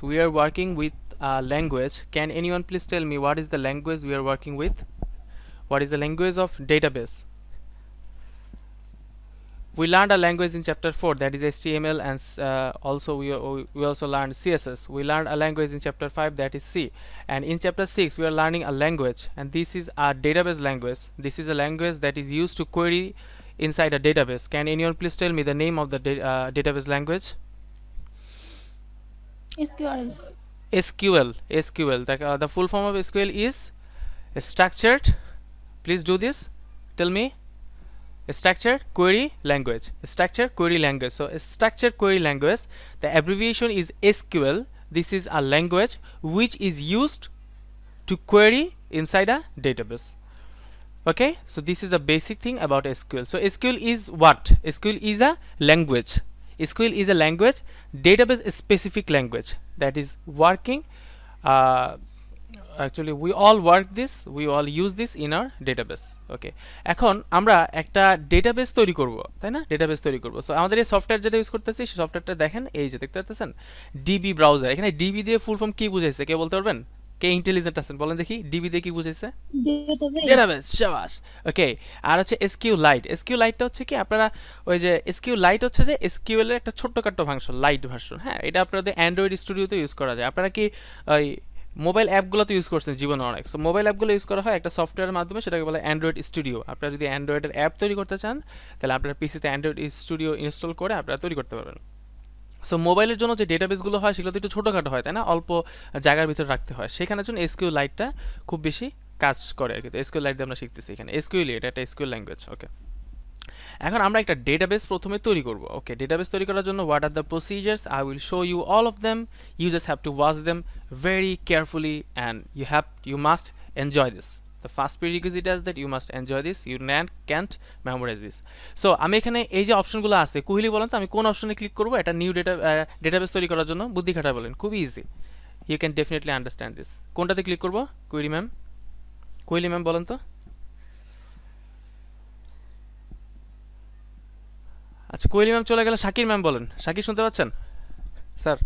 we are working with a language. Can anyone please tell me what is the language we are working with? What is the language of database? We learned a language in chapter 4, that is HTML, and also we also learned CSS. We learned a language in chapter 5, that is C, and in chapter 6 we are learning a language, and this is a database language. This is a language that is used to query inside a database. Can anyone please tell me the name of the database language? SQL. SQL. The full form of SQL is structured. Please do this. Tell me. Structured query language. Structured query language. So structured query language, the abbreviation is SQL. This is a language which is used to query inside a database. Okay, so this is the basic thing about SQL. So SQL is what? SQL is a language. SQL is a language, database specific language that is working. Actually we all use this in our database. Okay, এখন আমরা একটা database তৈরি করব, তাই না? Database তৈরি করব। So আমাদের এই সফটওয়্যার যেটা ইউজ করতেছি সেই সফটওয়্যারটা দেখেন, এই যে দেখতে পাচ্ছেন ডিবি ব্রাউজার। এখানে ডিবি দিয়ে ফুল ফর্ম কি বুঝাইছে কে বলতে পারবেন? কে ইন্টেলিজেন্ট আছেন বলেন দেখি, ডিবি দিয়ে কি বুঝাইছে? ডেটাবেস। শাবাশ। ওকে, আর হচ্ছে এসকিউ লাইট। এসকিউ লাইটটা হচ্ছে কি, আপনারা ওই যে এসকিউ লাইট হচ্ছে যে এসকিউএল এর একটা ছোট্টখাটো ভার্সন, লাইট ভার্সন। হ্যাঁ, এটা আপনাদের অ্যান্ড্রয়েড স্টুডিওতে ইউজ করা যায়। আপনারা কি ওই মোবাইল অ্যাপগুলোতে ইউজ করছেন জীবনে অনেক? সো মোবাইল অ্যাপগুলো ইউজ করা হয় একটা সফটওয়্যারের মাধ্যমে, সেটাকে বলে অ্যান্ড্রয়েড স্টুডিও। আপনারা যদি অ্যান্ড্রয়েডের অ্যাপ তৈরি করতে চান তাহলে আপনার পিসিতে অ্যান্ড্রয়েড স্টুডিও ইনস্টল করে আপনারা তৈরি করতে পারবেন। সো মোবাইলের জন্য যে ডেটাবেসগুলো হয় সেগুলো তো একটু ছোটোখাটো হয়, তাই না? অল্প জায়গার ভিতরে রাখতে হয়, সেখানের জন্য এসকিউ লাইটটা খুব বেশি কাজ করে আর কি। তো এসকিউ লাইট দিয়ে আমরা শিখতেছি এখানে। এসকিউএল এটা একটা এসকিউএল ল্যাঙ্গুয়েজ। ওকে, এখন আমরা একটা ডেটাবেস প্রথমে তৈরি করব। ওকে, ডেটাবেস তৈরি করার জন্য what are the procedures, I will show you all of them. You just have to watch them very carefully and you must enjoy this. The first prerequisite is that you must enjoy this, you can't memorize this. So আমি এখানে এই যে অপশনগুলো আছে, কুহিলি বলেন তো আমি কোন অপশনে ক্লিক করব এটা নিউ ডেটাবেস তৈরি করার জন্য? বুদ্ধি খাটায় বলেন, খুবই easy, you can definitely understand this. কোনটাতে ক্লিক করব? কুইরি ম্যাম, কুইলি ম্যাম বলেন তো। আচ্ছা, কোয়েলি ম্যাম চলে গেলে শাকির ম্যাম বলেন। শাকির শুনতে পাচ্ছেন স্যার?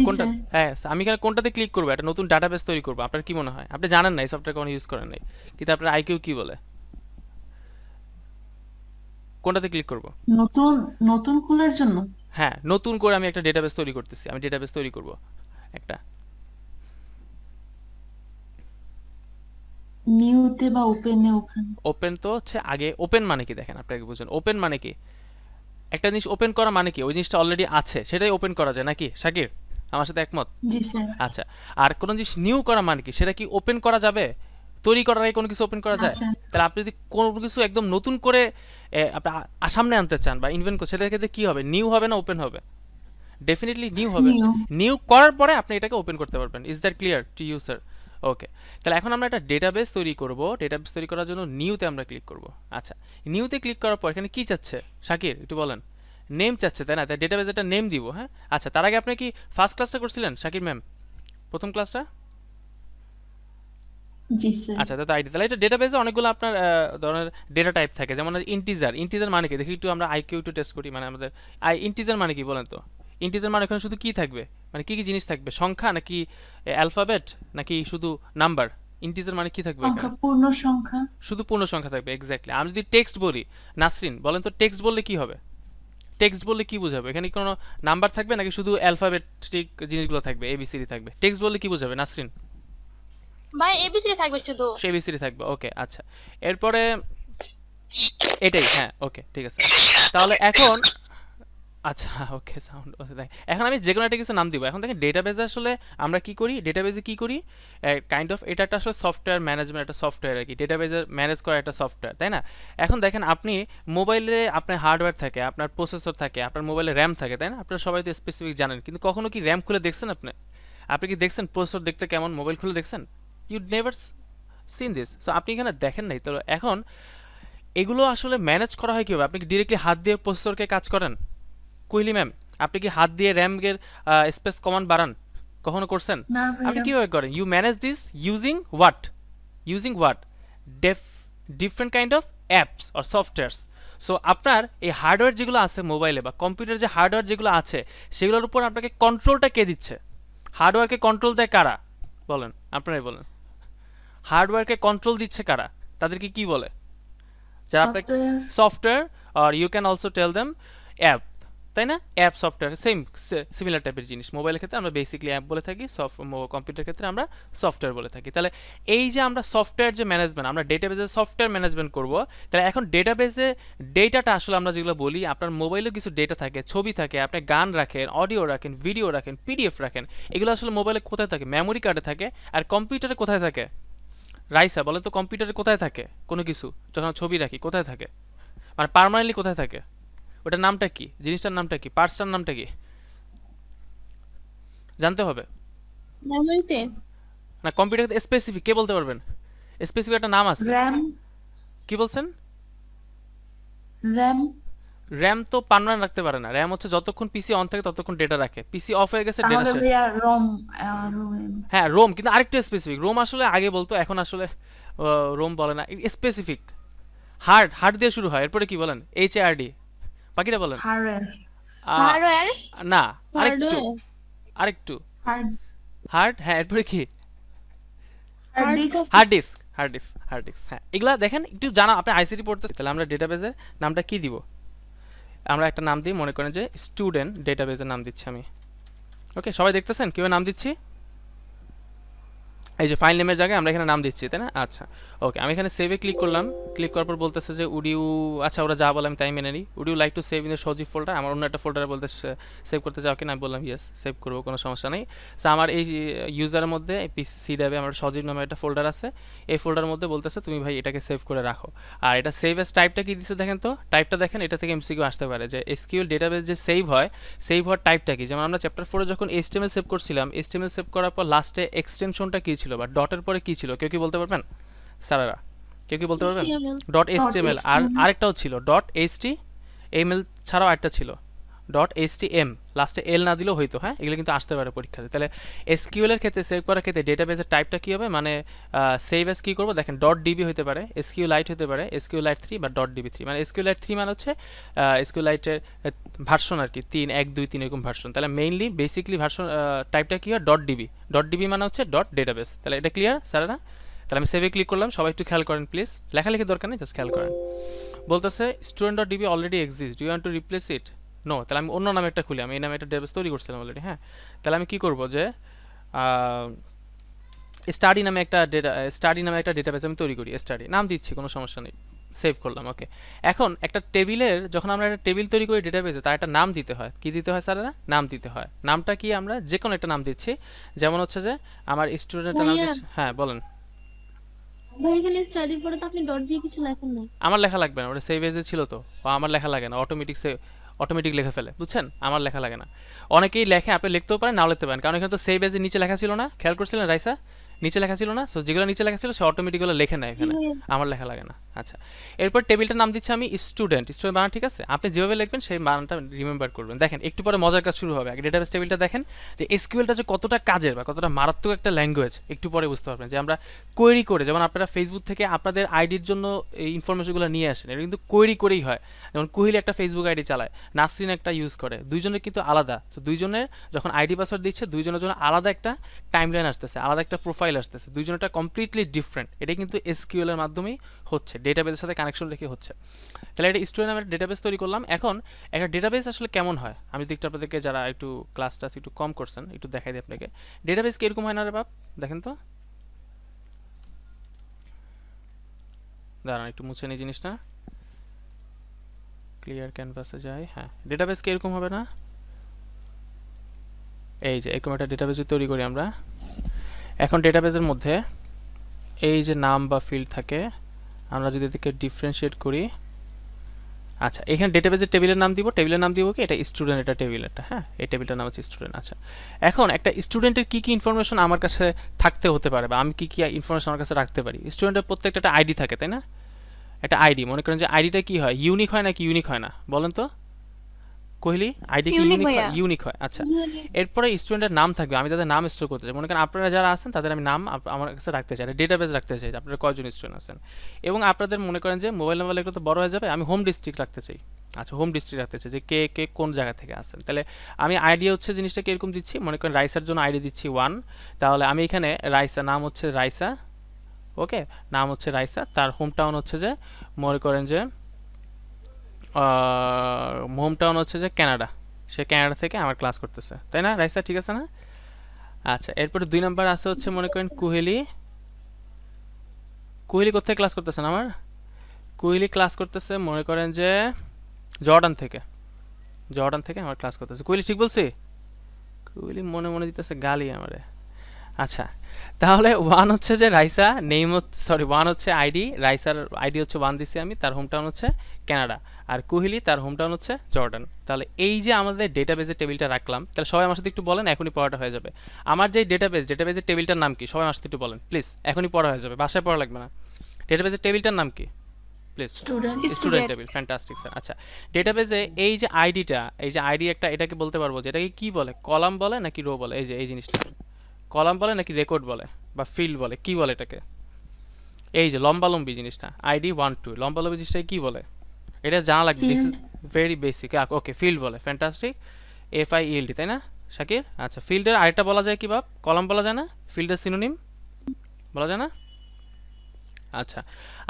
কোনটা? হ্যাঁ, আমি এখানে কোনটাতে ক্লিক করবো? একটা নতুন ডাটাবেস তৈরি করবো, আপনার কি মনে হয়? আপনি জানেন না, এই সফটওয়্যার কোনো ইউজ করেন নাই, কিন্তু আপনার আইকিউ কি বলে? কোনটাতে ক্লিক করব? নতুন নতুন খোলার জন্য হ্যাঁ, নতুন করে আমি একটা ডেটাবেস তৈরি করতেছি, আমি ডেটাবেস তৈরি করব একটা। নিউতে বা ওপেনে, ওখানে ওপেন তো হচ্ছে আগে, ওপেন মানে কি দেখেন, আপনাকে বুঝুন ওপেন মানে কি। একটা জিনিস ওপেন করা মানে কি, ওই জিনিসটা অলরেডি আছে সেটাই ওপেন করা যায় নাকি? শাকির আমার সাথে একমত? জি স্যার। আচ্ছা, আর কোন জিনিস নিউ করা মানে কি, সেটা কি ওপেন করা যাবে? তৈরি করার আগে কোনো কিছু ওপেন করা না যায়? স্যার। তাহলে আপনি যদি কোনো কিছু একদম নতুন করে আপনি সামনে আনতে চান বা ইনভেন্ট করছেন, সেটার ক্ষেত্রে কি হবে? নিউ হবে না ওপেন হবে? ডেফিনেটলি নিউ হবে। নিউ। নিউ করার পরে আপনি এটাকে ওপেন করতে পারবেন। Is that clear to you sir? Okay, তাহলে এখন আমরা একটা ডেটাবেস তৈরি করব। ডেটাবেস তৈরি করার জন্য নিউতে আমরা ক্লিক করব। আচ্ছা, নিউতে ক্লিক করার পর এখানে কি চাচ্ছে শাকির একটু বলেন? নেম চাচ্ছে, তাই না? তাই ডেটাবেস একটা নেম দিব। হ্যাঁ, আচ্ছা, তার আগে আপনি কি ফার্স্ট ক্লাসটা করছিলেন শাকির ম্যাম? প্রথম ক্লাসটা? জি স্যার। আচ্ছা, তো আইডি, তাহলে এটা ডেটাবেসে অনেকগুলো আপনার ধরনের ডেটা টাইপ থাকে, যেমন ইন্টিজার। ইন্টিজার মানে কি দেখি একটু, আমরা আইকিউ একটু টেস্ট করি, মানে আমাদের ইন্টিজার মানে কি বলেন তো? ইন্টিজার মানে এখানে শুধু কি থাকবে, মানে কি কি জিনিস থাকবে? সংখ্যা নাকি অ্যালফাবেট নাকি শুধু নাম্বার? ইন্টিজার মানে কি থাকবে সংখ্যা, এখানে? পূর্ণ সংখ্যা। শুধু পূর্ণ সংখ্যা থাকবে, এক্স্যাক্টলি। আমি যদি টেক্সট বলি, নাসরিন বলেন তো টেক্সট বললে কি হবে? টেক্সট বললে কি বোঝাবে? এখানে কোনো নাম্বার থাকবে নাকি শুধু অ্যালফাবেটিক জিনিসগুলো থাকবে, এবিসিডি থাকবে? টেক্সট বললে কি বোঝাবে নাসরিন? ভাই এবিসি থাকবে শুধু। সে এবিসিডি থাকবে। ওকে, আচ্ছা, এরপরে এটাই। হ্যাঁ, ওকে, ঠিক আছে। তাহলে এখন আচ্ছা, ওকে, সাউন্ড এখন আমি যে কোনো একটা কিছু নাম দিব। এখন দেখেন ডেটাবেজে আসলে আমরা কি করি, ডেটাবেজে কি করি, কাইন্ড অফ এটা একটা আসলে সফটওয়্যার ম্যানেজমেন্ট, একটা সফটওয়্যার আর কি, ডেটাবেজে ম্যানেজ করা একটা সফটওয়্যার, তাই না? এখন দেখেন আপনি মোবাইলে আপনার হার্ডওয়্যার থাকে, আপনার প্রসেসর থাকে, আপনার মোবাইলে র্যাম থাকে, তাই না? আপনারা সবাই তো স্পেসিফিক জানেন, কিন্তু কখনো কি র্যাম খুলে দেখছেন আপনি? আপনি কি দেখছেন প্রসেসর দেখতে কেমন মোবাইল খুলে দেখছেন? You never seen this. So আপনি এখানে দেখেন নাই তো। এখন এগুলো আসলে ম্যানেজ করা হয় কীভাবে? আপনি কি ডিরেক্টলি হাত দিয়ে প্রসেসরকে কাজ করেন? কোহলি ম্যাম, আপনি কি হাত দিয়ে র্যামের স্পেস কমান্ড বাড়ান? কখনো করছেন? না আপনি ভাইয়া। কীভাবে করেন? You manage this using what? Using what? Different kind of apps or softwares. So আপনার এই হার্ডওয়্যার যেগুলো আছে মোবাইলে বা কম্পিউটার, যে হার্ডওয়্যার যেগুলো আছে সেগুলোর উপর আপনাকে কন্ট্রোলটা কে দিচ্ছে? হার্ডওয়্যারকে কন্ট্রোল দেয় কারা বলেন, আপনারাই বলেন। হার্ডওয়্যারকে কন্ট্রোল দিচ্ছে কারা, তাদেরকে কি বলে? যারা আপনাকে সফটওয়্যার সফটওয়্যার, আর you can also tell them app, তাই না? অ্যাপ সফটওয়্যার সেম সিমিলার টাইপের জিনিস। মোবাইলের ক্ষেত্রে আমরা বেসিক্যালি অ্যাপ বলে থাকি, কম্পিউটার ক্ষেত্রে আমরা সফটওয়্যার বলে থাকি। তাহলে এই যে আমরা সফটওয়্যার যে ম্যানেজমেন্ট, আমরা ডেটাবেজে সফটওয়্যার ম্যানেজমেন্ট করব, তাহলে এখন ডেটাবেজে ডেটাটা আসলে আমরা যেগুলো বলি, আপনার মোবাইলেও কিছু ডেটা থাকে, ছবি থাকে, আপনি গান রাখেন, অডিও রাখেন, ভিডিও রাখেন, পিডিএফ রাখেন, এগুলো আসলে মোবাইলে কোথায় থাকে? মেমোরি কার্ডে থাকে। আর কম্পিউটারে কোথায় থাকে? রাইসা বলে তো, কম্পিউটারে কোথায় থাকে কোনো কিছু যখন ছবি রাখি কোথায় থাকে, মানে পার্মানেন্টলি কোথায় থাকে? ওটার নামটা কি, জিনিসটার নামটা কি, পার্টসটার নামটা কি জানতে হবে। মেমোরিতে। না, কম্পিউটার স্পেসিফিক কে বলতে পারবেন? স্পেসিফিক একটা নাম আছে। র্যাম কি বলছেন? র্যাম র্যাম তো পার্মানেন্ট রাখতে পারে না। র্যাম হচ্ছে যতক্ষণ পিসি অন থাকে ততক্ষণ ডেটা রাখে, পিসি অফ হয়ে গেছে ডেটা তাহলে শেষ। ভাইয়া রম রোম হ্যাঁ রোম, কিন্তু আরেকটু স্পেসিফিক। রোম আসলে আগে বলতো, এখন আসলে রোম বলে না, স্পেসিফিক। হার্ড, হার্ড দিয়ে শুরু হয়, এরপরে কি বলেন? HARD, বাকিটা বলেন। Hardware hardware. না, আরেকটু, হার্ডওয়্যার। আরেকটু। হার্ড হার্ড, হ্যাঁ, এরপরে কি? Hard hard disk hard disk, hard disk, hard disk. হ্যাঁ, এগুলা দেখেন একটু জানা, আপনি আইসিটি পড়তেছেন, তাহলে আমরা ডেটাবেজের নামটা কি দিব? আমরা একটা নাম দিই, মনে করেন যে স্টুডেন্ট ডেটাবেজের নাম দিচ্ছি আমি। ওকে, সবাই দেখতেছেন কিভাবে নাম দিচ্ছি? এই যে ফাইল নেমের জায়গায় আমরা এখানে নাম দিচ্ছি, তাই না? আচ্ছা, ওকে, আমি এখানে সেভে ক্লিক করলাম। ক্লিক করার পর বলতেছে যে উড ইউ, আচ্ছা ওরা যা বলে আমি তাই মেনে নিই। Would you like to save in the Sajib folder, আমার অন্য একটা ফোল্ডারে বলতে সেভ করতে চাও কিনা, আমি বললাম ইয়েস, সেভ করবো, কোনো সমস্যা নেই। সো আমার এই ইউজারের মধ্যে সি ড্রাইভে আমার সজীব নামে একটা ফোল্ডার আছে, এই ফোল্ডারের মধ্যে বলতেছে তুমি ভাই এটাকে সেভ করে রাখো। আর এটা সেভ এস টাইপটা কি দিচ্ছে দেখেন তো, টাইপটা দেখেন, এটা থেকে এমসিকিউ আসতে পারে যে এসকিউএল ডেটাবেস যে সেভ হয়, সেভ হওয়ার টাইপটা কি। যেমন আমরা চ্যাপ্টার 4 যখন HTML সেভ করছিলাম, HTML সেভ করার পর লাস্টে এক্সটেনশনটা কি ছিল বা ডটের পরে কি ছিল, কেউ কি বলতে পারবেন স্যারেরা? কেউ কি বলতে পারবেন? HTML। ডট ডট HTML, আর HTML আরেকটাও ছিল ডট HTML, ছাড়াও আরেকটা ছিল ডট HTM, লাস্টে এল না দিলেও হইতো। হ্যাঁ, এগুলো কিন্তু আসতে পারে পরীক্ষাতে। তাহলে এসকিউএল এর ক্ষেত্রে সেভ করার ক্ষেত্রে ডেটাবেসের টাইপটা কি হবে, মানে সেভ এস কি করবো দেখেন, ডট ডিবি হতে পারে, SQLite হতে পারে, SQLite 3 বা ডট ডিবি 3। মানে SQLite 3 মানে হচ্ছে SQLite-এর ভার্সন আর কি, 3, 1, 2, 3 এরকম ভার্সন। তাহলে মেইনলি বেসিকলি ভার্সন টাইপটা কি হয়, ডট ডিবি। ডট ডিবি মানে হচ্ছে ডট ডেটাবেস। তাহলে এটা ক্লিয়ার স্যারেরা? তাহলে আমি সেভে ক্লিক করলাম, সবাই একটু খেয়াল করেন প্লিজ, লেখালেখি দরকার নেই, জাস্ট খেয়াল করেন। বলতেছে student dot DB already exist, do you want to replace it? No. তাহলে আমি অন্য নামে একটা খুলি, আমি এই নামে একটা ডেটাবেস তৈরি করছিলাম অলরেডি। হ্যাঁ, তাহলে আমি কি করব যে স্টাডি নামে একটা ডেটাবেস আমি তৈরি করি, স্টাডি নাম দিচ্ছি, কোনো সমস্যা নেই, সেভ করলাম। ওকে, এখন একটা টেবিলের, যখন আমরা একটা টেবিল তৈরি করি ডেটাবেসে, তার একটা নাম দিতে হয়। কি দিতে হয় স্যারেরা? নাম দিতে হয়। নামটা কি? আমরা যে কোনো একটা নাম দিচ্ছি, যেমন হচ্ছে যে আমার স্টুডেন্টের নাম ভাইয়া, দিচ্ছি। হ্যাঁ বলেন। ভাই এখানে স্টাডির পরে তো আপনি ডট দিয়ে কিছু লেখেন নাই। আমার লেখা লাগবে না, ওটা সেভ এজে ছিল তো, বা আমার লেখা লাগে না, অটোমেটিক লিখে ফেলে, বুঝছেন? আমার লেখা লাগে না। অনেকেই লেখে, আপনি লিখতেও পারেন, নাও লিখতে পারেন, কারণ এখানে তো সেভ এজে নিচে লেখা ছিল না, খেয়াল করছিলেন রাইসা? নিচে লেখা ছিল না, সো যেগুলো নিচে লেখা ছিল সে অটোমেটিকগুলো লেখে নেয় এখানে, আমার লেখা লাগে না। আচ্ছা, এরপর টেবিলটার নাম দিচ্ছি আমি স্টুডেন্ট, স্টুডেন্ট বানান ঠিক আছে? আপনি যেভাবে লিখবেন সেই বানানটা রিমেম্বার করবেন। দেখেন একটু পরে মজার কাজ শুরু হবে। আগে ডেটাবেস টেবিলটা দেখেন যে এসকিউএলটা যে কতটা কাজের বা কতটা মারাত্মক একটা ল্যাঙ্গুয়েজ, একটু পরে বুঝতে পারবেন। যে আমরা কোয়েরি করে, যেমন আপনারা ফেসবুক থেকে আপনাদের আইডির জন্য এই ইনফরমেশনগুলো নিয়ে আসেন, এটা কিন্তু কোয়েরি করেই হয়। যেমন কোহলি একটা ফেসবুক আইডি চালায়, নাসরিন একটা ইউজ করে, দুইজনের কিন্তু আলাদা। তো দুইজনের যখন আইডি পাসওয়ার্ড দিচ্ছে, দুইজনের জন্য আলাদা একটা টাইমলাইন আসতেছে, আলাদা একটা প্রোফাইল আসতেছে, দুইজনটা কমপ্লিটলি ডিফারেন্ট। এটা কিন্তু এসকিউএল এর মাধ্যমেই হচ্ছে, ডেটাবেসের সাথে কানেকশন রেখে হচ্ছে। তাহলে এটা স্টুডেন্ট নামের ডেটাবেস তৈরি করলাম। এখন একটা ডেটাবেস আসলে কেমন হয়, আমি যদি একটু আপনাদেরকে, যারা একটু ক্লাসটা একটু কম করছেন, একটু দেখাই দিই আপনাকে। ডেটাবেস কিরকম হয় না রে বাপ, দেখেন তো, দাঁড়ান একটু মুছে নিই জিনিসটা, ক্লিয়ার ক্যানভাসে যাই। হ্যাঁ, ডেটাবেস কিরকম হবে না, এই যে এরকম একটা ডেটাবেস তৈরি করি আমরা। এখন ডেটাবেসের মধ্যে এই যে নাম বা ফিল্ড থাকে, আমরা যদি এটাকে ডিফারেন্সিয়েট করি, আচ্ছা এখানে ডেটাবেসের টেবিলের নাম দিব, টেবিলের নাম দিব কি, এটা স্টুডেন্ট, এটা টেবিল, এটা হ্যাঁ, এই টেবিলটার নাম হচ্ছে স্টুডেন্ট। আচ্ছা, এখন একটা স্টুডেন্টের কি কি ইনফরমেশন আমার কাছে থাকতে হতে পারে, বা আমি কি কি ইনফরমেশন আমার কাছে রাখতে পারি। স্টুডেন্টের প্রত্যেকটা একটা আইডি থাকে, তাই না? একটা আইডি, মনে করেন যে আইডিটা কি হয়, ইউনিক হয় নাকি ইউনিক হয় না বলেন তো কোহলি? আইডি কি ইউনিক ইউনিক হয়? ভাইয়া। ইউনিক হয়। আচ্ছা, Unique। এরপরে স্টুডেন্টের নাম থাকবে, আমি তাদের নাম স্টোর করতে চাই। মনে করেন আপনারা যারা আছেন তাদের আমি নাম আমার কাছে রাখতে চাই, ডেটাবেস রাখতে চাই, আপনারা কয়জন স্টুডেন্ট আছেন। এবং আপনাদের মনে করেন যে মোবাইল নাম্বার লিখলে তো বড় হয়ে যাবে, আমি হোম ডিস্ট্রিক্ট রাখতে চাই। আচ্ছা, হোম ডিস্ট্রিক্ট রাখতে চাই যে কে কে কোন জায়গা থেকে আসছেন। তাহলে আমি আইডি হচ্ছে জিনিসটা কিরকম দিচ্ছি, মনে করেন রাইসার জন্য আইডি দিচ্ছি 1। তাহলে আমি এখানে রাইসা, নাম হচ্ছে রাইসা, ওকে, নাম হচ্ছে রাইসা, তার হোম টাউন হচ্ছে যে মনে করেন যে হোম টাউন হচ্ছে যে কানাডা, সে কানাডা থেকে আমার ক্লাস করতেছে, তাই না রাইসা? ঠিক আছে না? আচ্ছা, এরপরে 2 নাম্বার আছে হচ্ছে মনে করেন কুহেলি। কুহেলি কোথায় ক্লাস করতেছেন আমার? কুহেলি ক্লাস করতেছে মনে করেন যে জর্ডান থেকে, জর্ডান থেকে আমার ক্লাস করতেছে। কুহেলি ঠিক বলছি? কুহেলি মনে মনে দিতেছে গালি আমারে। আচ্ছা, তাহলে 1 হচ্ছে যে রাইসা, নেম হচ্ছে, সরি 1 হচ্ছে আইডি, রাইসার আইডি হচ্ছে 1 দিছি আমি, তার হোম টাউন হচ্ছে কানাডা, আর কুহিলি তার হোম টাউন হচ্ছে জর্ডান। তাহলে এই যে আমাদের ডেটাবেজের টেবিলটা রাখলাম, তাহলে সবাই আমার সাথে একটু বলেন, এখনই পড়াটা হয়ে যাবে। আমার যে ডেটাবেজের টেবিলটার নাম কি? সবাই আমার সাথে একটু বলেন প্লিজ, এখনই পড়া হয়ে যাবে, বাসায় পড়া লাগবে না। ডেটাবেজের টেবিলটার নাম কি please? Student. Student table, fantastic sir. আচ্ছা, ডেটাবেজে এই যে আইডিটা, এই যে আইডি একটা, এটাকে বলতে পারবো যে এটাকে কি বলে? কলাম বলে নাকি রো বলে? এই যে এই জিনিসটা কলাম বলে নাকি রেকর্ড বলে বা ফিল্ড বলে, কি বলে এটাকে? এই যে লম্বালম্বি জিনিসটা আইডি 1 2, লম্বালম্বি জিনিসটাকে কি বলে? এটা জানা লাগবে, this is very basic. Okay, field বলে, ফ্যান্টাস্টিক, FIELD, তাই না শাকির? আচ্ছা, ফিল্ডের আরেকটা বলা যায় কি বাপ? কলাম বলা যায় না? ফিল্ডের সিনোনিম বলা যায় না? আচ্ছা,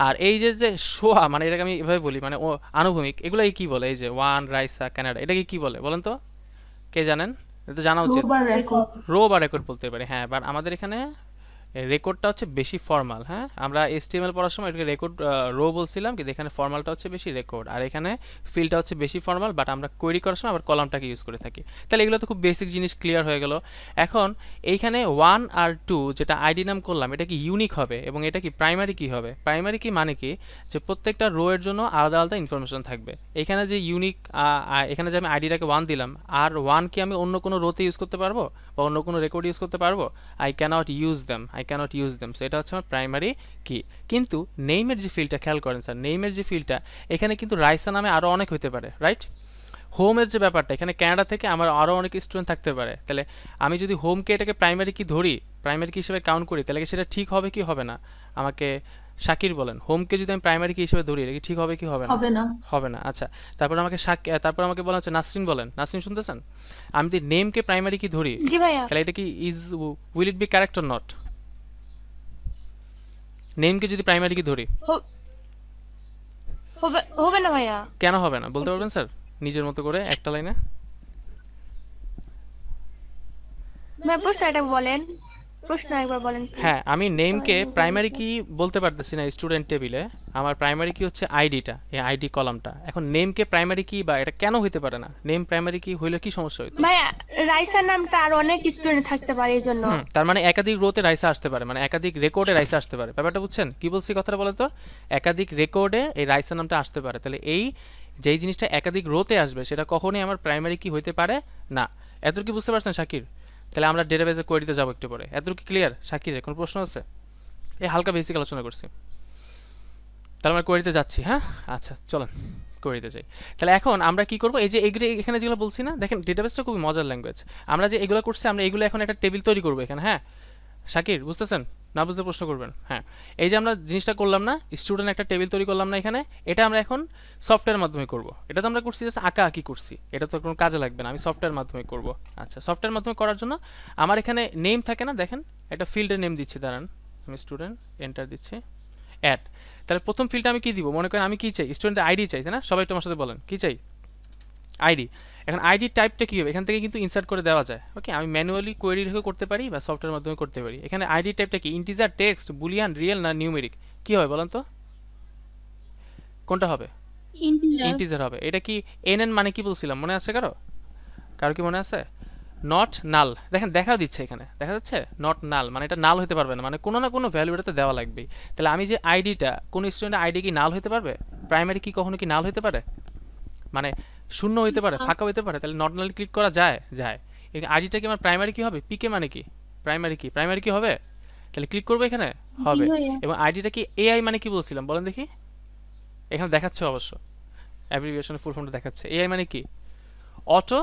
আর এই যে যে শোয়া, মানে এটাকে আমি এভাবে বলি, মানে ও আনুভূমিক, এগুলোকে কি বলে? এই যে 1 রাইসা কানাডা, এটাকে কি বলে বলেন তো? কে জানেন? এটা তো জানা উচিত। রোবার রেকর্ড। রো বা রেকর্ড বলতে পারি, হ্যাঁ, বাট আমাদের এখানে রেকর্ডটা হচ্ছে বেশি ফর্মাল। হ্যাঁ, আমরা HTML পড়ার সময় এটাকে রেকর্ড রো বলছিলাম, কিন্তু এখানে ফর্মালটা হচ্ছে বেশি রেকর্ড, আর এখানে ফিল্ডটা হচ্ছে বেশি ফর্মাল, বাট আমরা কোয়েরি করার সময় আবার কলামটাকে ইউজ করে থাকি। তাহলে এগুলো তো খুব বেসিক জিনিস ক্লিয়ার হয়ে গেল। এখন এইখানে 1 আর 2 যেটা আইডি নাম করলাম, এটা কি ইউনিক হবে এবং এটা কি প্রাইমারি কি হবে? প্রাইমারি কি মানে কি, যে প্রত্যেকটা রো এর জন্য আলাদা আলাদা ইনফরমেশন থাকবে। এখানে যে ইউনিক, এখানে যে আমি আইডিটাকে 1 দিলাম, আর 1 কি আমি অন্য কোনো রোতে ইউজ করতে পারবো বা অন্য কোনো রেকর্ড ইউজ করতে পারবো? I can't use them, so এটা হচ্ছে আমার প্রাইমারি কি। কিন্তু নেইমের যে ফিল্ডটা খেয়াল করেন স্যার, নেইমের যে ফিল্ডটা, এখানে কিন্তু রাইসা নামে আরও অনেক হতে পারে, রাইট? হোমের যে ব্যাপারটা, এখানে কানাডা থেকে আমার আরও অনেক স্টুডেন্ট থাকতে পারে। তাহলে আমি যদি হোমকে এটাকে প্রাইমারি কি ধরি, প্রাইমারি কি হিসেবে কাউন্ট করি, তাহলে কি সেটা ঠিক হবে কি হবে না? আমাকে শাকির বলেন, হোমকে যদি আমি প্রাইমারি কি হিসেবে ধরি, এটা কি ঠিক হবে কি হবে না? হবে না। হবে না। আচ্ছা, তারপর আমাকে বলা হচ্ছে নাসরিন বলেন, নাসরিন শুনতেছেন? আমি যদি নেমকে প্রাইমারি কি ধরি, জি ভাইয়া। তাহলে এটা কি will it be correct or not? নেমকে যদি প্রাইমারি কি ধরি, হবে না ভাইয়া। কেন হবে না বলতে পারবেন স্যার নিজের মতো করে একটা লাইনে? প্রশ্নটা বলেন, প্রশ্ন একবার বলেন। হ্যাঁ, আমি নেমকে প্রাইমারি কি বলতে পারতেছি না স্টুডেন্ট টেবিলে, আমার প্রাইমারি কি হচ্ছে আইডিটা, এই আইডি কলামটা। এখন নেমকে প্রাইমারি কি বা এটা কেন হইতে পারে না? নেম প্রাইমারি কি হইলে কি সমস্যা হইতো? ভাইয়া, রাইসার নামটা আর অনেক স্টুডেন্ট থাকতে পারে এই জন্য। তার মানে একাধিক রোতে রাইসা আসতে পারে, মানে একাধিক রেকর্ডে রাইসা আসতে পারে। ব্যাপারটা বুঝছেন কি বলছি? কথাটা বলে তো, একাধিক রেকর্ডে এই রাইসা নামটা আসতে পারে। তাহলে এই যেই জিনিসটা একাধিক রোতে আসবে, সেটা কখনোই আমার প্রাইমারি কি হইতে পারে না। এতটুকু কি বুঝতে পারছেন শাকির? তাহলে আমরা ডেটাবেজে কোয়েরিতে যাবো একটু পরে। এতটুকু কি ক্লিয়ার শাকির? কোনো প্রশ্ন আছে? এই হালকা বেসিক আলোচনা করছি, তাহলে আমরা কোয়েরিতে যাচ্ছি। হ্যাঁ, আচ্ছা চলেন কোয়েরিতে যাই। তাহলে এখন আমরা কি করব? এই যে এগুলো এখানে যেগুলো বলছি না, দেখেন ডেটাবেসটা খুবই মজার ল্যাঙ্গুয়েজ। আমরা যে এগুলো করছি, আমরা এগুলো এখন একটা টেবিল তৈরি করবো এখানে। হ্যাঁ শাকির, বুঝতেছেন? না বুঝতে প্রশ্ন করবেন। হ্যাঁ, এই যে আমরা জিনিসটা করলাম না, স্টুডেন্ট একটা টেবিল তৈরি করলাম না এখানে, এটা আমরা এখন সফটওয়্যার মাধ্যমে করব। এটা তো আমরা করছি জাস্ট আঁকা আঁকি করছি, এটা তো কোনো কাজে লাগবে না, আমি সফটওয়্যার মাধ্যমে করব। আচ্ছা, সফটওয়্যার মাধ্যমে করার জন্য আমার এখানে নেম থাকে না, দেখেন একটা ফিল্ডের নেম দিচ্ছি, দাঁড়ান, আমি স্টুডেন্ট এন্টার দিচ্ছি, অ্যাড। তাহলে প্রথম ফিল্ডে আমি কি দিব? মনে করেন আমি কি চাই? স্টুডেন্টের আইডি চাই, তাই না? সবাই তোমার সাথে বলেন কি চাই? আইডি। এখন আইডি টাইপটা কী হবে? এখান থেকে কিন্তু ইনসার্ট করে দেওয়া যায়। ওকে, আমি ম্যানুয়ালি কোয়েরি রেখে করতে পারি বা সফটওয়্যার মাধ্যমে করতে পারি। এখানে আইডি টাইপটা কি? ইন্টিজার, টেক্সট, বুলিয়ান, রিয়েল না নিউমেরিক? কি হবে বলেন তো? কোনটা হবে? ইন্টিজার হবে। এটা কি এনএন মানে কি বলছিলাম, মনে আছে কারো? কারো কি মনে আছে? নট নাল, দেখেন দেখাও দিচ্ছে এখানে, দেখা যাচ্ছে নট নাল, মানে এটা নাল হতে পারবে না, মানে কোনো না কোনো ভ্যালু এটাতে দেওয়া লাগবেই। তাহলে আমি যে আইডিটা, কোন স্টুডেন্টের আইডি কি নাল হতে পারবে? প্রাইমারি কি কখনো কি নাল হতে পারে? মানে শূন্য হইতে পারে, ফাঁকা হইতে পারে। তাহলে নট নাল ক্লিক করা যায়? যায়। এই আইডিটা কি আমার প্রাইমারি কি হবে? পিকে মানে কি? প্রাইমারি কি হবে? তাহলে ক্লিক করবো এখানে, হবে। এবং আইডিটা কি এআই মানে কি বলছিলাম বলেন দেখি? এখানে দেখাচ্ছে অবশ্য, অ্যাব্রিভিয়েশনের ফুল ফর্মটা দেখাচ্ছে। এআই মানে কি? অটো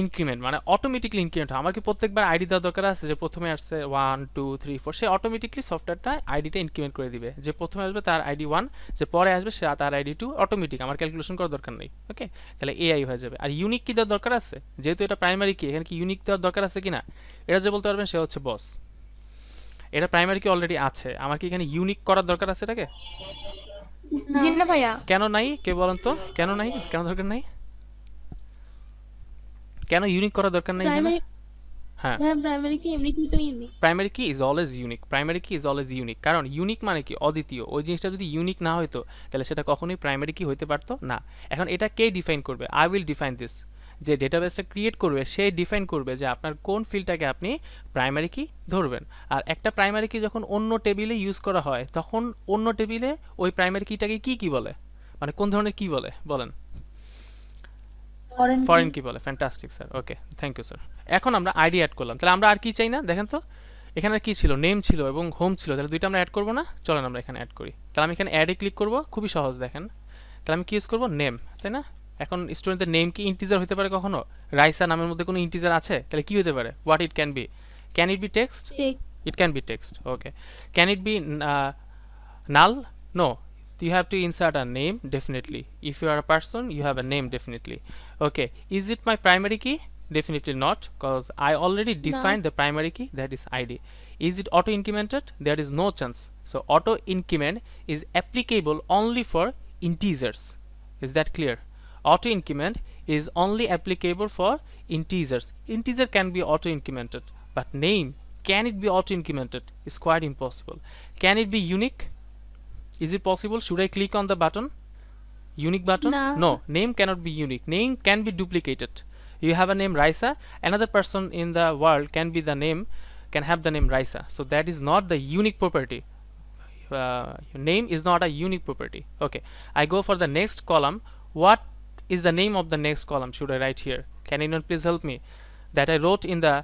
ইনক্রিমেন্ট মানে অটোমেটিকলি ইনক্রিমেন্ট হয়। আমার কি প্রত্যেকবার আইডি দেওয়ার দরকার আছে যে প্রথমে আসছে 1 2 3 4, সে অটোমেটিকলি সফটওয়্যারটা আইডিটা ইনক্রিমেন্ট করে দিবে, যে প্রথমে আসবে তার আইডি 1, যে পরে আসবে সে তার আইডি 2, অটোমেটিক, আমার ক্যালকুলেশন করার দরকার নেই। ওকে, তাহলে এআই হয়ে যাবে। আর ইউনিক কি দেওয়ার দরকার আছে, যেহেতু এটা প্রাইমারি কি, এখানে কি ইউনিক দেওয়ার দরকার আছে কিনা, এটা যে বলতে পারবেন সে হচ্ছে বস। এটা প্রাইমারি কি অলরেডি আছে, আমার কি এখানে ইউনিক করার দরকার আছে এটাকে? না জি না ভাইয়া। কেন নাই, কে বলেন তো, কেন নাই, কেন দরকার নাই, কেন ইউনিক করার দরকার নাই এখানে? প্রাইমারি হ্যাঁ, ভাইয়া প্রাইমারি কি এমনিতেই তো ইউনিক। প্রাইমারি কি ইজ অলওয়েজ ইউনিক, প্রাইমারি কি ইজ অলওয়েজ ইউনিক, কারণ ইউনিক মানে কি অদ্বিতীয়, ওই জিনিসটা যদি ইউনিক না হতো তাহলে সেটা কখনোই প্রাইমারি কি হইতে পারতো না। এখন এটা কে ডিফাইন করবে? আই উইল ডিফাইন দিস, যে ডেটাবেসটা ক্রিয়েট করবে সে ডিফাইন করবে যে আপনার কোন ফিল্ডটাকে আপনি প্রাইমারি কি ধরবেন। আর একটা প্রাইমারি কি যখন অন্য টেবিলে ইউজ করা হয় তখন অন্য টেবিলে ওই প্রাইমারি কিটাকে কি কি বলে, মানে কোন ধরনের কি বলে বলেন? ফরেন ফরেন কি বলে। Fantastic sir, okay, thank you sir. এখন আমরা আইডি অ্যাড করলাম, তাহলে আমরা আর কি চাই না দেখেন তো, এখানে কি ছিল, নেম ছিল এবং হোম ছিল, তাহলে দুইটা আমরা অ্যাড করবো না? চলেন আমরা এখানে অ্যাড করি। তাহলে আমি এখানে অ্যাডে ক্লিক করবো, খুবই সহজ দেখেন। তাহলে আমি কি ইউজ করবো? নেম, তাই না? এখন স্টুডেন্টের নেম কি ইন্টিজার হতে পারে কখনো? রাইসা নামের মধ্যে কোনো ইন্টিজার আছে? তাহলে কি হতে পারে? What it can be? Can it be text? Tech It can be text. Okay. Can it be null? No. You have to insert a name definitely. If you are a person, you have a name definitely. Okay. Is it my primary key? Definitely not, because I already defined the primary key, that is ID. Is it auto incremented? There is no chance. So auto increment is applicable only for integers. Is that clear? Auto increment is only applicable for integers. Integer can be auto incremented, but name, can it be auto incremented? It's quite impossible. Can it be unique? Is it possible? Should I click on the button? Unique button? No. No, name cannot be unique. Name can be duplicated. You have a name Raisa, another person in the world can be the name, can have the name Raisa. So that is not the unique property. Name is not a unique property. Okay, I go for the next column. What is the name of the next column? Should I write here? Can anyone please help me? That I wrote in the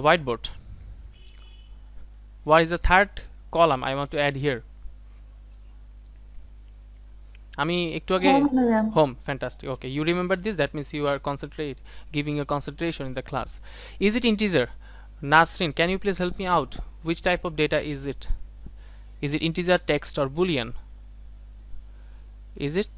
whiteboard. What is the third column I want to add here? আমি একটু আগে home ভাইয়া। home, fantastic. Okay, you remember this, that means you are giving your concentration in the class. Is it integer? Nasrin, can you please help me out? Which type of data is it? Is it integer, text or boolean? Is it?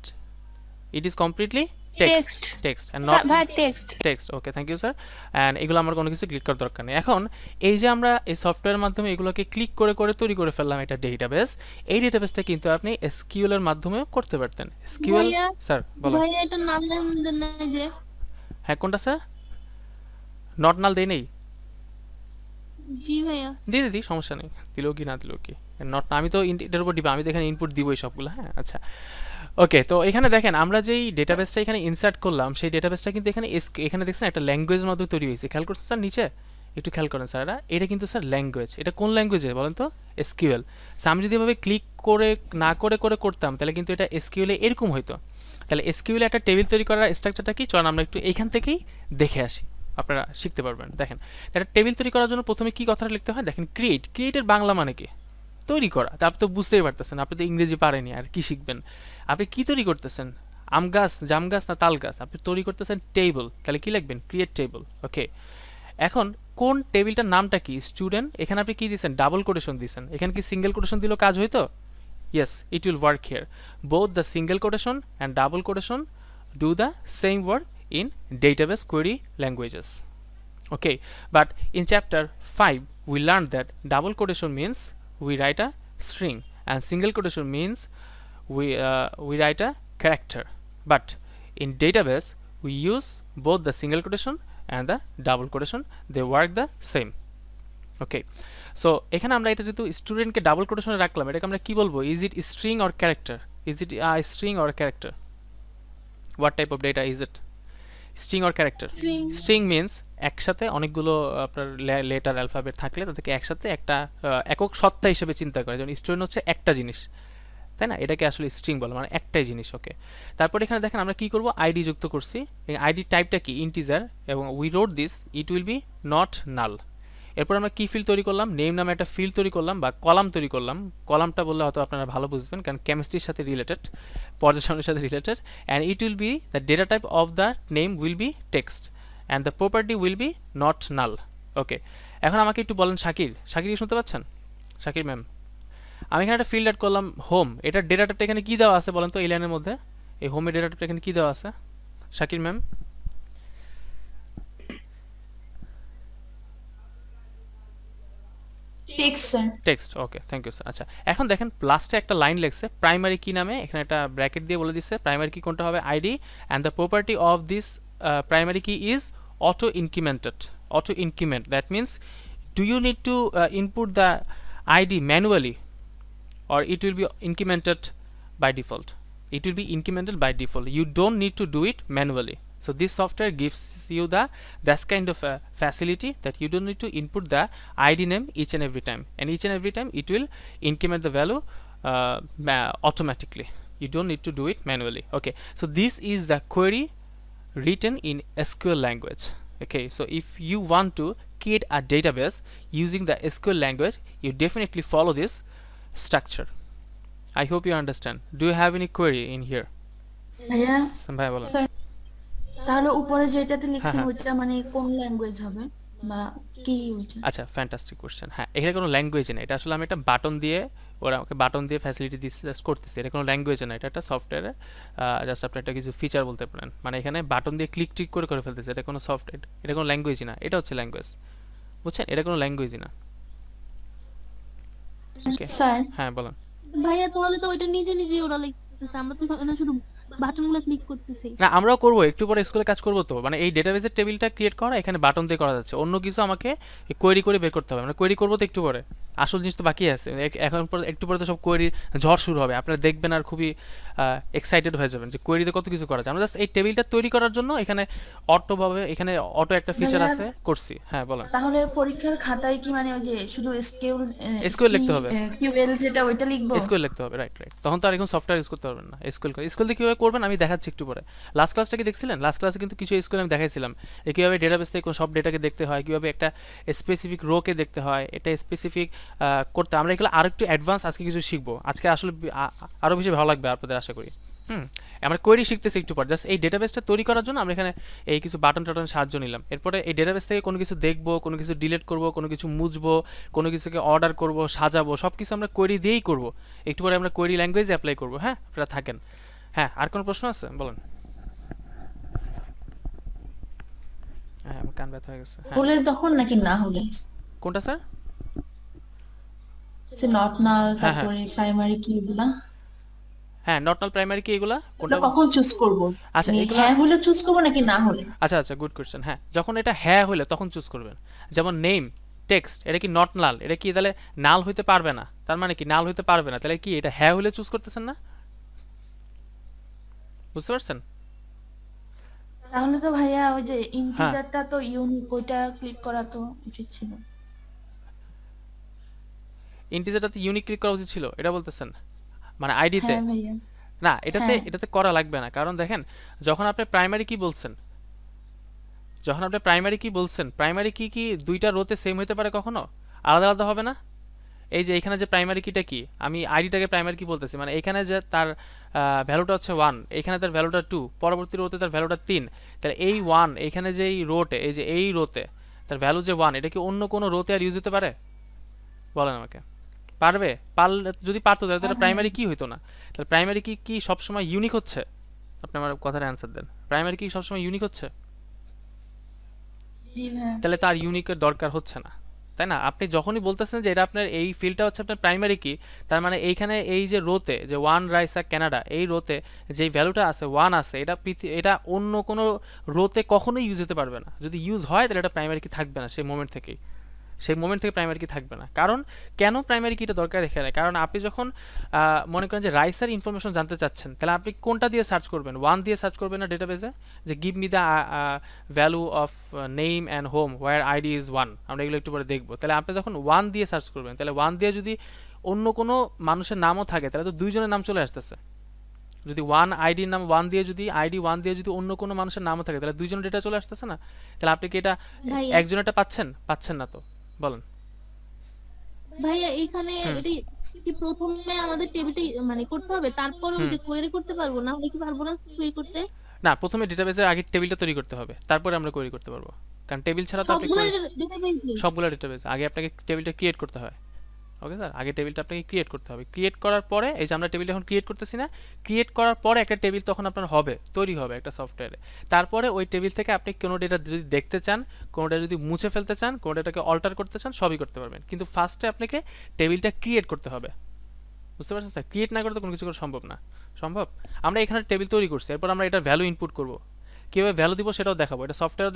It is completely text. Text and not ভাইয়া text. Text. Okay, thank you sir. And এগুলো আমার কোনো কিছু click করার দরকার নেই। এখন এই যে আমরা এই সফটওয়্যারের মাধ্যমে এগুলোকে ক্লিক করে করে তৈরি করে ফেললাম একটা ডেটাবেস, এই ডেটাবেসটা কিন্তু আপনি এসকিউএল এর মাধ্যমেও করতে পারতেন। এসকিউএল ভাইয়া, স্যার বলো। ভাইয়া এটার নাম দেন না যে হ্যাঁ, কোনটা স্যার? নট নাল দেই নেই? জি ভাইয়া। দিয়ে দিই, সমস্যা নেই, দিলেও কি না দিলেও কি, নট না, আমি তো এটার উপর দিবা, আমি তো এখানে ইনপুট দিবই সবগুলো। হ্যাঁ, আচ্ছা, ওকে। তো এখানে দেখেন আমরা যেই ডেটাবেসটা এখানে ইনসার্ট করলাম সেই ডেটাবেসটা কিন্তু এখানে এখানে দেখছেন একটা ল্যাঙ্গুয়েজের মধ্যে তৈরি হয়েছে, খেয়াল করছেন স্যার নিচে? একটু খেয়াল করেন স্যার, এটা কিন্তু স্যার ল্যাঙ্গুয়েজ। এটা কোন ল্যাঙ্গুয়েজে বলেন তো? এসকিউএল। সো আমি যদি এভাবে ক্লিক করে না করে করে করতাম তাহলে কিন্তু এটা এসকিউএল এ এরকম হইতো। তাহলে এসকিউএল একটা টেবিল তৈরি করার স্ট্রাকচারটা কি, চলুন আমরা একটু এইখান থেকেই দেখে আসি, আপনারা শিখতে পারবেন। দেখেন, একটা টেবিল তৈরি করার জন্য প্রথমে কি কথাটা লিখতে হয় দেখেন, ক্রিয়েট। ক্রিয়েটের বাংলা মানে কি? তৈরি করা। তা আপনি তো বুঝতেই পারতেছেন, আপনি তো ইংরেজি পারেনি, আর কি শিখবেন? আপনি কি তৈরি করতেছেন? আম গাছ, জাম গাছ না তাল গাছ? আপনি তৈরি করতেছেন টেবিল, তাহলে কি লিখবেন? Create table. ওকে, এখন কোন টেবিলটার নামটা কি? স্টুডেন্ট। এখানে আপনি কি দিয়েছেন? ডাবল কোটেশন দিয়েছেন। এখানে কি সিঙ্গেল কোটেশন দিলেও কাজ হইতো? Yes, it will work here. Both the single quotation and double quotation do the same work in database query languages. Okay, but in chapter 5 we learned that double quotation means we write a string and single quotation means we write a character, but in database we use both the single quotation and the double quotation, they work the same. Okay, so এখানে আমরা এটা যেহেতু স্টুডেন্টকে double কোটেশনে রাখলাম, এটাকে আমরা কি বলবো? Is it string or character? Is it a string or a character? What type of data is it? String or character? String. String means একসাথে অনেকগুলো আপনার লেটার অ্যালফাবেট থাকলে তাদেরকে একসাথে একটা একক সত্তা হিসেবে চিন্তা করে, যেমন স্টুডেন্ট হচ্ছে একটা জিনিস, তাই না? এটাকে আসলে স্ট্রিং বলে, মানে একটাই জিনিস। ওকে, তারপর এখানে দেখেন আমরা কি করব, আইডি যুক্ত করছি। আইডি টাইপটা কি? ইন্টিজার, এবং we wrote this it will be not null. এরপর আমরা কি ফিল্ড তৈরি করলাম? নেম নামে একটা ফিল্ড তৈরি করলাম বা কলাম তৈরি করলাম। কলামটা বললে হয়তো আপনারা ভালো বুঝবেন, কারণ কেমিস্ট্রির সাথে রিলেটেড, পর্যায়সারণীর সাথে related. And it will B the data type of the name will be text, and the property will be not null. ওকে, এখন আমাকে একটু বলেন শাকির, শাকির কি শুনতে পাচ্ছেন? শাকির ম্যাম, আমি এখানে একটা ফিল্ড অ্যাড করলাম হোম, এটার ডেটা টাইপটা এখানে কি দেওয়া আছে বলেন তো এই লাইনের মধ্যে? এই হোমের ডেটা টাইপটা এখানে কি দেওয়া আছে Shakir ma'am? Text sir. Text, okay, thank you sir. আচ্ছা, এখন দেখেন লাস্টে একটা লাইন লেখছে প্রাইমারি কি নামে, এখানে একটা ব্র্যাকেট দিয়ে বলে দিচ্ছে প্রাইমারি কি কোনটা হবে, ID, and the property of this primary key is auto incremented. Auto increment, that means do you need to input the id manually or it will be incremented by default? It will be incremented by default, you don't need to do it manually. So this software gives you the that kind of facility that you don't need to input the id name each and every time, and each and every time it will increment the value automatically, you don't need to do it manually. Okay, so this is the query written in SQL language. Okay, so if you want to create a database using the SQL language, you definitely follow this structure. I hope you understand. Do you have any query in here? ভাইয়া ভাই বলেন। তাহলে উপরে যেটাতে লিখছেন হ্যাঁ। ওইটা মানে কোন ল্যাঙ্গুয়েজ হবে বা কি ওইটা? আচ্ছা, ফ্যান্টাস্টিক কোশ্চেন। হ্যাঁ, এখানে কোনো ল্যাঙ্গুয়েজ নেই, এটা আসলে আমি একটা বাটন দিয়ে, ওরা আমাকে বাটন দিয়ে ফ্যাসিলিটি দিচ্ছে, জাস্ট করতেছি, এটা কোনো ল্যাঙ্গুয়েজ না, এটা একটা সফটওয়্যারে জাস্ট আপনি একটা কিছু ফিচার বলতে পারেন, মানে এখানে বাটন দিয়ে ক্লিক টিক করে ফেলতেছে, এটা কোনো সফটওয়্যার, এটা কোনো ল্যাঙ্গুয়েজই না, এটা হচ্ছে ল্যাঙ্গুয়েজ, বুঝছেন? এটা কোনো ল্যাঙ্গুয়েজই না। ওকে, স্যার হ্যাঁ বলেন। ভাইয়া তাহলে তো ওইটা নিজে নিজে ওরা লিখতেছে, আমরা তো এখানে শুধু বাটনগুলো ক্লিক করতেছি। না, আমরাও করবো, একটু পরে স্কুলে কাজ করবো তো, মানে এই ডেটাবেসের টেবিলটা ক্রিয়েট করা এখানে বাটন দিয়ে করা যাচ্ছে, অন্য কিছু আমাকে কোয়েরি করে বের করতে হবে, মানে কোয়েরি করবো তো একটু পরে, আসল জিনিস তো বাকি আছে, এখন পরে একটু পরে তো সব কোয়েরির ঝড় শুরু হবে, আপনারা দেখবেন আর খুবই এক্সাইটেড হয়ে যাবেন যে কোয়েরিতে কত কিছু করা যায়। আমরা জাস্ট এই টেবিলটা তৈরি করার জন্য এখানে অটোভাবে, এখানে অটো একটা ফিচার ভাইয়া, আছে করছি। হ্যাঁ বলেন। তাহলে পরীক্ষার খাতায় কি মানে ওই যে শুধু SQL লিখতে হবে। কিউএল যেটা ওইটা লিখবো? এসকিউএল লিখতে হবে, রাইট রাইট, তখন তো আর এখন সফটওয়্যার ইউজ করতে পারবেন না। এসকিউএল দিয়ে কীভাবে করবেন আমি দেখাচ্ছি একটু পরে। লাস্ট ক্লাসটা কি দেখছিলেন? লাস্ট ক্লাসে কিন্তু কিছু এসকিউএল আমি দেখাইছিলাম, কীভাবে ডেটাবেস থেকে সব ডেটাকে দেখতে হয়, কীভাবে একটা স্পেসিফিক রোকে দেখতে হয়, এটা স্পেসিফিক করতে, আমরা এগুলো আরও একটু অ্যাডভান্স আজকে কিছু শিখবো, আজকে আসলে আরও বেশি ভালো লাগবে আপনাদের আশা করি। আমরা কোয়েরি শিখতেছি একটু পর, জাস্ট এই ডেটাবেসটা তৈরি করার জন্য আমরা এখানে এই কিছু বাটন টাটন সাহায্য নিলাম, এরপরে এই ডেটাবেস থেকে কোনো কিছু দেখবো, কোনো কিছু ডিলিট করবো, কোনো কিছু মুছবো, কোনো কিছুকে অর্ডার করবো, সাজাবো, সব কিছু আমরা কোয়েরি দিয়েই করবো, একটু পরে আমরা কোয়েরি ল্যাঙ্গুয়েজে অ্যাপ্লাই করবো। হ্যাঁ, আপনারা থাকেন। হ্যাঁ, আর কোনো প্রশ্ন আছে বলেন। হ্যাঁ, আমার কান ব্যথা হয়ে গেছে। হ্যাঁ, হলে তখন নাকি না হলে? কোনটা স্যার? নট নাল, হ্যাঁ, হ্যাঁ। তারপরে প্রাইমারি কি এগুলা হ্যাঁ, নট নাল প্রাইমারি কি এগুলা কোনটা? ওটা কখন চুজ করব? আচ্ছা, মানে এগুলা হ্যাঁ হলে চুজ করব নাকি না হলে? আচ্ছা আচ্ছা, গুড কোয়েশ্চেন। হ্যাঁ, যখন এটা হ্যাঁ হলে তখন চুজ করবেন, যেমন নেম, টেক্সট, এটা কি নট নাল, এটা কি তাহলে নাল হইতে পারবে না, তার মানে কি নাল হইতে পারবে না, তাহলে কি এটা হ্যাঁ হলে চুজ করতেছেন না? বুঝতে পারছেন? তাহলে তো ভাইয়া ওই যে হ্যাঁ, ইন্টিজারটা তো ইউনিক, ওইটা ক্লিক করা তো উচিত ছিল। ইন্টিজারটাতে ইউনিক ক্লিক করা উচিত ছিল এটা বলতেছেন, মানে আইডিতে? হ্যাঁ ভাইয়া। না, এটাতে হ্যাঁ এটাতে করা লাগবে না, কারণ দেখেন যখন আপনি প্রাইমারি কি বলছেন, যখন আপনি প্রাইমারি কি বলছেন, প্রাইমারি কি কি দুইটা রোতে সেম হতে পারে কখনো? আলাদা আলাদা হবে না? এই যে এখানে যে প্রাইমারি কিটা কি, আমি আইডিটাকে প্রাইমারি কি বলতেছি, মানে এখানে যে তার ভ্যালুটা হচ্ছে 1, এখানে তার ভ্যালুটা 2, পরবর্তী রোতে তার ভ্যালুটা 3, তাহলে এই 1 এখানে যে এই রোতে, এই যে এই রোতে তার ভ্যালু যে 1, এটা কি অন্য কোনো রোতে আর ইউজ হতে পারে? বলেন আমাকে। পারবে? পারলে, যদি পারতো তাহলে হ্যাঁ এটা ভাইয়া। প্রাইমারি কি হইতো না। তাহলে প্রাইমারি কি কি সবসময় ইউনিক হচ্ছে? আপনি আমার কথার অ্যান্সার দেন, প্রাইমারি কি সবসময় ইউনিক হচ্ছে? জি ভাইয়া। তাহলে তার ইউনিকের দরকার হচ্ছে না, তাই না? আপনি যখনই বলতেছেন যে এটা আপনার এই ফিল্ডটা হচ্ছে আপনার প্রাইমারি কি, তার মানে এইখানে এই যে রোতে যে ওয়ান রাইসা কানাডা, এই রোতে যেই ভ্যালুটা আছে 1 আছে, এটা এটা অন্য কোনো রোতে কখনোই ইউজ হতে পারবে না, যদি ইউজ হয় তাহলে এটা প্রাইমারি কি থাকবে না সেই মোমেন্ট থেকেই, সেই মোমেন্ট থেকে প্রাইমারি কি থাকবে না। কারণ কেন প্রাইমারি কিটা দরকার এখানে? কারণ আপনি যখন মনে করেন যে রাইসার ইনফরমেশন জানতে চাচ্ছেন, তাহলে আপনি কোনটা দিয়ে সার্চ করবেন? 1 দিয়ে সার্চ করবেন না ডেটাবেসে, যে give me the value of name and home war ID is 1, আমরা এগুলো একটু পরে দেখবো। তাহলে আপনি যখন 1 দিয়ে সার্চ করবেন, তাহলে 1 দিয়ে যদি অন্য কোনো মানুষের নামও থাকে তাহলে তো দুইজনের নাম চলে আসতেছে। যদি 1 আইডির নাম 1 দিয়ে, যদি আইডি 1 দিয়ে যদি অন্য কোনো মানুষের নামও থাকে তাহলে দুইজনের ডেটা চলে আসতেছে না? তাহলে আপনি কি এটা ভাইয়া একজনেরটা পাচ্ছেন? পাচ্ছেন না তো। বলেন। ভাইয়া এখানে হুম। এটাই কি প্রথমে আমাদের টেবিলটা মানে করতে হবে, তারপরে ওই হুম। যে কোয়েরি করতে পারবো, না হলে কি পারবো না কোয়েরি করতে? না, প্রথমে ডেটাবেসের আগে টেবিলটা তৈরি করতে হবে, তারপরে আমরা কোয়েরি করতে পারবো। কারণ টেবিল ছাড়া তো আপনি সবগুলো ডেটাবেসে। সবগুলো ডেটাবেস আগে আপনাকে টেবিলটা ক্রিয়েট করতে হয়। ওকে স্যার, আগে টেবিলটা আপনাকে ক্রিয়েট করতে হবে। ক্রিয়েট করার পরে এই যে আমরা টেবিলটা এখন ক্রিয়েট করতেছি না, ক্রিয়েট করার পরে একটা টেবিল তখন আপনার হবে, তৈরি হবে একটা সফটওয়্যারে। তারপরে ওই টেবিল থেকে আপনি কোনো ডেটা যদি দেখতে চান, কোনোটা যদি মুছে ফেলতে চান, কোনো ডেটাকে অল্টার করতে চান, সবই করতে পারবেন। কিন্তু ফার্স্টে আপনাকে টেবিলটা ক্রিয়েট করতে হবে। বুঝতে পারছেন স্যার? ক্রিয়েট না করলে তো কোনো কিছু করা সম্ভব না। সম্ভব? আমরা এখানে টেবিল তৈরি করছি, এরপর আমরা এটার ভ্যালু ইনপুট করব। কীভাবে ভ্যালু দিব সেটাও দেখাবো। এটা সফটওয়্যারও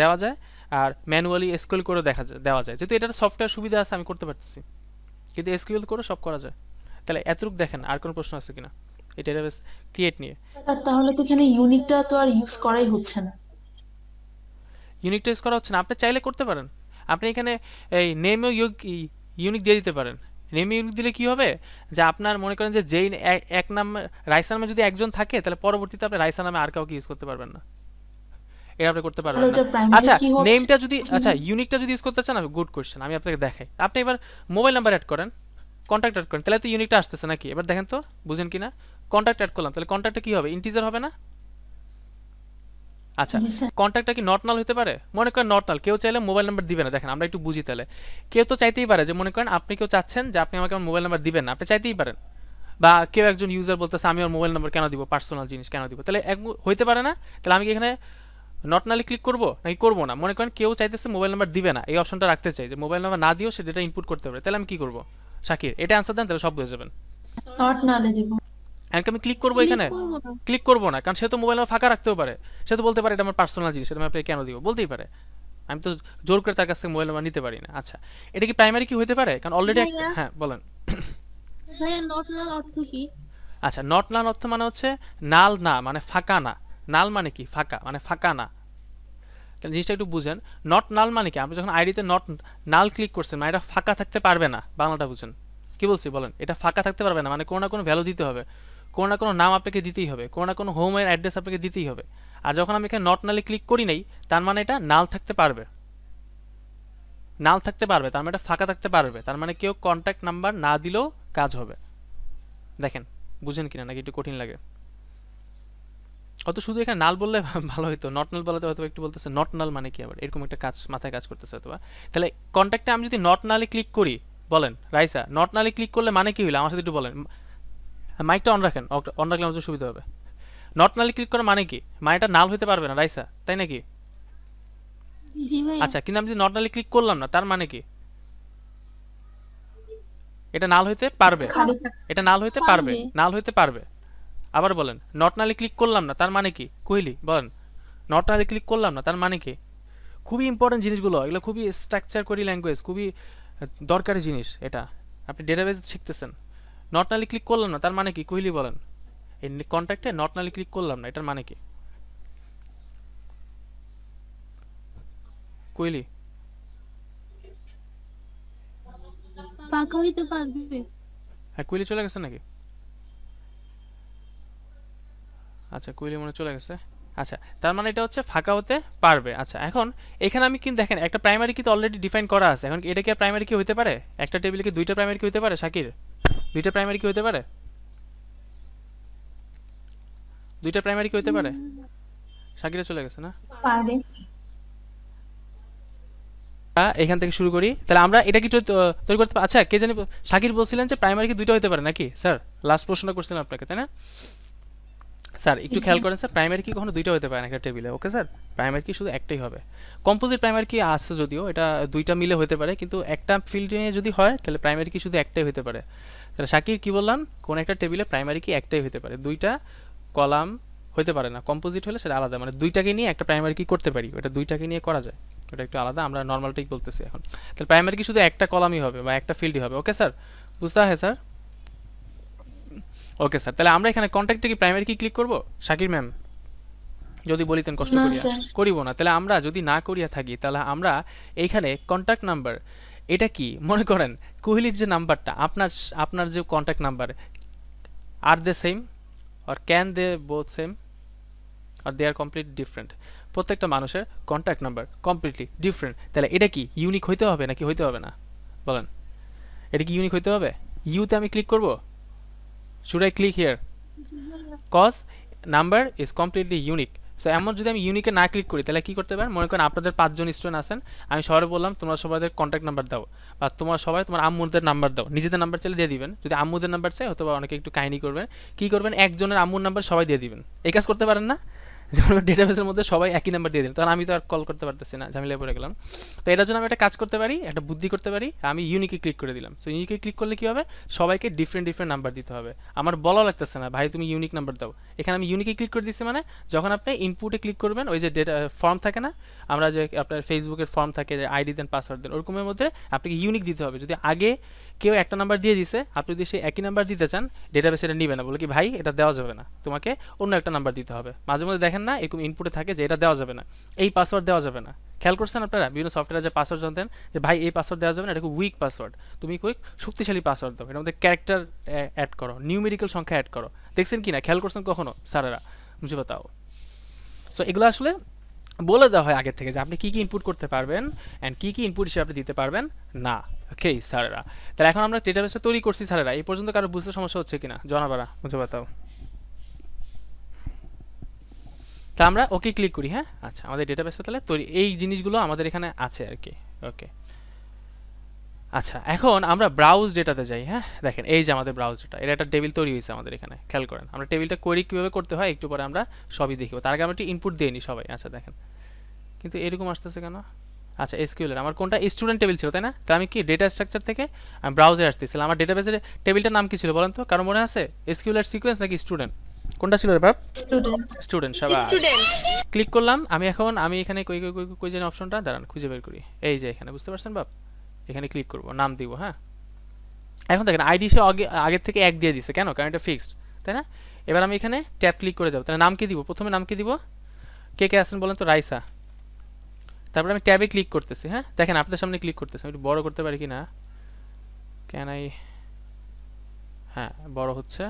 দেওয়া যায়, আর ম্যানুয়ালি এসকিউএল করেও দেওয়া যায়। যেহেতু এটার সফটওয়্যার সুবিধা আছে আমি করতে পারতেছি, কিন্তু এসকিউএল করে সব করা যায়। তাহলে এতটুকু দেখেন, আর কোনো প্রশ্ন আছে কিনা এই ডেটাবেস ক্রিয়েট নিয়ে? আর তাহলে তো এখানে ইউনিকটা তো আর ইউজ করাই হচ্ছে না। ইউনিক টেস্ট করা হচ্ছে না, আপনি চাইলে করতে পারেন। আপনি এখানে এই নেমও ইউনিক দিয়ে দিতে পারেন। নেমে ইউনিক দিলে কি হবে, যে আপনার মনে করেন যে যেই এক নাম রাইসা নামে যদি একজন থাকে, তাহলে পরবর্তীতে আপনি রাইসা নামে আর কাউকে ইউজ করতে পারবেন না। এটা আপনি করতে পারবেন তাহলে না। ওটা প্রাইমারি আচ্ছা, কি হচ্ছে? নেমটা যদি, আচ্ছা ইউনিকটা যদি ইউজ করতে চান, গুড কোশ্চেন, আমি আপনাকে দেখাই। আপনি এবার মোবাইল নাম্বার অ্যাড করেন, কন্ট্যাক্ট অ্যাড করেন, তাহলে তো ইউনিকটা আসতেছে নাকি? এবার দেখেন তো, বুঝেন কি না? কন্ট্যাক্ট অ্যাড করলাম, তাহলে কন্ট্যাক্টটা কি হবে, ইন্টিজার হবে না? আচ্ছা, জি স্যার। কন্ট্যাক্টটা কি নট নাল হতে পারে? মনে করেন নট নাল, কেউ চাইলে মোবাইল নাম্বার দিবে না। দেখেন আমরা একটু বুঝি তাহলে। কেউ তো চাইতেই পারে যে, মনে করেন আপনি কেউ চাচ্ছেন যে আপনি আমাকে আমার মোবাইল নাম্বার দিবেন না, আপনি চাইতেই পারেন। বা কেউ একজন ইউজার বলতেছে আমি আমার মোবাইল নাম্বার কেন দিব, পার্সোনাল জিনিস কেন দিব, তাহলে হইতে পারে না? তাহলে আমি কি এখানে নট নালে ক্লিক করবো নাকি করবো না? মনে করেন কেউ চাইতেছে মোবাইল নাম্বার দিবে না, এই অপশনটা রাখতে চাই যে মোবাইল নাম্বার না দিয়েও সে ডেটা ইনপুট করতে পারে, তাহলে আমি কি করবো? শাকির, এটা অ্যান্সার দেন, তাহলে সব বুঝে যাবেন। নট নালে দিব। এখন আমি ক্লিক করবো ক্লিক এখানে? করবো না। ক্লিক করবো না, কারণ সে তো মোবাইল নাম্বার ফাঁকা রাখতেও পারে। সে তো বলতে পারে এটা আমার পার্সোনাল জিনিস, এটা আমি আপনাকে কেন দিব, বলতেই পারে। আমি তো জোর করে তার কাছ থেকে মোবাইল নাম্বার নিতে পারি না। আচ্ছা, এটা কি প্রাইমারি কি হতে পারে? কারণ অলরেডি ভাইয়া, হ্যাঁ বলেন। ভাইয়া নট নাল অর্থ কি? আচ্ছা, নট নাল অর্থ মানে হচ্ছে নাল না, মানে ফাঁকা না। নাল মানে কি? ফাঁকা, মানে ফাঁকা না। তাহলে জিনিসটা একটু বুঝেন। নট নাল মানে কি? আপনি যখন আইডিতে নট নাল ক্লিক করছেন, মানে এটা ফাঁকা থাকতে পারবে না, বাংলাটা বুঝেন কি বলছি বলেন। এটা ফাঁকা থাকতে পারবে না মানে কোনো না কোনো ভ্যালু দিতে হবে, কোনো না কোনো নাম আপনাকে দিতেই হবে, কোনো না কোনো হোমের অ্যাড্রেস আপনাকে দিতেই হবে। আর যখন আমি এখানে নট নালে ক্লিক করি নাই, তার মানে এটা নাল থাকতে পারবে। নাল থাকতে পারবে তার মানে এটা ফাঁকা থাকতে পারবে, তার মানে কেউ কন্ট্যাক্ট নাম্বার না দিলেও কাজ হবে। দেখেন বুঝেন কিনা, নাকি একটু কঠিন লাগে? অত শুধু এখানে নাল বললে ভালো হতো, নট নাল বলাতে হয়তো একটু বলতেছে নট নাল মানে কি, আবার এরকম একটা কাজ মাথায় কাজ করতেছে হয়তো। তাহলে কন্ট্যাক্টে আমি যদি নট নালে ক্লিক করি, বলেন রাইসা, নট নালে ক্লিক করলে মানে কি হইলো আমার সাথে একটু বলেন। মাইকটা অন রাখেন, অন রাখলে আমার সুবিধা হবে। নট নালে ক্লিক করা মানে কি? মানে এটা নাল হতে পারবে না রাইসা, তাই নাকি? জি ভাইয়া। আচ্ছা, কিন্তু আমি যদি নট নালে ক্লিক করলাম না, তার মানে কি? এটা নাল হইতে পারবে, খালি এটা নাল হইতে পারবে, পারবে। নাল হইতে পারবে। আবার বলেন, নট নালে ক্লিক করলাম না তার মানে কি? কইলি বলেন, নট নালে ক্লিক করলাম না তার মানে কি? খুবই ইম্পর্টেন্ট জিনিসগুলো, এগুলো খুবই স্ট্রাকচার করি ল্যাঙ্গুয়েজ, খুবই দরকারি জিনিস। এটা আপনি ডেটাবেস শিখতেছেন। নট নালি ক্লিক করলাম না তার মানে কি? কইলি বলেন, এই কন্ট্যাক্টে নট নালি ক্লিক করলাম না এটার মানে কি? কইলি ফাঁকা হইতে পারবে। হ্যাঁ, কইলি চলে গেছে নাকি? আচ্ছা, কইলি মনে চলে গেছে। আচ্ছা, তার মানে এটা হচ্ছে ফাঁকা হতে পারবে। আচ্ছা, এখন এখানে আমি কিন্তু দেখেন একটা প্রাইমারি কি তো অলরেডি ডিফাইন করা আছে। এখন এটা কি প্রাইমারি কি হতে পারে? একটা টেবিলে কি দুইটা প্রাইমারি কি হতে পারে শাকির? দুইটা প্রাইমারি কি হতে পারে? দুইটা প্রাইমারি কি হতে পারে? শাকিরে চলে গেছে না? পারবে। এখান থেকে শুরু করি, তাহলে আমরা এটা কি তৈরি করতে আচ্ছা, কে জানি শাকির বলছিলেন যে প্রাইমারি কি দুইটা হতে পারে নাকি স্যার? লাস্ট প্রশ্নটা করছিলাম আপনাকে, তাই না স্যার? একটু খেয়াল করেন স্যার, প্রাইমারি কি কখনো দুইটা হতে পারে না একটা টেবিলে। ওকে স্যার, প্রাইমারি কি শুধু একটাই হবে। কম্পোজিট প্রাইমারি কি আছে যদিও, এটা দুইটা মিলে হতে পারে, কিন্তু একটা ফিল্ডে যদি হয় তাহলে প্রাইমারি কি শুধু একটাই হতে পারে। তাহলে শাকির কি বললাম, কোন একটা টেবিলে প্রাইমারি কি একটাই হতে পারে, দুইটা কলাম হতে পারে না। কম্পোজিট হলে সেটা আলাদা, মানে দুইটাকে নিয়ে একটা প্রাইমারি কি করতে পারি, ওটা দুইটাকে নিয়ে করা যায়, ওটা একটু আলাদা, আমরা নর্মালটাই বলতেছি এখন। তাহলে প্রাইমারি কি শুধু একটা কলামই হবে বা একটা ফিল্ডই হবে। ওকে স্যার, বুঝতে হয় স্যার? ওকে স্যার, তাহলে আমরা এখানে কন্ট্যাক্টে কি প্রাইমারি কি ক্লিক করব শাকির ম্যাম? যদি বলিতেন কষ্ট না করিয়া। স্যার। করিব না, তাহলে আমরা যদি না করিয়া থাকি, তাহলে আমরা এইখানে কন্ট্যাক্ট নাম্বার, এটা কি মনে করেন কোহলির যে নাম্বারটা, আপনার যে contact number, are they same or can they both same are they are complete different? প্রত্যেকটা মানুষের কন্ট্যাক্ট নাম্বার কমপ্লিটলি ডিফারেন্ট, তাহলে এটা কি ইউনিক হইতে হবে নাকি হইতে হবে না? বলেন, এটা কি ইউনিক হইতে হবে? ইউতে আমি ক্লিক করব? Should I click here? Cause number is completely unique. So এমন যদি আমি ইউনিকে না ক্লিক করি তাহলে কি করতে পারেন, মনে করেন আপনাদের 5 জন স্টুডেন্ট আছেন, আমি সবাই বললাম তোমরা সবাইদের কন্ট্যাক্ট নাম্বার দাও, বা তোমরা সবাই তোমার আম্মুদের নাম্বার দাও, নিজেদের নাম্বার চাইলে দিয়ে দিবেন, যদি আম্মুদের নাম্বার চাই অথবা অনেকে একটু কাহিনী করবেন, কি করবেন একজনের আম্মুর নাম্বার সবাই দিয়ে দিবেন। এই কাজ করতে পারেন না, যেমন ডেটাবেসের মধ্যে সবাই একই নাম্বার দিয়ে দিন, তখন আমি তো আর কল করতে পারতেছি না, ঝামেলায় পড়ে গেলাম। তো এটার জন্য আমি একটা কাজ করতে পারি, একটা বুদ্ধি করতে পারি, আমি ইউনিকে ক্লিক করে দিলাম। সো ইউনিকে ক্লিক করলে কি হবে, সবাইকে ডিফারেন্ট ডিফারেন্ট নাম্বার দিতে হবে, আমার বলা লাগতেছে না ভাই তুমি ইউনিক নাম্বার দাও। এখানে আমি ইউনিকে ক্লিক করে দিচ্ছি, মানে যখন আপনি ইনপুটে ক্লিক করবেন ওই যে ডেটা ফর্ম থাকে না, আমরা যে আপনার ফেসবুকের ফর্ম থাকে যে আইডি দেন পাসওয়ার্ড দেন, ওরকমের মধ্যে আপনাকে ইউনিক দিতে হবে। যদি আগে কেউ একটা নাম্বার দিয়ে দিছে, আপনি যদি সেই একই নাম্বার দিতে চান, ডেটাবেস এটা নিবে না, বলে কি ভাই এটা দেওয়া যাবে না, তোমাকে অন্য একটা নাম্বার দিতে হবে। মাঝে মধ্যে দেখেন না এরকম ইনপুটে থাকে যে এটা দেওয়া যাবে না, এই পাসওয়ার্ড দেওয়া যাবে না। খেয়াল করছেন আপনারা বিভিন্ন সফটওয়্যারে যে পাসওয়ার্ড জানতেন যে ভাই এই পাসওয়ার্ড দেওয়া যাবে না, এটা খুব উইক পাসওয়ার্ড, তুমি খুব শক্তিশালী পাসওয়ার্ড দাও, এটার মধ্যে ক্যারেক্টার অ্যাড করো, নিউমেরিক্যাল সংখ্যা অ্যাড করো। দেখছেন কি না, খেয়াল করছেন কখনো স্যারেরা? বুঝে পাতাও। সো এগুলো আসলে বলে দেওয়া হয় আগে থেকে যে আপনি কী কী ইনপুট করতে পারবেন অ্যান্ড কী কী ইনপুট হিসেবে আপনি দিতে পারবেন না। ওকে স্যারেরা, তাহলে এখন আমরা ডেটাবেসটা তৈরি করছি স্যারেরা, এই পর্যন্ত কারো বুঝতে সমস্যা হচ্ছে কিনা জানাবারা, বুঝে পাতাও। তা আমরা ওকে ক্লিক করি। হ্যাঁ আচ্ছা, আমাদের ডেটাবেসটা তাহলে তৈরি, এই জিনিসগুলো আমাদের এখানে আছে আর কি। ওকে আচ্ছা, এখন আমরা ব্রাউজ ডেটাতে যাই। হ্যাঁ দেখেন এই যে আমাদের ব্রাউজ ডেটা, এটা একটা টেবিল তৈরি হয়েছে আমাদের এখানে, খেয়াল করেন। আমরা টেবিলটা কোয়েরি কীভাবে করতে হয় একটু পরে আমরা সবই দেখব, তার আগে আমরা একটু ইনপুট দিয়ে নিই সবাই। আচ্ছা দেখেন, কিন্তু এরকম আসতেছে কেন? আচ্ছা এসকিউএল আমার কোনটা স্টুডেন্ট টেবিল ছিল তাই না, তো আমি কি ডেটা স্ট্রাকচার থেকে আমি ব্রাউজে আসতেছিলাম। আমার ডেটাবেসের টেবিলটার নাম কি ছিল বলেন তো, কারো মনে আছে? এসকিউএল এর সিকোয়েন্স নাকি স্টুডেন্ট, কোনটা ছিল রে বাপ? স্টুডেন্ট। স্টুডেন্ট। সাবাস, ক্লিক করলাম। আমি এখন আমি এখানে কই কই কই কই যেন অপশনটা দাঁড়ান খুঁজে বের করি, এই যে এখানে, বুঝতে পারছেন বাপ? এখানে ক্লিক করব, নাম দিব। হ্যাঁ এখন দেখেন আইডি সে আগের থেকে 1 দিয়ে দিছে, কেন? কারণ এটা ফিক্সড তাই না। এবার আমি এখানে ট্যাব ক্লিক করে যাব, তাহলে নাম কি দিব? প্রথমে নাম কি দিব? কে কে আছেন বলেন তো? রাইসা। তারপরে আমি ট্যাবে ক্লিক করতেছি। হ্যাঁ দেখেন আপনাদের সামনে ক্লিক করতেছি, আমি একটু বড় করতে পারি কি না, ক্যান আই? হ্যাঁ বড় হচ্ছে,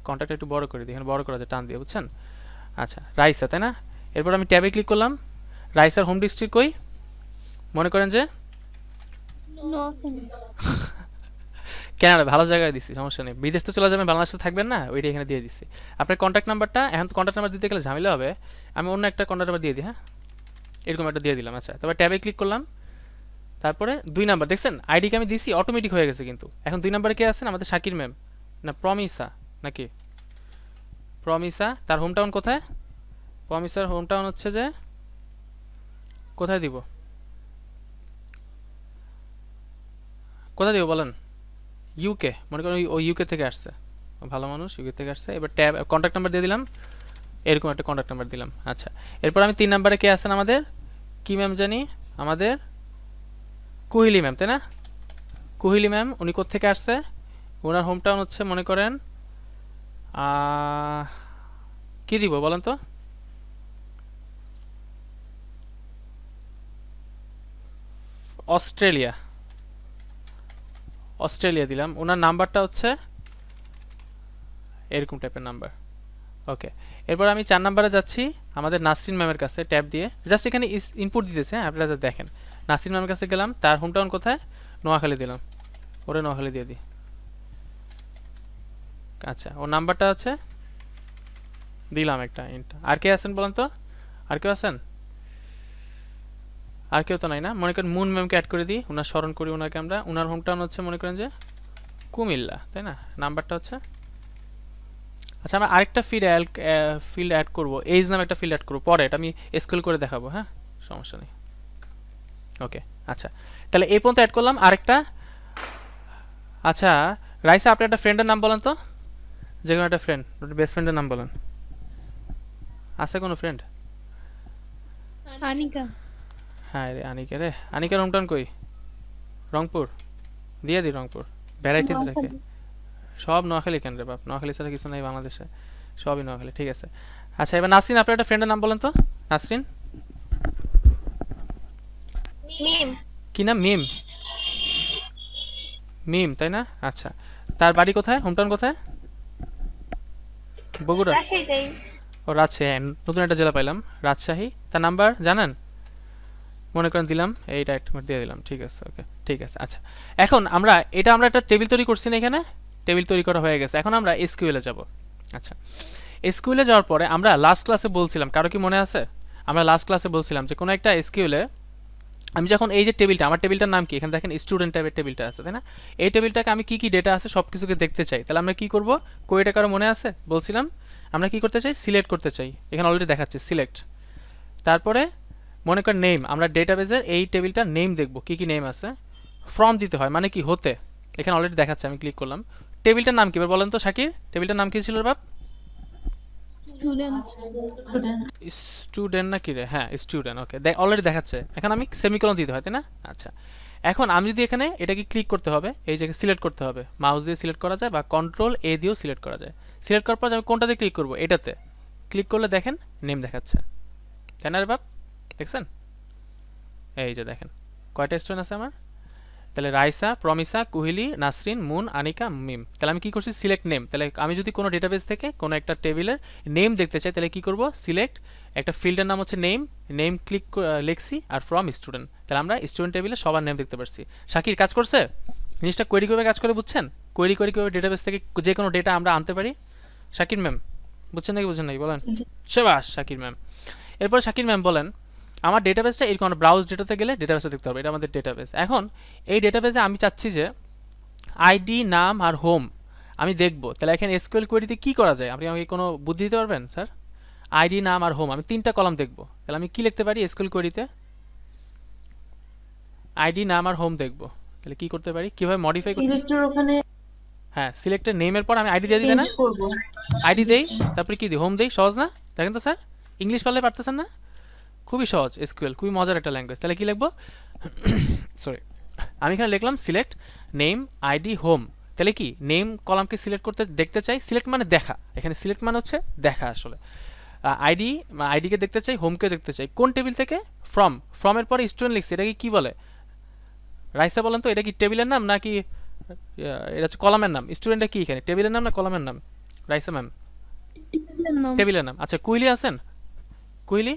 কন্ট্যাক্ট একটু বড় করে দিই, এখানে বড় করা যায় টান দিয়ে, বুঝছেন? আচ্ছা রাইসা তাই না। এরপর আমি ট্যাবে ক্লিক করলাম, রাইসার হোম ডিস্ট্রিক্ট কই? মনে করেন যে কেনাডা, ভালো জায়গায় দিচ্ছি, সমস্যা নেই, বিদেশ তো চলে যাবেন, বাংলাদেশে থাকবেন না, ওইটা এখানে দিয়ে দিচ্ছি। আপনার কন্ট্যাক্ট নাম্বারটা, এখন তো কন্ট্যাক্ট নাম্বার দিতে গেলে ঝামেলা হবে, আমি অন্য একটা কন্ট্যাক্ট নাম্বার দিয়ে দিই। হ্যাঁ এরকম একটা দিয়ে দিলাম। আচ্ছা তারপর ট্যাবে ক্লিক করলাম, তারপরে 2 নাম্বার দেখছেন আইডিকে আমি দিছি, অটোমেটিক হয়ে গেছে। কিন্তু এখন 2 নাম্বারে কে আছেন? আমাদের শাকির ম্যাম, না প্রমিসা নাকি? প্রমিসা, তার হোম টাউন কোথায়? প্রমিসার হোম টাউন হচ্ছে যে, কোথায় দিব, কোথায় দিব বলেন? ইউকে, মনে করেন ওই ইউকে থেকে আসছে, ভালো মানুষ, ইউকে থেকে আসছে। এবার ট্যাব কন্ট্যাক্ট নাম্বার দিয়ে দিলাম, এরকম একটা কন্ট্যাক্ট নাম্বার দিলাম। আচ্ছা এরপর আমি 3 নাম্বারে কে আছেন আমাদের, কি ম্যাম জানি, আমাদের কোহলি ম্যাম তাই না। কোহলি ম্যাম, উনি কোত্থেকে আসছে? ওনার হোম টাউন হচ্ছে মনে করেন কি দিব বলেন তো? অস্ট্রেলিয়া, অস্ট্রেলিয়া দিলাম। ওনার নাম্বারটা হচ্ছে এরকম টাইপের নাম্বার। ওকে এরপর আমি 4 নাম্বারে যাচ্ছি আমাদের নাসরিন ম্যামের কাছে, ট্যাব দিয়ে জাস্ট এখানে ইনপুট দিতেছে। হ্যাঁ আপনারা দেখেন, নাসরিন ম্যামের কাছে গেলাম, তার হোম টাউন কোথায়? নোয়াখালী দিলাম, ওরে নোয়াখালী দিয়ে দিই। আচ্ছা ওর নাম্বারটা আছে দিলাম একটা। আর কে আছেন বলেন তো? আর কেউ আছেন? আর কেউ তো নাই না। মনে করেন মুন ম্যামকে অ্যাড করে দিই, ওনার স্মরণ করি ওনাকে আমরা। ওনার হোম টাউন হচ্ছে মনে করেন যে কুমিল্লা তাই না, নাম্বারটা হচ্ছে। আচ্ছা আমরা আরেকটা ফিল্ড অ্যাড করবো, এজ নামে একটা ফিল্ড অ্যাড করবো, পরে এটা আমি স্ক্রল করে দেখাবো। হ্যাঁ সমস্যা নেই। ওকে আচ্ছা তাহলে এই পর্যন্ত অ্যাড করলাম। আরেকটা, আচ্ছা রাইসা আপনি একটা ফ্রেন্ডের নাম বলেন তো, যে কোনো একটা ফ্রেন্ড, বেস্ট ফ্রেন্ডের নাম বলেন, আছে কোনো ফ্রেন্ড? আনিকা। হ্যাঁ রে আনিকা, রে আনিকার হোম টাউন কই? রংপুর, দিয়ে দিই রংপুর, ভ্যারাইটিস রেখে। সব নোয়াখালী কেন রে বাপ, নোয়াখালী ছাড়া কিছু নাই বাংলাদেশে, সবই নোয়াখালী। ঠিক আছে আচ্ছা এবার নাসরিন আপনার একটা ফ্রেন্ডের নাম বলেন তো। নাসরিন কি নাম? মিম, মিম তাই না। আচ্ছা তার বাড়ি কোথায়, হোমটাউন কোথায়? বগুড়া, ও রাজশাহী। হ্যাঁ, নতুন একটা জেলা পাইলাম, রাজশাহী। তার নাম্বার জানেন? মনে করেন দিলাম, এইটা একটা দিয়ে দিলাম। ঠিক আছে ওকে ঠিক আছে। আচ্ছা এখন আমরা একটা টেবিল তৈরি করছি না, এখানে টেবিল তৈরি করা হয়ে গেছে। এখন আমরা এসকিউএল এ যাব। আচ্ছা এসকিউএলে যাওয়ার পরে আমরা লাস্ট ক্লাসে বলছিলাম, কারো কি মনে আছে? আমরা লাস্ট ক্লাসে বলছিলাম যে কোনো একটা এসকিউএলে আমি যখন এই যে টেবিলটা, আমার টেবিলটার নাম কি, এখানে দেখেন স্টুডেন্ট টাইপের টেবিলটা আছে, তাই না? এই টেবিলটাকে আমি কি কি ডেটা আছে সব কিছুকে দেখতে চাই, তাহলে আমরা কি করব? কোয়েটা কারো মনে আছে? বলছিলাম আমরা কি করতে চাই? সিলেক্ট করতে চাই। এখানে অলরেডি দেখাচ্ছে সিলেক্ট। তারপরে মনে কর নেম, আমরা ডেটাবেজের এই টেবিলটার নেম দেখব, কি কি নেম আছে। ফ্রম দিতে হয়, মানে কি হতে, এখানে অলরেডি দেখাচ্ছে, আমি ক্লিক করলাম। টেবিলটার নাম কি এবার বলেন তো শাকির, টেবিলটার নাম কি ছিল বাপ? স্টুডেন্ট। স্টুডেন্ট না কি রে? হ্যাঁ স্টুডেন্ট, ওকে অলরেডি দেখাচ্ছে। এখন আমি সেমিকোলন দিতে হয়, তাই না? আচ্ছা, এখন আমি যদি এখানে এটাকে ক্লিক করতে হবে, এই জায়গায় সিলেক্ট করতে হবে, মাউস দিয়ে সিলেক্ট করা যায় বা কন্ট্রোল এ দিয়েও সিলেক্ট করা যায়। সিলেক্ট করার পর আমি কোনটাতে ক্লিক করব? এটাতে ক্লিক করলে দেখেন নেম দেখাচ্ছে, তাই না রে বাপ? দেখছেন? এই যে দেখেন কয়টা স্টুডেন্ট আছে আমার, তাহলে রাইসা, প্রমিসা, কুহিলি, নাসরিন, মুন, আনিকা, মিম। তাহলে আমি কি করছি? Select name. তাহলে আমি যদি কোনো ডেটাবেস থেকে কোনো একটা টেবিলের নেম দেখতে চাই, তাহলে কি করব? সিলেক্ট, একটা ফিল্ডের নাম হচ্ছে নেম, নেম ক্লিক লিখছি আর ফ্রম স্টুডেন্ট। তাহলে আমরা স্টুডেন্ট টেবিলে সবার নেম দেখতে পারছি। শাকির কাজ করছে? জিনিসটা কোয়েরি কীভাবে কাজ করে বুঝছেন? কোয়েরি করে কীভাবে ডেটাবেস থেকে যে কোনো ডেটা আমরা আনতে পারি। শাকির ম্যাম বুঝছেন নাকি বুঝছেন নাকি বলেন? শাবাশ শাকির ম্যাম। এরপর শাকির ম্যাম বলেন আমার ডেটাবেসটা এরকম, ব্রাউজ ডেটাতে গেলে ডেটাবেসটা দেখতে হবে, এটা আমাদের ডেটাবেস। এখন এই ডেটাবেসে আমি চাচ্ছি যে আইডি, নাম আর হোম আমি দেখব, তাহলে এখানে এসকিউএল কোয়েরিতে কি করা যায়? আপনি আমাকে কোনো বুদ্ধি দিতে পারবেন স্যার? আইডি, নাম আর হোম আমি তিনটা কলাম দেখব, তাহলে আমি কি লিখতে পারি এসকিউএল কোয়েরিতে? আইডি, নাম আর হোম দেখব, তাহলে কি করতে পারি, কিভাবে মডিফাই করতে? সিলেক্টর ওখানে হ্যাঁ সিলেক্টের নেমের পর আমি আইডি দিয়ে দিই না? চেঞ্জ করব। আইডি দেই, তারপরে কি দিই? হোম দেই। সহজ না? দেখেন তো স্যার, ইংলিশ পারলে পারতেছেন না? খুবই সহজ, এসকিউএল খুবই মজার একটা ল্যাঙ্গুয়েজ। তাহলে কি লিখবো? সরি, আমি এখানে লিখলাম সিলেক্ট নেম, আইডি, হোম। তাহলে কি নেম কলামকে সিলেক্ট করতে দেখতে চাই, সিলেক্ট মানে দেখা, এখানে সিলেক্ট মানে হচ্ছে দেখা আসলে। আইডি, আইডিকে দেখতে চাই, হোমকে দেখতে চাই। কোন টেবিল থেকে? ফ্রম। ফ্রমের পরে স্টুডেন্ট লিখছি, এটা কি বলে? রাইসা বলেন তো, এটা কি টেবিলের নাম নাকি এটা হচ্ছে কলামের নাম? স্টুডেন্টটা কি এখানে টেবিলের নাম না কলামের নাম? রাইসা ম্যাম টেবিলের নাম। আচ্ছা কুইলি আছেন? কুইলি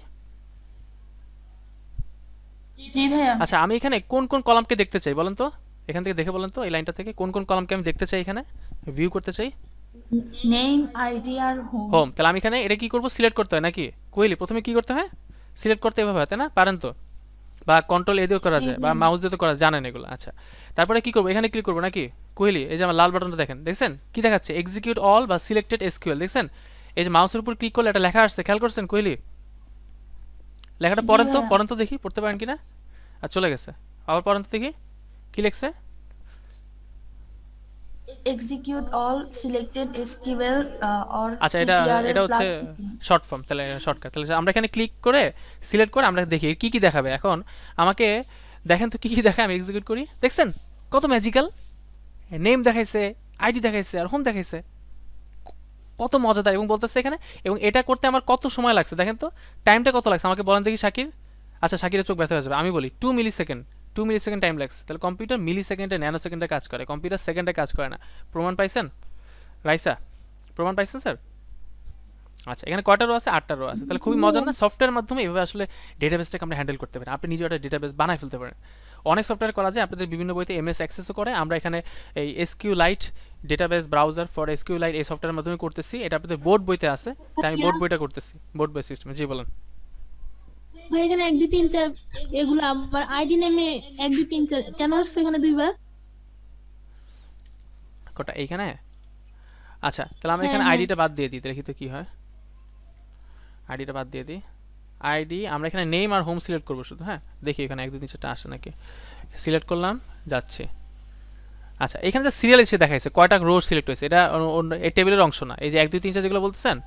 জি ভাইয়া। আচ্ছা আমি এখানে কোন কোন কলামকে দেখতে চাই বলেন তো, এখান থেকে দেখে বলেন তো, এই লাইনটা থেকে কোন কোন কলামকে আমি দেখতে চাই, এখানে ভিউ করতে চাই? নেম, আইডি আর হোম। হোম। তাহলে আমি এখানে এটা কি করব? সিলেক্ট করতে হয় নাকি কোয়েলি? প্রথমে কি করতে হয়? সিলেক্ট করতে এভাবে হয়, তাই না? পারেন তো? বা কন্ট্রোল এ দিয়েও করা যায় বা মাউস দিয়ে তো করা, জানেন এগুলো। আচ্ছা তারপরে কি করবো? এখানে ক্লিক করবো নাকি কোয়েলি? এই যে আমার লাল বাটনটা দেখেন, দেখছেন কি দেখাচ্ছে? এক্সিকিউট অল বা সিলেক্টেড এসকিউএল, দেখছেন? এই যে মাউসের উপর ক্লিক করলে একটা লেখা আসছে, খেয়াল করছেন কোয়েলি? লেখাটা পড়েন তো, পড়েন তো দেখি, পড়তে পারেন কিনা। আর চলে গেছে, আবার পড়েন তো দেখি কি লিখছে। Execute all selected SQL or আচ্ছা এটা এটা হচ্ছে শর্ট ফর্ম, তাহলে শর্টকাট। তাহলে আমরা এখানে ক্লিক করে সিলেক্ট করে আমরা দেখি কি কি দেখাবে। এখন আমাকে দেখেন তো কি কি দেখায়, আমি এক্সিকিউট করি। দেখছেন কত ম্যাজিক্যাল? নেম দেখাইছে, আইডি দেখাইছে আর হোম দেখাইছে, কত মজাদার। এবং বলতেছে এখানে, এবং এটা করতে আমার কত সময় লাগছে দেখেন তো, টাইমটা কত লাগছে আমাকে বলেন দেখি শাকির। আচ্ছা শাকিরের চোখ ব্যথা হয়ে যাবে, আমি বলি 2 মিলি সেকেন্ড, 2 মিলি সেকেন্ড টাইম লাগছে। তাহলে কম্পিউটার মিলি সেকেন্ডে, ন্যানো সেকেন্ডে কাজ করে, কম্পিউটার সেকেন্ডে কাজ করে না। প্রমাণ পাইছেন রাইসা? প্রমাণ পাইছেন স্যার? আচ্ছা এখানে কয়টা রো আছে? 8টা রো আছে। তাহলে খুবই মজার না? সফটওয়্যারের মাধ্যমে এভাবে আসলে ডেটাবেসটাকে আমরা হ্যান্ডেল করতে পারি। আপনি নিজে একটা ডেটাবেস বানায় ফেলতে পারেন। অনেক সফটওয়্যার করা যায়, আপনাদের বিভিন্ন বইতে এমএস অ্যাক্সেসও করে। আমরা এখানে এই SQLite database browser for SQLite এই সফটওয়্যারের মাধ্যমে করতেছি। এটা আপনাদের বোর্ড বইতে আছে, তাই আমি বোর্ড বইটা করতেছি, বোর্ড বই সিস্টেমে। জি বলেন। ভাই এখানে 1 2 3 4 এগুলো আবার আইডি নেমে 1 2 3 4 কেন আসছে এখানে দুইবার? কটা এইখানে? আচ্ছা তাহলে আমরা এখানে আইডিটা বাদ দিয়ে দিই, দেখি তো কি হয়। আইডিটা বাদ দিয়ে দিই। আইডি আমরা এখানে নেম আর হোম সিলেক্ট করবো শুধু। হ্যাঁ দেখি এখানে 1 2 3 4টা আসে নাকি। সিলেক্ট করলাম, যাচ্ছে। আচ্ছা এখানে যে সিরিয়াল এসে দেখাইছে কয়টা রো সিলেক্ট হয়েছে, এটা এই টেবিলের অংশ না। এই যে 1 2 3 4 যেগুলো বলতেছেন,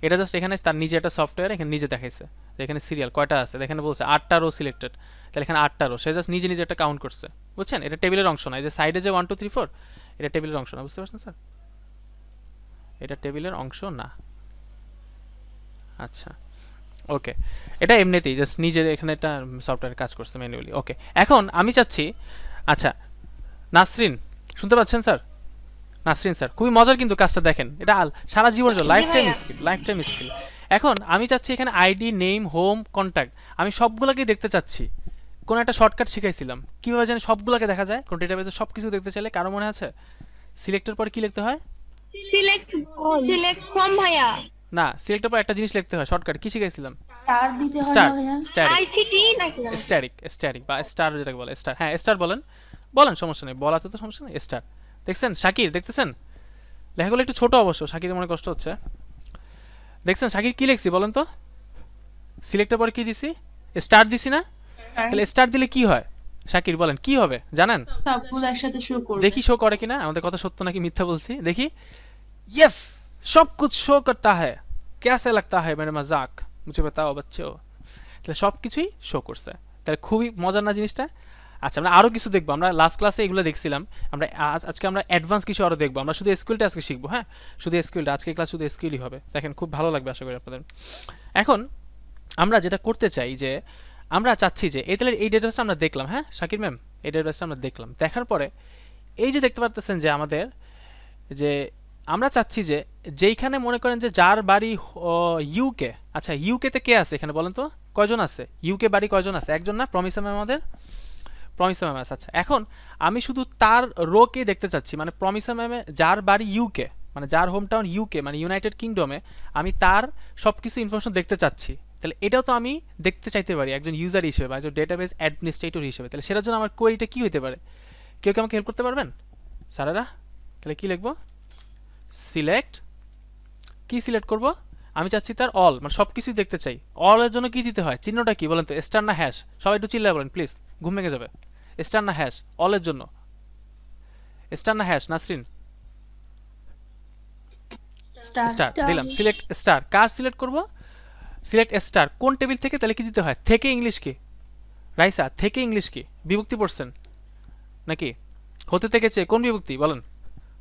এটা জাস্ট এখানে তার নিজে একটা সফটওয়্যার এখানে নিজে দেখাইছে যে এখানে সিরিয়াল কয়টা আছে। এখানে বলছে 8টা রো সিলেক্টেড, তাহলে এখানে 8টা রো, সে জাস্ট নিজে নিজে একটা কাউন্ট করছে, বুঝছেন? এটা টেবিলের অংশ না। এই যে সাইডে যে 1 2 3 4 এটা টেবিলের অংশ না, বুঝতে পারছেন স্যার? এটা টেবিলের অংশ না। আচ্ছা ওকে, এটা এমনিতেই জাস্ট নিজে এখানে একটা সফটওয়্যার কাজ করছে ম্যানুয়ালি। ওকে এখন আমি চাচ্ছি, আচ্ছা নাসরিন শুনতে পাচ্ছেন স্যার? নাসরিন স্যার খুবই মজার কিন্তু কাজটা দেখেন, এটা সারা জীবনের জন্য life time skill, life time skill. এখন আমি চাচ্ছি এখানে আইডি, নেম, হোম, কন্ট্যাক্ট আমি সবগুলোকেই দেখতে চাচ্ছি। কোন একটা শর্টকাট শিখাইছিলাম কিভাবে জানি সবগুলোকে দেখা যায় কোন ডেটাবেসে সব কিছু দেখতে চাইলে, কারো মনে আছে? সিলেক্টের পর কি লিখতে হয়? সিলেক্ট ফ্রম ভাইয়া। না, সিলেক্টের পর একটা জিনিস লিখতে হয়, শর্টকাট কি শিখাইছিলাম? স্টার দিতে হয় স্টার, না ভাইয়া? স্ট্যাটিক, আইসিটি নাকি জানো? স্ট্যাটিক বা স্টার যেটাকে বলে স্টার। হ্যাঁ স্টার বলেন, বলেন সমস্যা নেই, বলাতে তো সমস্যা নেই, স্টার। দেখছেন শাকির, দেখতেছেন লেখাগুলো একটু ছোট অবশ্য, শাকিরের মনে কষ্ট হচ্ছে। দেখছেন শাকির কি লিখছি বলেন তো? সিলেক্টের পরে কি দিছি? স্টার দিছি না? তাহলে স্টার দিলে কি হয় শাকির বলেন, কি হবে জানেন? সবগুলো একসাথে শো করবে। দেখি শো করে কিনা, আমাদের কথা সত্য নাকি মিথ্যা বলছি দেখি। यस, सब कुछ शो करता है, कैसे लगता है मेरे मजाक, मुझे बताओ बच्चों। তাহলে সব কিছুই শো করছে, তাহলে খুবই মজার না জিনিসটা? আচ্ছা আমরা আরও কিছু দেখবো, আমরা লাস্ট ক্লাসে এগুলো দেখছিলাম, আমরা আজকে আমরা অ্যাডভান্স কিছু আরও দেখবো। আমরা শুধু এসকিউএলটা আজকে শিখবো, হ্যাঁ শুধু এসকিউএলটা, আজকে ক্লাস শুধু এসকিউএলই হবে। দেখেন খুব ভালো লাগবে আশা করি আপনাদের। এখন আমরা যেটা করতে চাই যে আমরা চাচ্ছি যে এই তাহলে এই ডেটাবেসটা আমরা দেখলাম, হ্যাঁ শাকির ম্যাম এই ডেটাবেসটা আমরা দেখলাম, দেখার পরে এই যে দেখতে পারতেছেন যে আমাদের যে আমরা চাচ্ছি যে যেইখানে মনে করেন যে যার বাড়ি ইউকে, আচ্ছা ইউকেতে কে আছে এখানে বলেন তো, কয়জন আছে ইউকে বাড়ি, কয়জন আছে? একজন না, প্রমিসা ম্যাম আমাদের, প্রমিসা ম্যাম আছে। আচ্ছা এখন আমি শুধু তার রোকে দেখতে চাচ্ছি, মানে প্রমিসা ম্যামে যার বাড়ি ইউকে, মানে যার হোম টাউন ইউকে মানে ইউনাইটেড কিংডমে, আমি তার সব কিছু ইনফরমেশন দেখতে চাচ্ছি। তাহলে এটাও তো আমি দেখতে চাইতে পারি একজন ইউজার হিসেবে বা একজন ডেটাবেস অ্যাডমিনিস্ট্রেটর হিসেবে। তাহলে সেটার জন্য আমার কোয়েরিটা কী হতে পারে? কেউ কি আমাকে হেল্প করতে পারবেন স্যারেরা? তাহলে কী লিখবো? সিলেক্ট, কি সিলেক্ট করব? আমি চাচ্ছি তার অল, মানে সব কিছুই দেখতে চাই। অলের জন্য কি দিতে হয়? চিহ্নটা কি বলেন তো, স্টার না হ্যাশ? সবাই একটু চিল্লায় বলেন প্লিজ, ঘুম ভেঙে যাবে। স্টার না হ্যাশ অলের জন্য? স্টার না হ্যাশ নাসরিন? স্টার। স্টার দিলাম। সিলেক্ট স্টার, কার সিলেক্ট করব? সিলেক্ট স্টার, কোন টেবিল থেকে? তাহলে কি দিতে হয়? থেকে ইংলিশ কি রাইসা? থেকে ইংলিশ কি বিভক্তি পড়ছেন নাকি? হতে থেকেছে কোন বিভক্তি বলেন?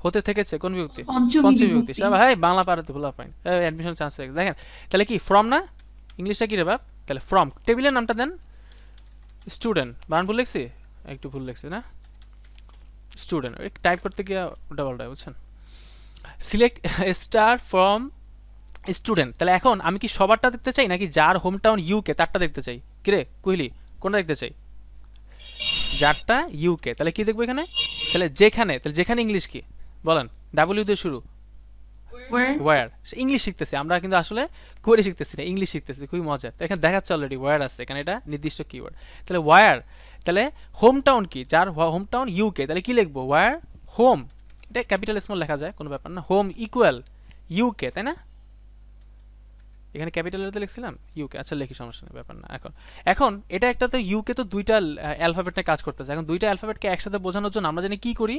হতে থেকেছে কোন বিভক্তি? পঞ্চমী পঞ্চমী বিভক্তি। বিভক্তি। সবাই হাই বাংলা পারাতে ভুলা পাইন, অ্যাডমিশন চান্স দেখেন। তাহলে কি ফ্রম না? ইংলিশটা কি রে বাপ? তাহলে ফ্রম, টেবিলের নামটা দেন স্টুডেন্ট, বানান ভুল লিখছি, একটু ভুল লিখছি না? স্টুডেন্ট টাইপ করতে গিয়ে ডাবল টাইপ, বুঝছেন? Select star from student. তাহলে এখন আমি কি সবারটা দেখতে চাই নাকি যার হোম টাউন ইউকে তারটা দেখতে চাই? কিরে কুইলি কোনটা দেখতে চাই? যারটা ইউকে। তাহলে কি দেখবো এখানে? তাহলে যেখানে, তাহলে যেখানে ইংলিশ কি বলেন? ডাব্লিউ দিয়ে শুরু, ওয়্যার। ইংলিশ শিখতেছি আমরা, কিন্তু আসলে করে শিখতেছি না, ইংলিশ শিখতেছি, খুবই মজা। তো এখানে দেখাচ্ছে অলরেডি ওয়্যার আছে এখানে, এটা নির্দিষ্ট কিওয়ার্ড। তাহলে ওয়্যার, তাহলে হোম টাউন কি? যার হোম টাউন ইউকে, তাহলে কি লিখবো? ওয়্যার হোম, এটা ক্যাপিটাল স্মল লেখা যায়, কোনো ব্যাপার না। হোম ইকুয়াল ইউকে, তাই না? এখানে ক্যাপিটালেতে লিখছিলাম ইউকে, আচ্ছা লিখি, সমস্যা নেই, ব্যাপার না। এখন এখন এটা একটা তো ইউকে তো দুইটা অ্যালফাবেট নিয়ে কাজ করতেছে। এখন দুইটা অ্যালফাবেটকে একসাথে বোঝানোর জন্য আমরা জানি কি করি,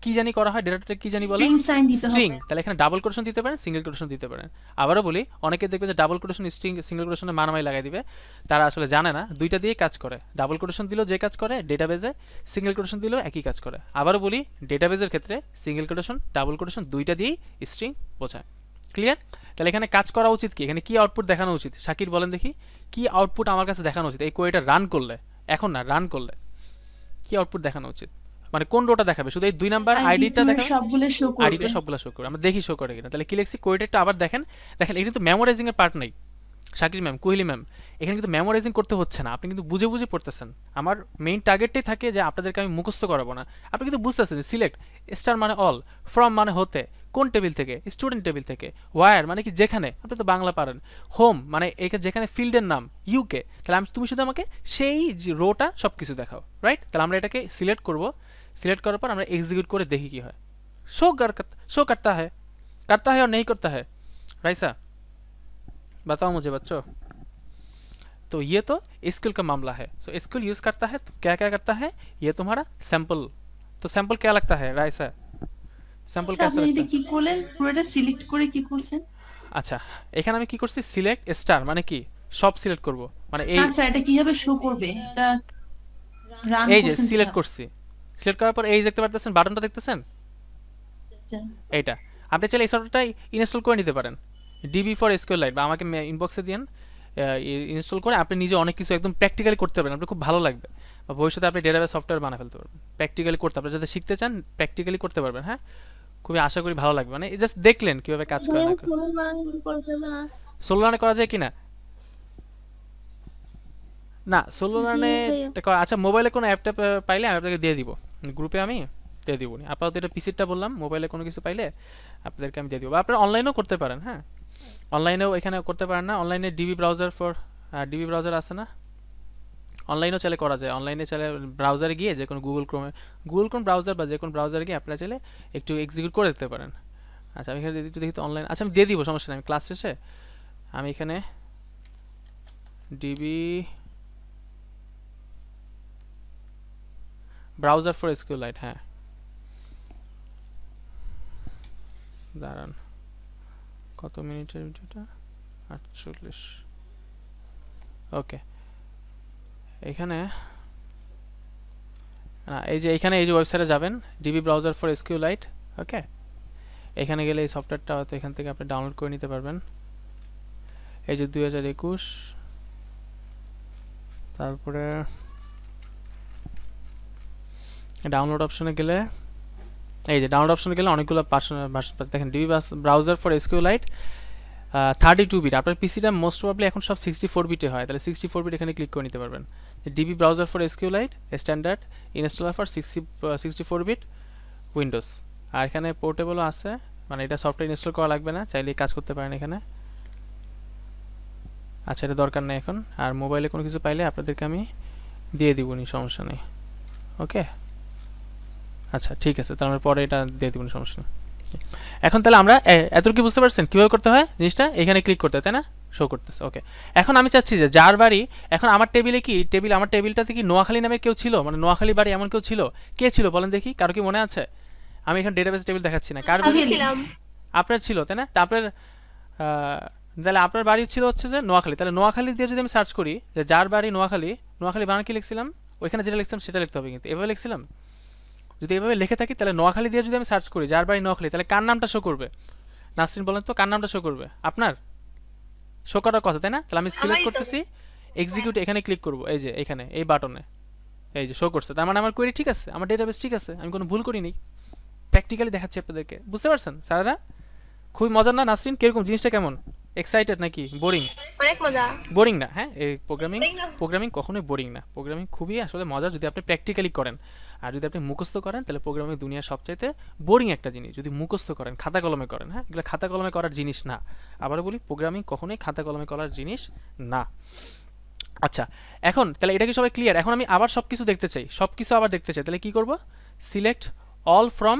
কি জানি করা হয়, ডেটাটা কি জানি বলে স্ট্রিং সাইন দিতে স্ট্রিং। হবে। তাহলে এখানে ডাবল কোটেশন দিতে পারেন, সিঙ্গেল কোটেশন দিতে পারেন। আবারও বলি, অনেকে দেখবে যে ডাবল কোটেশন স্ট্রিং সিঙ্গেল কোটেশনে মারামারি লাগাই দিবে, তারা আসলে জানে না দুইটা দিয়ে কাজ করে। ডাবল কোটেশন দিলেও যে কাজ করে ডেটাবেজে, সিঙ্গেল কোটেশন দিলেও একই কাজ করে। আবারও বলি, ডেটাবেজের ক্ষেত্রে সিঙ্গেল কোটেশন ডাবল কোটেশন দুইটা দিয়েই স্ট্রিং বোঝায়। ক্লিয়ার? তাহলে এখানে কাজ করা উচিত কি? এখানে কি আউটপুট দেখানো উচিত শাকির বলেন দেখি, কি আউটপুট আমার কাছে দেখানো উচিত এই কোয়েরিটা রান করলে? এখন না, রান করলে কি আউটপুট দেখানো উচিত? মানে কোন রোটা দেখাবে? শুধু এই 2 নাম্বার আইডিটা দেখাবে, সবগুলো শো করবে। আইডিটা সবগুলো শো করে, আমরা দেখি শো করে কিনা। তাহলে কি লিখছি কোয়েরিটা একটু আবার দেখেন, দেখেন এটা কিন্তু মেমোরাইজিং এর পার্ট নাই শাকির ম্যাম, কোহলি ম্যাম, এখানে কিন্তু মেমোরাইজিং করতে হচ্ছে না, আপনি কিন্তু বুঝে বুঝে পড়তেছেন। আমার মেইন টার্গেটটাই থাকে যে আপনাদেরকে আমি মুখস্থ করাবো না, আপনি কিন্তু বুঝতেছেন। সিলেক্ট স্টার মানে অল, ফ্রম মানে হতে, কোন টেবিল থেকে? স্টুডেন্ট টেবিল থেকে। ওয়্যার মানে কি যেখানে, আপনি তো বাংলা পারেন। হোম মানে যেখানে ফিল্ডের নাম ইউকে, তাহলে তুমি শুধু আমাকে সেই রোটা সব কিছু দেখাও, রাইট? তাহলে আমরা এটাকে সিলেক্ট করব, সিলেক্ট করার পর আমরা এক্সিকিউট করে দেখি কি হয়। শো करता है और नहीं करता है राइसा, बताओ मुझे बच्चों। तो ये तो एसक्यूएल का मामला है। सो एसक्यूएल यूज करता है तो क्या क्या करता है, ये तुम्हारा सैंपल। तो सैंपल क्या लगता है राइसा? सैंपल আচ্ছা, कैसा আপনি लगता এটা है? কি করলেন? পুরোটা সিলেক্ট করে কি করছেন? আচ্ছা এখানে আমি কি করছি, সিলেক্ট স্টার মানে কি সব সিলেক্ট করব, মানে এই আচ্ছা, এটা কিভাবে শো করবে? এটা রান এই যে করছেন সিলেক্ট কিভাবে? করছি, সিলেক্ট করার পর এই দেখতে পারতেছেন বাটনটা দেখতেছেন আচ্ছা, এইটা, আপনি চাইলে এই সফটওয়্যারটাই ইনস্টল করে নিতে পারেন, ডিবি ফর এসকিউএল লাইট, বা আমাকে ইনবক্সে দিন, ইনস্টল করে আপনি নিজে অনেক কিছু একদম প্র্যাকটিক্যালি করতে পারবেন, আপনার খুব ভালো লাগবে। বা ভবিষ্যতে আপনি ডেটাবেস সফটওয়্যার বানিয়ে ফেলতে পারবেন, প্র্যাকটিক্যালি করতে, আপনি যাতে শিখতে চান প্র্যাকটিক্যালি করতে পারবেন। হ্যাঁ খুবই আশা করি ভালো লাগবে, মানে জাস্ট দেখলেন কিভাবে কাজ করে। ভাইয়া ফোন করে দেবে না? সোলো রানে করা যায় কিনা? না সোলো জি রানে ভাইয়া। আচ্ছা মোবাইলে কোনো অ্যাপটা পাইলে আমি আপনাকে দিয়ে দিব, গ্রুপে আমি দিয়ে দিব। আপাতত এটা পিসিটা বললাম, মোবাইলে কোনো কিছু পাইলে আপনাদেরকে আমি দিয়ে দিব, বা আপনারা অনলাইনেও করতে পারেন। হ্যাঁ অনলাইনেও এখানে করতে পারেন না, অনলাইনে DB browser for DB browser আছে না, অনলাইনেও চাইলে করা যায়, অনলাইনে চাইলে ব্রাউজারে গিয়ে যে কোনো গুগল ক্রোম ব্রাউজার বা যে কোনো ব্রাউজারে গিয়ে আপনারা চাইলে একটু এক্সিকিউট করে দিতে পারেন। আচ্ছা আমি এখানে একটু দেখি তো অনলাইন, আচ্ছা আমি দিয়ে দিব, সমস্যা নেই, আমি ক্লাস শেষে আমি এখানে ডিবি ব্রাউজার ফর এসকিউএলআইট, হ্যাঁ দাঁড়ান কত মিনিটের ভিডিওটা, 48, ওকে এখানে না এই যে এখানে এই যে ওয়েবসাইটে যাবেন ডিবি ব্রাউজার ফর এসকিউএলআইট, ওকে এখানে গেলে এই সফটওয়্যারটা হয়তো এখান থেকে আপনি ডাউনলোড করে নিতে পারবেন। এই যে 2021, তারপরে ডাউনলোড অপশনে গেলে এই যে ডাউনলোড অপশনে গেলে অনেকগুলো ভার্সন দেখেন ডিবি ব্রাউজার ফর এসকিউএলআইট 32 বিট, আপনার পিসিটা মোস্ট প্রবাবলি এখন সব 64 বিটে হয়, তাহলে 64 বিট এখানে ক্লিক করে নিতে পারবেন। DB browser for SQLite standard installer for 64 bit Windows, আর এখানে পোর্টেবলও আছে, মানে এটা সফটওয়্যার ইনস্টল করা লাগবে না, চাইলে কাজ করতে পারেন এখানে। আচ্ছা এটা দরকার নেই এখন, আর মোবাইলে কোনো কিছু পাইলে আপনাদেরকে আমি দিয়ে দিবনি, সমস্যা নেই, ওকে আচ্ছা ঠিক আছে, তার মানে পরে এটা দিয়ে দিবনি, সমস্যা নেই। এখন তাহলে আমরা এতটুকু বুঝতে পারছেন কীভাবে করতে হয় জিনিসটা, এখানে ক্লিক করতে হয় তাই না, শো করতেছে, ওকে এখন আমি চাচ্ছি যে যার বাড়ি, এখন আমার টেবিলে কি আমার টেবিলটাতে কি নোয়াখালী নামের কেউ ছিল, মানে নোয়াখালী বাড়ি এমন কেউ ছিল, কে ছিল বলেন দেখি, কারো কি মনে আছে? আমি এখানে ডেটাবেস টেবিল দেখাচ্ছি না, কার বাড়ি আপনার ছিল তাই না, তা আপনার তাহলে আপনার বাড়ি ছিল হচ্ছে যে নোয়াখালী, তাহলে নোয়াখালী দিয়ে যদি আমি সার্চ করি যে যার বাড়ি নোয়াখালী, নোয়াখালী বানান কি লিখছিলাম, ওইখানে যেটা লিখছিলাম সেটা লিখতে হবে, কিন্তু এভাবে লিখছিলাম, যদি এভাবে লিখে থাকি তাহলে নোয়াখালী দিয়ে যদি আমি সার্চ করি যার বাড়ি নোয়াখালী, তাহলে কার নামটা শো করবে? নাসরিন বলেন তো কার নামটা শো করবে? আপনার শো করার কথা তাই না, তাহলে আমি সিলেক্ট করতেছি, এক্সিকিউট এখানে ক্লিক করব, এই যে এখানে এই বাটনে, এই যে শো করছে, তার মানে আমার কোয়েরি ঠিক আছে, আমার ডেটাবেস ঠিক আছে, আমি কোনো ভুল করিনি, প্র্যাকটিক্যালি দেখাচ্ছি আপনাদেরকে, বুঝতে পারছেন স্যারেরা? খুবই মজার না নাসরিন, কিরকম জিনিসটা, কেমন এক্সাইটেড নাকি বোরিং? অনেক মজা। বোরিং না, হ্যাঁ এই প্রোগ্রামিং কখনোই বোরিং না, প্রোগ্রামিং খুবই আসলে মজার যদি আপনি প্র্যাকটিক্যালি করেন, আর যদি আপনি মুখস্থ করেন তাহলে প্রোগ্রামিং দুনিয়ার সবচাইতে বোরিং একটা জিনিস, যদি মুখস্থ করেন খাতা কলমে করেন, হ্যাঁ এগুলো খাতা কলমে করার জিনিস না, আবারও বলি প্রোগ্রামিং কখনোই খাতা কলমে করার জিনিস না। আচ্ছা এখন তাহলে এটা কি সবাই ক্লিয়ার? এখন আমি আবার সব কিছু দেখতে চাই, সব কিছু আবার দেখতে চাই, তাহলে কি করব? সিলেক্ট অল ফ্রম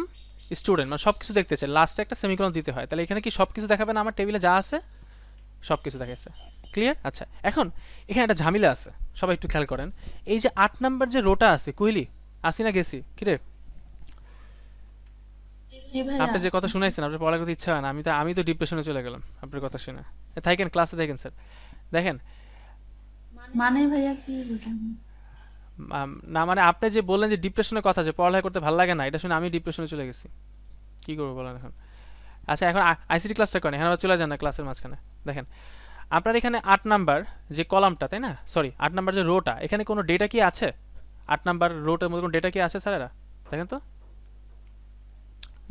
স্টুডেন্ট, মানে সব কিছু দেখতে চাই, লাস্টে একটা সেমিকোলন দিতে হয়, তাহলে এখানে কি সব কিছু দেখাবে না, আমার টেবিলে যা আছে সব কিছু দেখাচ্ছে, ক্লিয়ার? আচ্ছা এখন এখানে একটা ঝামেলা আছে, সবাই একটু খেয়াল করেন, এই যে 8 নাম্বার যে রোটা আছে, কুইলি আসি না গেছি কিরে, জি ভাইয়া। আপনি যে কথা শুনাইছেন আপনার পড়ার কথা ইচ্ছা হয় না, আমি তো ডিপ্রেশনে চলে গেলাম আপনার কথা শুনে, থাকেন ক্লাসে দেখেন স্যার, দেখেন মানে ভাইয়া কি বুঝলাম? না মানে আপনি যে বললেন যে ডিপ্রেশনের কথা, যে পড়ালেখা করতে ভালো লাগে না, এটা শুনে আমি ডিপ্রেশনে চলে গেছি, কি করবো বলেন এখন? আচ্ছা এখন আইসিটি ক্লাসটা করেন, এখানে আবার চলে যান না ক্লাসের মাঝখানে, দেখেন আপনার এখানে 8 নাম্বার যে কলামটা তাই না, সরি 8 নাম্বার যে রোটা, এখানে কোনো ডেটা কি আছে? 8 নাম্বার রোটার মধ্যে কোনো ডেটা কি আছে স্যারেরা? দেখেন তো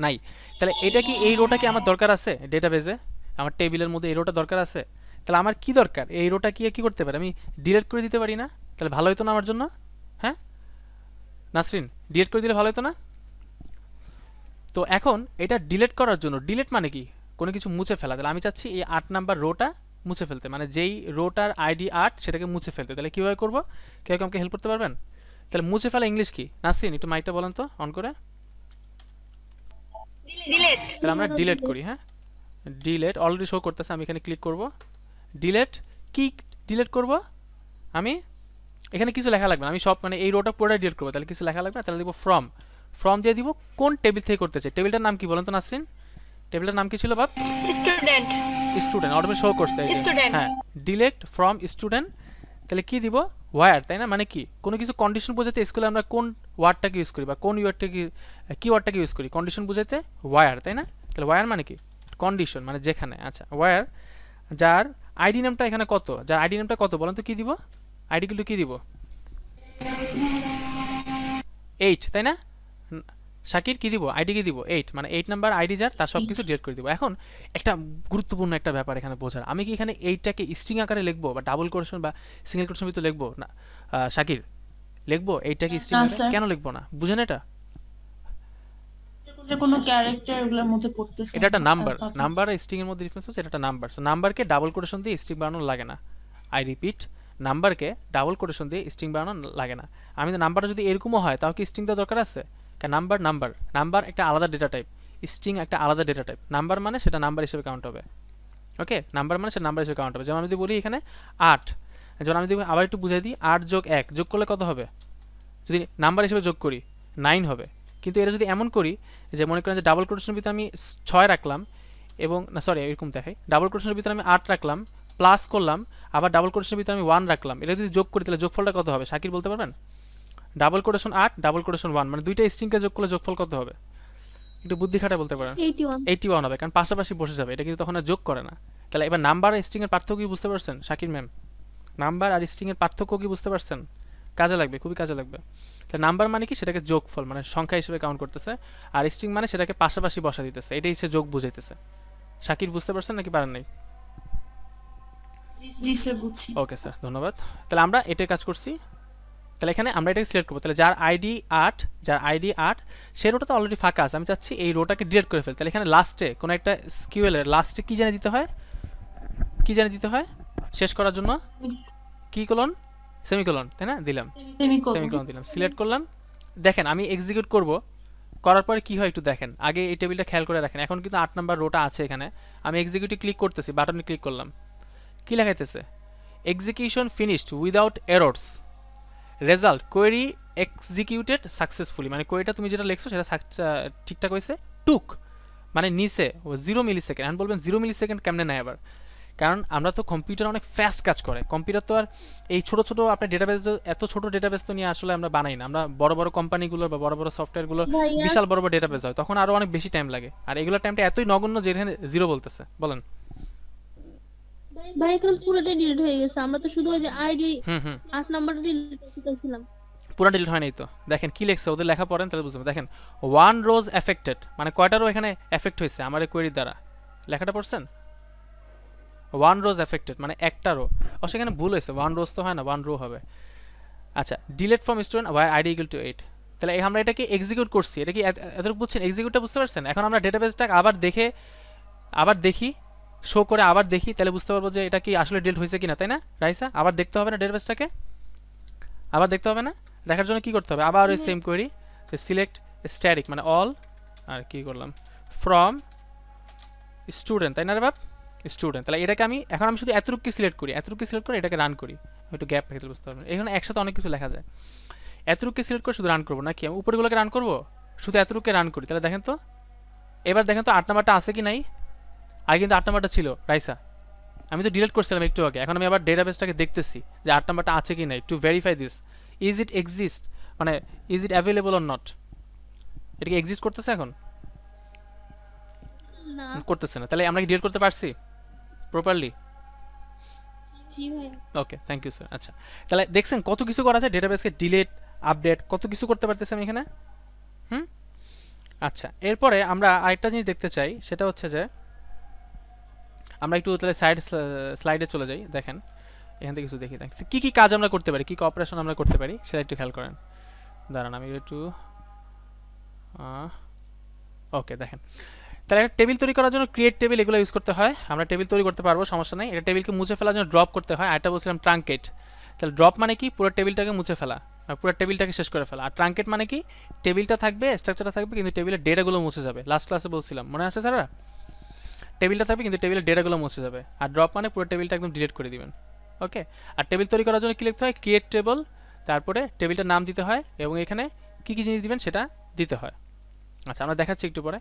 নাই, তাহলে এটা কি এই রোটা কি আমার দরকার আছে ডেটাবেজে, আমার টেবিলের মধ্যে এই রোটা দরকার আছে? তাহলে আমার কি দরকার, এই রোটা কি করতে পারে, আমি ডিলিট করে দিতে পারি না? তাহলে ভালো হতো না আমার জন্য, হ্যাঁ নাসরিন ডিলিট করে দিলে ভালো হতো না? তো এখন এটা ডিলিট করার জন্য, ডিলিট মানে কি কোনো কিছু মুছে ফেলা, তাহলে আমি চাচ্ছি এই 8 নাম্বার রোটা মুছে ফেলতে, মানে যেই রোটার আইডি 8 সেটাকে মুছে ফেলতে, তাহলে কীভাবে করবো, কেউ আমাকে হেল্প করতে পারবেন? তাহলে মুছে ফেলা ইংলিশ কি নাসরিন, একটু মাইকটা বলেন তো অন করে, তাহলে আমরা ডিলিট করি, হ্যাঁ ডিলিট অলরেডি শো করতেছে, আমি এখানে ক্লিক করব, ডিলিট কি ডিলিট করব আমি, এখানে কিছু লেখা লাগবে না, আমি সব মানে এই রোটা পুরোটা ডিলিট করবো, তাহলে কিছু লেখা লাগবে না, তাহলে দিব ফ্রম দিয়ে দিব, কোন টেবিল থেকে করতে চাই, টেবিলটার নাম কি বলেন তো নাসরিন, টেবিলটার নাম কি ছিল বাপ? স্টুডেন্ট অটোমেটিক শো করছে, হ্যাঁ ডিলিট ফ্রম স্টুডেন্ট, তাহলে কি দিব ওয়্যার তাই না, মানে কি কোনো কিছু কন্ডিশন বোঝাতে স্কুলে আমরা কোন ওয়ার্ডটাকে ইউজ করি বা কোন কি ওয়ার্ডটাকে ইউজ করি, কন্ডিশন বোঝাতে ওয়্যার তাই না, তাহলে ওয়্যার মানে কি কন্ডিশন, মানে যেখানে, আচ্ছা ওয়্যার যার আইডি নামটা এখানে কত, যার আইডি নামটা কত বলেন তো, কি দিব আইডিগুলো কি দিব, 8 তাই না, শাকির কি দিব আইডি কি দিব 8, মানে 8 নাম্বার আইডি যার তার সব কিছু ডিলিট করে দিব। এখন একটা গুরুত্বপূর্ণ একটা ব্যাপার এখানে বোঝার, আমি কি এখানে 8টাকে স্ট্রিং আকারে লিখবো বা ডাবল কোটেশন বা সিঙ্গেল কোটেশন ভিতরে লিখবো না, শাকির লিখবো 8টাকে স্ট্রিং আকারে, কেন লিখবো না বুঝেন এটা? যে কোনো ক্যারেক্টার এগুলোর মধ্যে পড়তেছে এটা একটা না নাম্বার, alphabet। নাম্বার আর স্ট্রিং এর মধ্যে ডিফারেন্স হচ্ছে এটা একটা নাম্বার। সো নাম্বারকে ডাবল কোটেশন দিয়ে স্ট্রিং বানানো লাগে না। আই রিপিট, নাম্বারকে ডাবল কোটেশন দিয়ে স্ট্রিং বানানো লাগে না। আমি নাম্বারটা যদি এরকমও হয় তাও কি স্ট্রিং দেওয়ার দরকার আছে? কারণ নাম্বার নাম্বার নাম্বার একটা আলাদা ডেটা টাইপ, স্ট্রিং একটা আলাদা ডেটা টাইপ। নাম্বার মানে সেটা নাম্বার হিসেবে কাউন্ট হবে। ওকে, নাম্বার মানে সেটা নাম্বার হিসেবে কাউন্ট হবে। যেমন আমি যদি বলি এখানে 8, যেমন আমি যদি আবার একটু বুঝাই দিই, 8 যোগ 1 যোগ করলে কত হবে? যদি নাম্বার হিসেবে যোগ করি 9 হবে। কিন্তু এটা যদি এমন করি যে মনে করেন যে ডাবল কোটেশনের ভিতরে আমি 6 রাখলাম, এবং না সরি এরকম দেখাই, ডাবল কোটেশনের ভিতরে আমি 8 রাখলাম, প্লাস করলাম, আবার ডাবল কোটেশনের ভিতরে আমি 1 রাখলাম, এটা যদি যোগ করি তাহলে যোগফলটা কত হবে শাকির বলতে পারবেন? ডাবল কোটেশন 8 ডাবল কোটেশন 1 মানে দুইটা স্ট্রিংকে যোগ করলে যোগফল কত হবে? একটু বুদ্ধি খাটা বলতে পারেন। 81। 81 হবে, কারণ পাশাপাশি বসে যাবে, এটা কিন্তু তখন আর যোগ করে না। তাহলে এবার নাম্বার আর স্ট্রিং এর পার্থক্য কি বুঝতে পারছেন শাকির ম্যাম? নাম্বার আর স্ট্রিং এর পার্থক্য কি বুঝতে পারছেন? কাজে লাগবে, খুবই কাজে লাগবে। তাহলে নাম্বার মানে কি, সেটাকে যোগফল মানে সংখ্যা হিসেবে কাউন্ট করতেছে, আর স্ট্রিং মানে সেটাকে পাশাপাশি বসা দিতেছে, এটাই হচ্ছে যোগ বুঝাইতেছে। শাকির বুঝতে পারছেন নাকি পারেন নাই? জি স্যার বুঝছি। ওকে স্যার, ধন্যবাদ। তাহলে আমরা এটাই কাজ করছি। তাহলে এখানে আমরা এটাকে সিলেক্ট করবো। তাহলে যার আইডি 8, যার আইডি 8 সেই রোটা তো অলরেডি ফাঁকা আছে, আমি চাচ্ছি এই রোটাকে ডিলিট করে ফেলতে। তাহলে এখানে লাস্টে কোনো একটা SQL এর লাস্টে কি জানিয়ে দিতে হয়, কি জানিয়ে দিতে হয় শেষ করার জন্য? কি কোলন, সেমিকোলন, তাই না? দিলাম সেমিকোলন, দিলাম, সিলেক্ট করলাম। দেখেন আমি এক্সিকিউট করব, করার পরে কি হয় একটু দেখেন। আগে এই টেবিলটা খেয়াল করে রাখেন। এখন কিন্তু 8 নাম্বার রোটা আছে এখানে, আমি এক্সিকিউটে ক্লিক করতেছি, বাটনে ক্লিক করলাম, কি লেখাইতেছে? Execution finished without errors, result query executed successfully, মানে কোয়েরিটা তুমি যেটা লিখছো সেটা ঠিকঠাক হয়েছে। টুক মানে নিচে 0 মিলি সেকেন্ড। এখন বলবেন 0 মিলি সেকেন্ড কেমনে নেয় আবার? কারণ আমরা তো কম্পিউটার অনেক ফাস্ট কাজ করে, কম্পিউটার তো আর এই ছোট ছোট আপনার ডেটাবেস, এত ছোট ডেটাবেস তো নিয়ে আসলে আমরা বানাই না। আমরা বড় বড় কোম্পানিগুলো বা বড় বড় সফটওয়্যারগুলো ভাইয়া বিশাল বড় বড় ডেটাবেস হয়, তখন আরো অনেক বেশি টাইম লাগে, আর এগুলোর টাইমটা এতই নগণ্য যে এখানে 0 বলতেছে। বলেন। ভাই এখানে পুরোটাই ডিলিট হয়ে গেছে, আমরা তো শুধু ওই যে আইডি হুম হুম 8 নাম্বারটা ডিলিট করতেছিলাম। পুরো ডিলিট হয় নাই তো। দেখেন কি লেখছে, ওদের লেখা পড়েন তাহলে বুঝবেন। দেখেন 1 রোজ এফেক্টেড, মানে কয়টা রো এখানে এফেক্ট হয়েছে আমার এই কোয়েরির দ্বারা, লেখাটা পড়ছেন? 1 রোজ এফেক্টেড মানে একটা রো। ও সেখানে ভুল হয়েছে, 1 রোজ তো হয় না, 1 রো হবে। আচ্ছা, delete from student where ID equal to 8। তাহলে আমরা এটাকে এক্সিকিউট করছি, এটা কি এতটুকু বুঝছেন? এক্সিকিউটটা বুঝতে পারছেন? এখন আমরা ডেটাবেসটা আবার দেখি শো করে আবার দেখি, তাহলে বুঝতে পারবো যে এটা কি আসলে ডিলিট হয়েছে কিনা, তাই না রাইসা? আবার দেখতে হবে না ডেটাবেসটাকে? আবার দেখতে হবে না? দেখার জন্য কি করতে হবে? আবার ওই সেম কোয়েরি, সিলেক্ট স্ট্যাটিক মানে অল, আর কি করলাম, ফ্রম স্টুডেন্ট, তাই না রে বাপ? স্টুডেন্ট। তাহলে এটাকে আমি এখন শুধু এতটুকু সিলেক্ট করি, এটাকে রান করি। একটু গ্যাপ রেখে বুঝতে পারবেন, এখানে একসাথে অনেক কিছু লেখা যায়। এতটুকু সিলেক্ট করে শুধু রান করবো নাকি আমি উপরেগুলোকে রান করবো? শুধু এতটুকু রান করি। তাহলে দেখেন তো, এবার দেখেন তো 8 নাম্বারটা আছে কি নাই? আগে কিন্তু 8 নাম্বারটা ছিল রাইসা, আমি তো ডিলিট করছিলাম একটু আগে। এখন আমি আবার ডেটাবেসটাকে দেখতেছি যে 8 নাম্বারটা আছে কি নাই, to verify this is it exist, মানে is it available or not. এটা কি এক্সিস্ট করতেছে এখন? না। করতেছে না। তাহলে আমরা কি ডিলিট করতে পারছি প্রপারলি? জি ভাই। ওকে, থ্যাংক ইউ স্যার। আচ্ছা, তাহলে দেখছেন কত কিছু করা যায়, ডেটাবেসকে ডিলিট, আপডেট, কত কিছু করতে পারতেছি আমি এখানে। হুম, আচ্ছা, এরপরে আমরা আরেকটা জিনিস দেখতে চাই, সেটা হচ্ছে যে আমরা একটু তাহলে স্লাইডে চলে যাই। দেখেন এখান থেকে কিছু দেখি, কি কি কাজ আমরা করতে পারি, কি কি অপারেশন আমরা করতে পারি সেটা একটু খেয়াল করেন। দাঁড়ান আমি একটু ওকে, দেখেন তাহলে একটা টেবিল তৈরি করার জন্য ক্রিয়েট টেবিল এগুলো ইউজ করতে হয়। আমরা টেবিল তৈরি করতে পারবো, সমস্যা নেই। এটা টেবিলকে মুছে ফেলার জন্য ড্রপ করতে হয়, আর এটা বলছিলাম ট্রাঙ্কেট। তাহলে ড্রপ মানে কি, পুরো টেবিলটাকে মুছে ফেলা, পুরো টেবিলটাকে শেষ করে ফেলা। আর ট্রাঙ্কেট মানে কি, টেবিলটা থাকবে, স্ট্রাকচারটা থাকবে, কিন্তু টেবিলের ডেটাগুলো মুছে যাবে। লাস্ট ক্লাসে বলছিলাম, মনে আছে স্যারা? টেবিলটা থাকবে কিন্তু টেবিলের ডেটাগুলো মুছে যাবে। আর ড্রপ মানে পুরো টেবিলটা একদম ডিলিট করে দিবেন। ওকে, আর টেবিল তৈরি করার জন্য কি লিখতে হয়, ক্রিয়েট টেবল, তারপরে টেবিলটার নাম দিতে হয় এবং এখানে কি কি জিনিস দিবেন সেটা দিতে হয়। আচ্ছা, আমরা দেখাচ্ছি একটু পরে।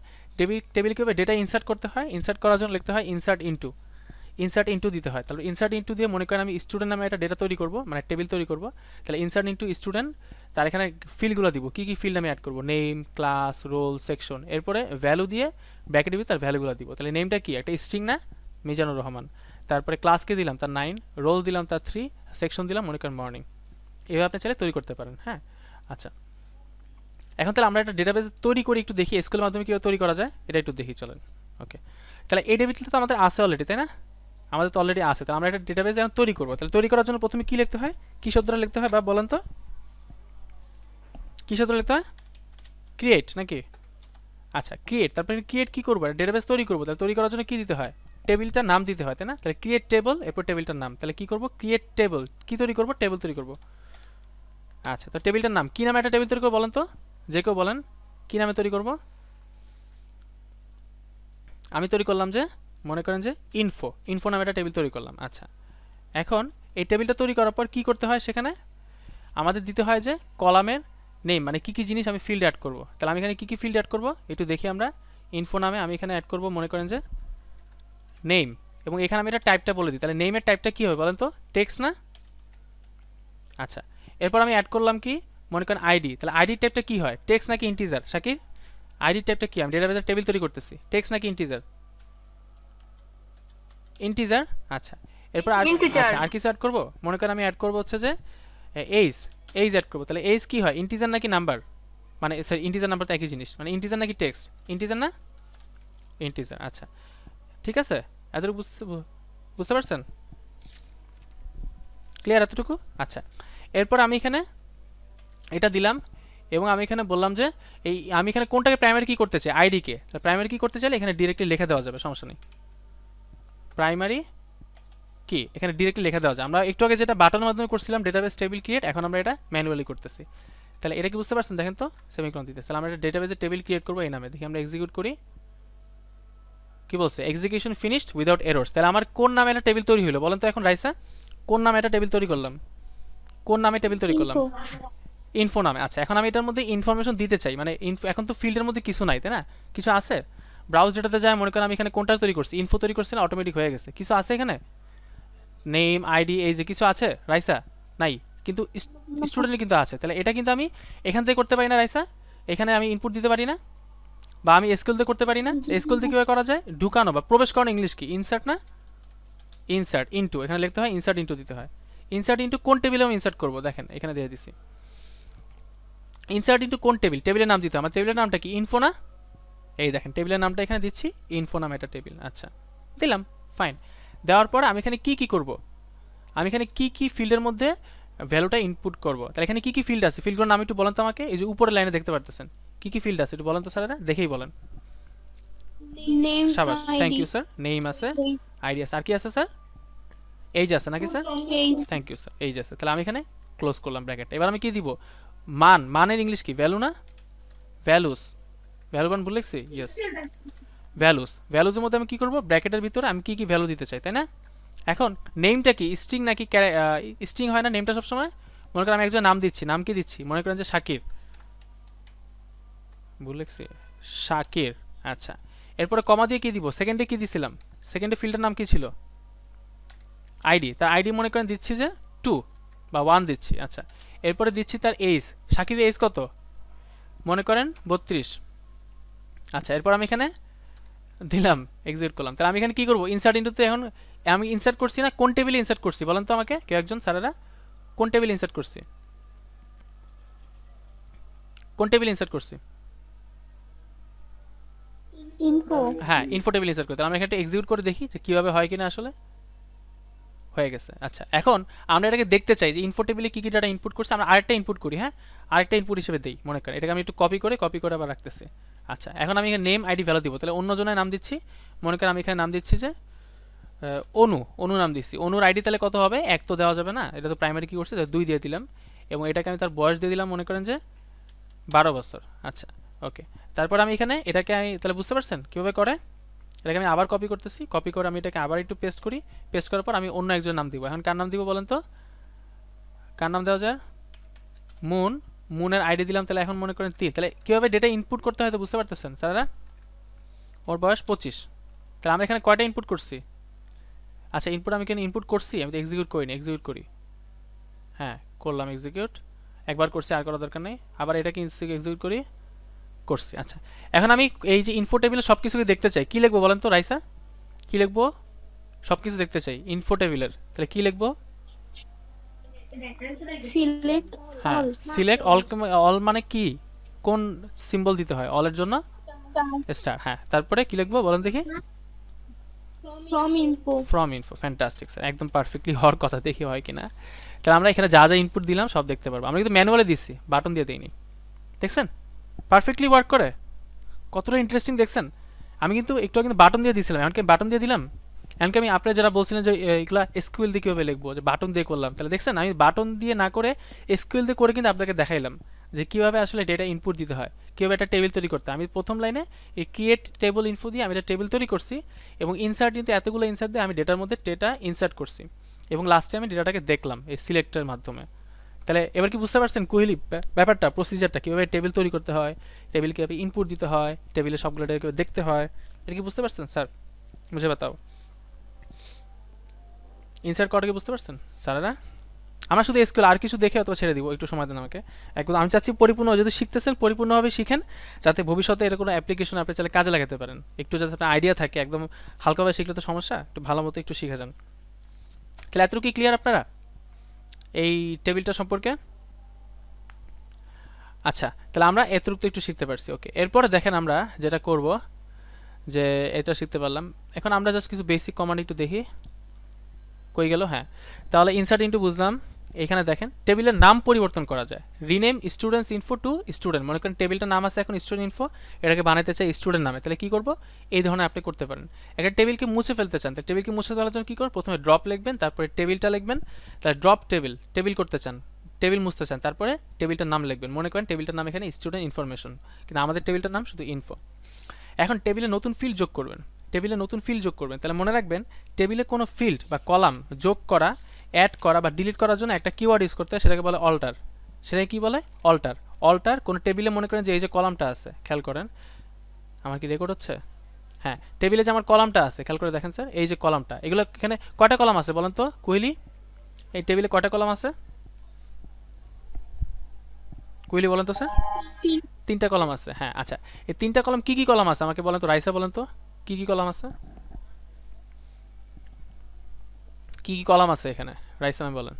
টেবিল কীভাবে ডেটা ইনসার্ট করতে হয়, ইনসার্ট করার জন্য লিখতে হয় ইনসার্ট ইনটু দিতে হয়। তাহলে ইনসার্ট ইনটু দিয়ে মনে করেন আমি স্টুডেন্ট নামে একটা ডেটা তৈরি করব, মানে টেবিল তৈরি করব। তাহলে ইনসার্ট ইনটু স্টুডেন্ট, তার এখানে ফিল্ডগুলো দিব, কী কী ফিল্ড আমি অ্যাড করব, নেম, ক্লাস, রোল, সেকশন, এরপরে ভ্যালু দিয়ে ব্যাকে দিবি তার ভ্যালুগুলো দিব। তাহলে নেমটা কি, একটা স্ট্রিং না, মিজানুর রহমান। তারপরে ক্লাসকে দিলাম তার 9, রোল দিলাম তার 3, সেকশন দিলাম মনে করেন মর্নিং। এভাবে আপনি চাইলে তৈরি করতে পারেন। হ্যাঁ, আচ্ছা, এখন তাহলে আমরা একটা ডেটাবেস তৈরি করি, একটু দেখি এসকিউএল মাধ্যমে কীভাবে তৈরি করা যায়, এটা একটু দেখি চলেন। ওকে, তাহলে এই ডেটাবেসটা তো আমাদের আছে অলরেডি, তাই না? আমাদের তো অলরেডি আছে। তাহলে আমরা একটা ডেটাবেস এখন তৈরি করবো। তাহলে তৈরি করার জন্য প্রথমে কি লিখতে হয়, কি শব্দটা লিখতে হয় বা বলেন তো, কি শব্দটা লিখতে হয়? ক্রিয়েট নাকি? আচ্ছা ক্রিয়েট, তারপরে ক্রিয়েট কি করবো, ডেটাবেস তৈরি করবো, তাহলে তৈরি করার জন্য কি দিতে হয়, টেবিলটার নাম দিতে হয়, তাই না? তাহলে ক্রিয়েট টেবল, এরপর টেবিলটার নাম, তাহলে কি করবো, ক্রিয়েট টেবল, কি তৈরি করবো, টেবিল তৈরি করবো। আচ্ছা তো টেবিলটার নাম কি নামে একটা টেবিল তৈরি করবো বলেন তো, যে কেউ বলেন কি নামে তৈরি করবো। আমি তৈরি করলাম যে, মনে করেন যে ইনফো, ইনফো নামে একটা টেবিল তৈরি করলাম। আচ্ছা এখন এই টেবিলটা তৈরি করার পর কি করতে হয়, সেখানে আমাদের দিতে হয় যে কলামের নেম, মানে কি কি জিনিস আমি ফিল্ড অ্যাড করব। তাহলে আমি এখানে কি কি ফিল্ড অ্যাড করব একটু দেখি আমরা। ইনফো নামে আমি এখানে অ্যাড করব মনে করেন যে নেম, এবং এখানে আমি এটা টাইপটা বলে দিই। তাহলে নেমের টাইপটা কি হবে বলেন তো, টেক্সট না? আচ্ছা এরপর আমি অ্যাড করলাম কি, মনে করেন আইডি, তাহলে আইডি টাইপটা কি হয়, টেক্সট নাকি ইন্টিজার? শাকির আইডি টাইপটা কি, আমি ডেটাবেসের টেবিল তৈরি করতেছি, টেক্সট নাকি ইন্টিজার? ইন্টিজার। আচ্ছা এরপর আচ্ছা আর কিছু অ্যাড করব, মনে করেন আমি অ্যাড করব হচ্ছে যে এইজ, এইজ অ্যাড করবো। তাহলে এইজ কি হয়, ইন্টিজার নাকি নাম্বার? মানে স্যার ইন্টিজার নাম্বার তো একই জিনিস, মানে ইন্টিজার নাকি টেক্সট? ইন্টিজার না, ইন্টিজার। আচ্ছা ঠিক আছে, এতটুকু বুঝতে পারছেন, ক্লিয়ার এতটুকু? আচ্ছা এরপর আমি এখানে এটা দিলাম, এবং আমি এখানে বললাম যে এই আমি এখানে কোনটাকে প্রাইমারি কি করতে চাই, আইডি কে। প্রাইমারি কি করতে চাইলে এখানে ডিরেক্টলি লিখে দেওয়া যাবে, সমস্যা নেই। প্রাইমারি কি এখানে ডিরেক্টলি লিখে দেওয়া যায়। আমরা একটু আগে যেটা বাটনের মাধ্যমে করছিলাম ডেটাবেস টেবিল ক্রিয়েট, এখন আমরা এটা ম্যানুয়ালি করতেছি। তাহলে এটা কি বুঝতে পারছেন, দেখেন তো সেমিকোলন দিতে। তাহলে আমরা একটা ডেটাবেসের টেবিল ক্রিয়েট করবো এই নামে, দেখি আমরা এক্সিকিউট করি, কি বলছে, এক্সিকিউশন ফিনিশড উইদাউট এরর্স। তাহলে আমার কোন নামে একটা টেবিল তৈরি হলো বলেন তো এখন রাইসা, কোন নামে একটা টেবিল তৈরি করলাম, কোন নামে টেবিল তৈরি করলাম, ইনফো নামে। আচ্ছা এখন আমি এটার মধ্যে ইনফরমেশন দিতে চাই, মানে এখন তো ফিল্ডের মধ্যে কিছু নাই, তাই না? কিছু আছে? ব্রাউজ যেটাতে যায়, মনে করেন আমি এখানে কোনটা তৈরি করছি, ইনফো তৈরি করছি না, অটোমেটিক হয়ে গেছে, কিছু আছে এখানে, নেম আইডি এই যে কিছু আছে রাইসা? নাই, কিন্তু স্টুডেন্ট কিন্তু আছে। তাহলে এটা কিন্তু আমি এখান থেকে করতে পারি না রাইসা, এখানে আমি ইনপুট দিতে পারি না, বা আমি এসকিউএল দিয়ে করতে পারি না। এসকিউএল দিয়ে কীভাবে করা যায়, ঢুকানো বা প্রবেশ করানো, ইংলিশ কি, ইনসার্ট না, ইনসার্ট ইনটু, এখানে লিখতে হয় ইনসার্ট ইনটু দিতে হয়। ইনসার্ট ইনটু কোন টেবিলে আমি ইনসার্ট করবো, দেখেন এখানে দিয়ে দিছি, ইনসার্ট ইনটু কোন টেবিল, টেবিলের নাম দিতে হয়। আমার টেবিলের নামটা কি, ইনফো না? এই দেখেন টেবিলের নামটা এখানে দিচ্ছি, ইনফো নামে একটা টেবিল। আচ্ছা দিলাম, ফাইন। দেওয়ার পর আমি এখানে কি কি করব, আমি এখানে কি কি ফিল্ডের মধ্যে ভ্যালুটা ইনপুট করব। তাহলে এখানে কি কি ফিল্ড আছে, ফিল্ডগুলোর নাম একটু বলেন তো আমাকে, এই যে উপরের লাইনে দেখতে পারতেছেন কি কি ফিল্ড আছে একটু বলেন তো স্যারেরা, দেখেই বলেন। নেম, শাবাশ, thank ID, you sir. Name আছে, আইডি আছে, আর কি আছে স্যার, এইজ আছে নাকি sir? Age, thank you sir, age আছে। তাহলে আমি এখানে ক্লোজ করলাম ব্র্যাকেট। এবার আমি কি দিব, মান, মানের ইংলিশ কি, ভ্যালু না, ভ্যালুস, ভ্যালু মান ভুল লিখছি, ইয়েস ভ্যালুস। ভ্যালুসের মধ্যে আমি কি করব, ব্র্যাকেটের ভিতরে আমি কি কি ভ্যালু দিতে চাই, তাই না? এখন নেমটা কি, স্ট্রিং নাকি স্ট্রিং হয় না নেমটা সবসময়? মনে করেন আমি একজন নাম দিচ্ছি, নাম কি দিচ্ছি, মনে করেন যে শাকির, ভুল লিখছি, শাকির। আচ্ছা এরপরে কমা দিয়ে কি দিব, সেকেন্ডে কি দিছিলাম, সেকেন্ডে ফিল্ডের নাম কি ছিল, আইডি, তার আইডি মনে করেন দিচ্ছি যে 2 বা 1 দিচ্ছি। আচ্ছা এরপরে দিচ্ছি তার এজ, শাকিরের এজ কত, মনে করেন 32। আচ্ছা এরপর আমি এখানে দিলাম, এক্সিকিউট করলাম। তাহলে আমি এখানে কি করবো, ইনসার্ট ইনটুতে এখন আমি ইনসার্ট করছি না, কোন টেবিলে ইনসার্ট করছি বলেন তো আমাকে কেউ একজন, স্যারেরা কোন টেবিলে ইনসার্ট করছি, কোন টেবিলে ইনসার্ট করছি? ইনফো, হ্যাঁ ইনফো টেবিল ইনসার্ট করতে। আমরা এখানে এক্সিকিউট করে দেখি যে কীভাবে হয় কিনা, আসলে হয়ে গেছে। আচ্ছা এখন আমরা এটাকে দেখতে চাই যে ইনফো টেবিলে কী কী ডাটা ইনপুট করছে, আমরা আরেকটা ইনপুট করি, হ্যাঁ আরেকটা ইনপুট হিসেবে দিই, মনে করেন এটাকে আমি একটু কপি করে আবার রাখতেছি। আচ্ছা এখন আমি এখানে নেম আইডি ভ্যালু দিব, তাহলে অন্যজনের নাম দিচ্ছি, মনে করেন আমি এখানে নাম দিচ্ছি যে অনু, অনু নাম দিচ্ছি, অনুর আইডি তাহলে কত হবে, 1 তো দেওয়া যাবে না, এটা তো প্রাইমারি কি করছে, 2 দিয়ে দিলাম, এবং এটাকে আমি তার বয়স দিয়ে দিলাম মনে করেন যে 12 বছর। আচ্ছা ওকে, তারপর আমি এখানে এটাকে আমি, তাহলে বুঝতে পারছেন কীভাবে করে, এটাকে আমি আবার কপি করতেছি, কপি করে আমি এটাকে আবার একটু পেস্ট করি, পেস্ট করার পর আমি অন্য একজন নাম দিব। এখন কার নাম দিব বলেন তো, কার নাম দেওয়া যায়, মুন, মুনের আইডি দিলাম, তাহলে এখন মনে করেন 3। তাহলে কীভাবে ডেটা ইনপুট করতে হয় তো বুঝতে পারতেছেন স্যারেরা, ওর বয়স 25। তাহলে আমরা এখানে কয়টা ইনপুট করছি, আচ্ছা ইনপুট আমি এখানে ইনপুট করছি, আমি তো এক্সিকিউট করিনি, এক্সিকিউট করি, হ্যাঁ করলাম এক্সিকিউট, একবার করছি আর করার দরকার নেই, আবার এটাকে এক্সিকিউট করি, করছি। আচ্ছা এখন আমি এই যে ইনফো টেবিলে সব কিছুকে দেখতে চাই, কী লিখবো বলেন তো রাইসা, কী লিখবো, সব কিছু দেখতে চাই ইনফো টেবিলের, তাহলে কী লিখবো, সিলেক্ট হ্যাঁ অল, সিলেক্ট অল, অল মানে কি, কোন সিম্বল দিতে হয়, অলের জন্য স্টার, হ্যাঁ তারপরে কি লিখবো বলেন দেখি, from info, from info, fantastic sir, একদম পারফেক্টলি হওয়ার কথা, দেখি হয় কিনা। তাহলে আমরা এখানে যা যা ইনপুট দিলাম সব দেখতে পারবো, আমরা কিন্তু ম্যানুয়ালি দিচ্ছি, বাটন দিয়ে দিইনি, দেখছেন পারফেক্টলি ওয়ার্ক করে, কতটা ইন্টারেস্টিং দেখছেন। আমি কিন্তু একটু আগে বাটন দিয়ে দিয়েছিলাম, এমনকি বাটন দিয়ে দিলাম। এমনকি আমি আপনারা যারা বলছিলেন যে এগুলা এসকিউএল দিয়ে কীভাবে লিখবো, যে বাটন দিয়ে করলাম, তাহলে দেখছেন আমি বাটন দিয়ে না করে এসকিউএল দিয়ে করে কিন্তু আপনাকে দেখাইলাম যে কীভাবে আসলে ডেটা ইনপুট দিতে হয়, কীভাবে একটা টেবিল তৈরি করতে হয়। আমি প্রথম লাইনে এই ক্রিয়েট টেবল ইনফো দিয়ে আমি একটা টেবিল তৈরি করছি, এবং ইনসার্ট কিন্তু এতগুলো ইনসার্ট দিয়ে আমি ডেটার মধ্যে ডেটা ইনসার্ট করছি, এবং লাস্টে আমি ডেটাটাকে দেখলাম এই সিলেক্টের মাধ্যমে। তাহলে এবার কি বুঝতে পারছেন কোহলি ব্যাপারটা, প্রসিজারটা, কীভাবে টেবিল তৈরি করতে হয়, টেবিল কীভাবে ইনপুট দিতে হয়, টেবিলে সবগুলো ডেটা কীভাবে দেখতে হয়, এটা কি বুঝতে পারছেন স্যার? বুঝে বাতাও। ইনসার্ট করাটা কি বুঝতে পারছেন স্যারেরা? আমরা শুধু এসকিউএল, আর কিছু দেখে অথবা ছেড়ে দিব, একটু সময় দেন আমাকে। একদম আমি চাচ্ছি পরিপূর্ণ, যদি শিখতেছেন পরিপূর্ণভাবে শিখেন, যাতে ভবিষ্যতে এর কোনো অ্যাপ্লিকেশন আপনি চাইলে কাজে লাগাতে পারেন। একটু যাতে আপনার আইডিয়া থাকে, একদম হালকাভাবে শিখলে তো সমস্যা, একটু ভালো মতো একটু শিখে যান। তাহলে এতটুকু কি ক্লিয়ার আপনারা এই টেবিলটা সম্পর্কে? আচ্ছা, তাহলে আমরা এতটুকু একটু শিখতে পারছি। ওকে, এরপরে দেখেন আমরা যেটা করব, যে এটা শিখতে পারলাম। এখন আমরা জাস্ট কিছু বেসিক কমান্ড একটু দেখি, কই গেল। হ্যাঁ, তাহলে ইনসার্ট ইনটু বুঝলাম। এখানে দেখেন টেবিলের নাম পরিবর্তন করা যায়, rename students info to student. মনে করেন টেবিলটার নাম আছে এখন স্টুডেন্ট ইনফো, এটাকে বানাইতে চাই স্টুডেন্ট নামে, তাহলে কি করব, এই ধরনের আপনি করতে পারেন। একটা টেবিলকে মুছে ফেলতে চান, তাহলে টেবিলকে মুছে ফেলার জন্য কী করবেন, প্রথমে ড্রপ লিখবেন, তারপরে টেবিলটা লিখবেন, তাহলে ড্রপ টেবিল, টেবিল করতে চান, টেবিল মুছতে চান, তারপরে টেবিলটার নাম লিখবেন। মনে করেন টেবিলটার নাম এখানে স্টুডেন্ট ইনফরমেশন, কিন্তু আমাদের টেবিলটার নাম শুধু ইনফো। এখন টেবিলে নতুন ফিল্ড যোগ করবেন, টেবিলে নতুন ফিল্ড যোগ করবেন, তাহলে মনে রাখবেন টেবিলে কোনো ফিল্ড বা কলাম যোগ করা, অ্যাড করা বা ডিলিট করার জন্য একটা কিওয়ার্ড ইউজ করতে হয়, সেটাকে বলে অল্টার। সেটাকে কি বলে, অল্টার। অল্টার কোনো টেবিলে মনে করেন যে এই যে কলামটা আছে, খেয়াল করেন, আমার কি রেকর্ড হচ্ছে? হ্যাঁ, টেবিলে যে আমার কলামটা আছে, খেয়াল করে দেখেন স্যার, এই যে কলামটা, এগুলো এখানে কয়টা কলাম আছে বলেন তো কোহলি? এই টেবিলে কয়টা কলাম আছে কোহলি, বলেন তো স্যার? তিনটা কলাম আছে। হ্যাঁ, আচ্ছা, এই তিনটা কলাম কি কি কলাম আছে আমাকে বলেন তো, রাইসা বলেন তো কি কি কলাম আছে, কি কি কলাম আছে এখানে, রাইসা আমি বলেন।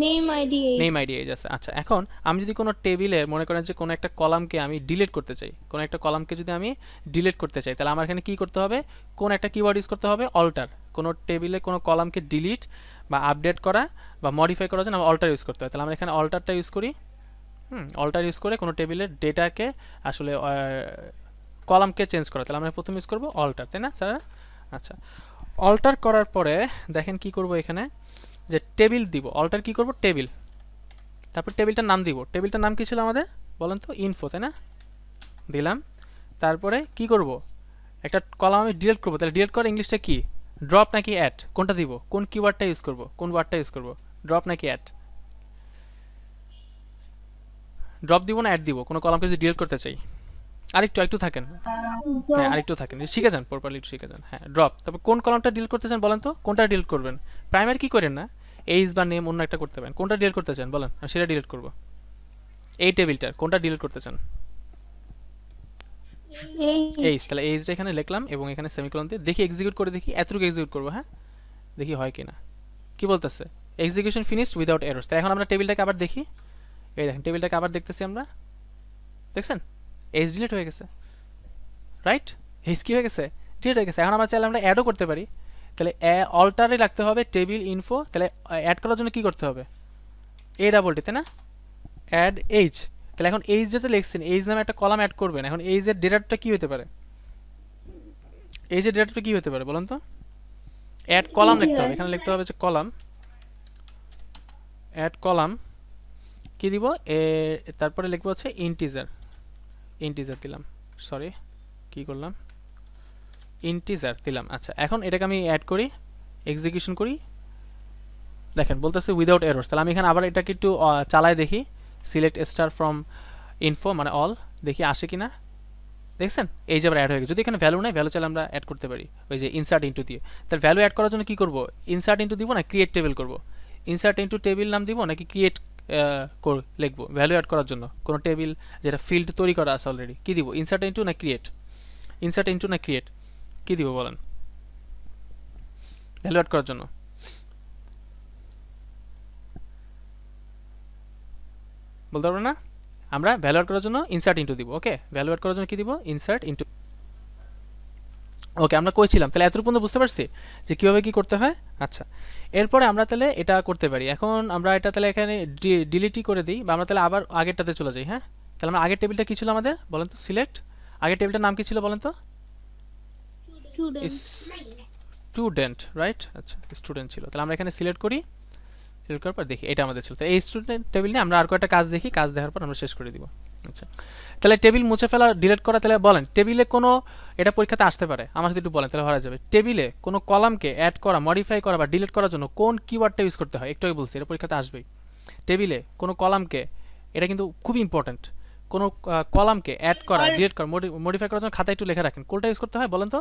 Name ID name ID age আছে। আচ্ছা, এখন আমি যদি কোনো টেবিলের মনে করেন যে কোনো একটা কলামকে আমি ডিলিট করতে চাই, কোনো একটা কলামকে যদি আমি ডিলিট করতে চাই, তাহলে আমার এখানে কি করতে হবে, কোন একটা কিওয়ার্ড ইউজ করতে হবে, অল্টার। কোনো টেবিলে কোনো কলামকে ডিলিট বা আপডেট করা বা মডিফাই করার জন্য আমার অল্টার ইউজ করতে হয়, তাহলে আমরা এখানে অল্টারটা ইউজ করি। অল্টার ইউজ করে কোনো টেবিলের ডেটাকে আসলে কলামকে চেঞ্জ করা, তাহলে আমরা প্রথমে ইউজ করবো অল্টার, তাই না স্যার? আচ্ছা, অল্টার করার পরে দেখেন কি করব, এখানে যে টেবিল দিব, অল্টার কি করব, টেবিল, তারপর টেবিলটার নাম দিব। টেবিলটার নাম কি ছিল আমাদের বলেন তো, ইনফো, তাই না? দিলাম। তারপরে কি করব, একটা কলাম আমি ডিলিট করব, তাহলে ডিলিট করার ইংলিশটা কি, ড্রপ নাকি অ্যাড, কোনটা দিব, কোন কিওয়ার্ডটা ইউজ করব, কোন ওয়ার্ডটা ইউজ করব, ড্রপ নাকি অ্যাড? ড্রপ দিব না অ্যাড দিব কোনো কলামকে যদি ডিলিট করতে চাই? আরেকটু থাকেন, হ্যাঁ আরেকটু থাকেন, শিখে যান, প্রপারলি শিখে যান। হ্যাঁ, ড্রপ। তারপর কোন কলামটা ডিলিট করতে চান বলেন তো, কোনটা ডিলিট করবেন? প্রাইমারি কি করেন না, এইজ বা নেম অন্য একটা করতে পারেন, কোনটা ডিলিট করতে চান বলেন, আমি সেটা ডিলিট করব। এই টেবিলটার কোনটা ডিলিট করতে চান? এইজ, তাহলে এইজটা এখানে লিখলাম এবং এখানে সেমিকোলন দিয়ে দেখি এক্সিকিউট করে দেখি, এতটুকু এক্সিকিউট করবো। হ্যাঁ, দেখি হয় কিনা। কি বলতেছে, এক্সিকিউশন ফিনিশড উইদাউট এরর্স। তাই এখন আমরা টেবিলটাকে আবার দেখি, এই দেখেন টেবিলটাকে আবার দেখতেছি আমরা, দেখছেন এইজ ডিলিট হয়ে গেছে, রাইট? এইজ কি হয়ে গেছে, ডিলিট হয়ে গেছে। এখন আমরা চাইলে আমরা অ্যাডও করতে পারি, তাহলে অল্টারে রাখতে হবে টেবিল ইনফো, তাহলে অ্যাড করার জন্য কি করতে হবে, এ ডাবল টি, তাই না? Add age. তাহলে এখন এইজ যেটা লিখছেন, এইজ নামে একটা কলাম অ্যাড করবেন। এখন এইজের ডেটাটা কি হতে পারে, এইজের ডেটাটা কি হতে পারে বলেন তো? অ্যাড কলাম লিখতে হবে, এখানে লিখতে হবে যে কলাম, অ্যাড কলাম কি দিব, তারপরে লিখবো হচ্ছে ইন্টিজার, ইন্টিজার দিলাম, সরি কি করলাম, ইন্টিজার দিলাম। আচ্ছা, এখন এটাকে আমি অ্যাড করি, এক্সিকিউশন করি, দেখেন বলতেছে উইদাউট এরর্স। তাহলে আমি এখানে আবার এটাকে একটু চালায় দেখি, সিলেক্ট স্টার ফ্রম ইনফো মানে অল, দেখি আসে কিনা। দেখছেন এই যে আবার অ্যাড হয়ে গেছে। যদি এখানে ভ্যালু নাই, ভ্যালু চাইলে আমরা অ্যাড করতে পারি ওই যে ইনসার্ট ইনটু দিয়ে। তাহলে ভ্যালু অ্যাড করার জন্য কি করব, ইনসার্ট ইনটু দিব না ক্রিয়েট টেবিল করব, ইনসার্ট ইনটু টেবিল নাম দিব নাকি ক্রিয়েট লিখবো ভ্যালু অ্যাড করার জন্য কোনো টেবিল যেটা ফিল্ড তৈরি করা আছে অলরেডি, কি দিব, ইনসার্ট ইনটু না ক্রিয়েট, ইনসার্ট ইনটু না ক্রিয়েট, কি দিব বলেন ভ্যালু অ্যাড করার জন্য? বলতে পারবো না, আমরা ভ্যালু অ্যাড করার জন্য ইনসার্ট ইনটু দিব। ওকে, ভ্যালু অ্যাড করার জন্য কি দিব, ইনসার্ট ইনটু। ওকে, আমরা কইছিলাম তাহলে এতটুকু পর্যন্ত বুঝতে পারছি যে কীভাবে কী করতে হয়। আচ্ছা, এরপরে আমরা তাহলে এটা করতে পারি। এখন আমরা এটা তাহলে এখানে ডিলিটই করে দিই, বা আমরা তাহলে আবার আগেরটাতে চলে যাই। হ্যাঁ, তাহলে আমরা আগের টেবিলটা কি ছিল আমাদের বলেন তো, সিলেক্ট, আগের টেবিলটার নাম কি ছিল বলেন তো, স্টুডেন্ট। Student, right? আচ্ছা স্টুডেন্ট ছিল। তাহলে আমরা এখানে সিলেক্ট করি, সিলেক্ট করার পর দেখি এটা আমাদের ছিল। তো এই স্টুডেন্ট টেবিল নিয়ে আমরা আর কয়েকটা কাজ দেখি, কাজ দেখার পর আমরা শেষ করে দিব। আচ্ছা তাহলে টেবিল মুছে ফেলা, ডিলিট করা, তাহলে বলেন টেবিলে কোনো, এটা পরীক্ষাতে আসতে পারে, আমার সাথে একটু বলেন তাহলে হয়ে যাবে। টেবিলে কোনো কলামকে অ্যাড করা, মডিফাই করা বা ডিলিট করার জন্য কোন কিওয়ার্ডটা ইউজ করতে হয়? একটু আগে বলছি, এটা পরীক্ষাতে আসবেই। টেবিলে কোনো কলামকে, এটা কিন্তু খুব ইম্পর্ট্যান্ট, কোনো কলামকে অ্যাড করা, ডিলিট করা, মডিফাই করার জন্য খাতায় একটু লেখা রাখেন, কোনটা ইউজ করতে হয় বলেন তো?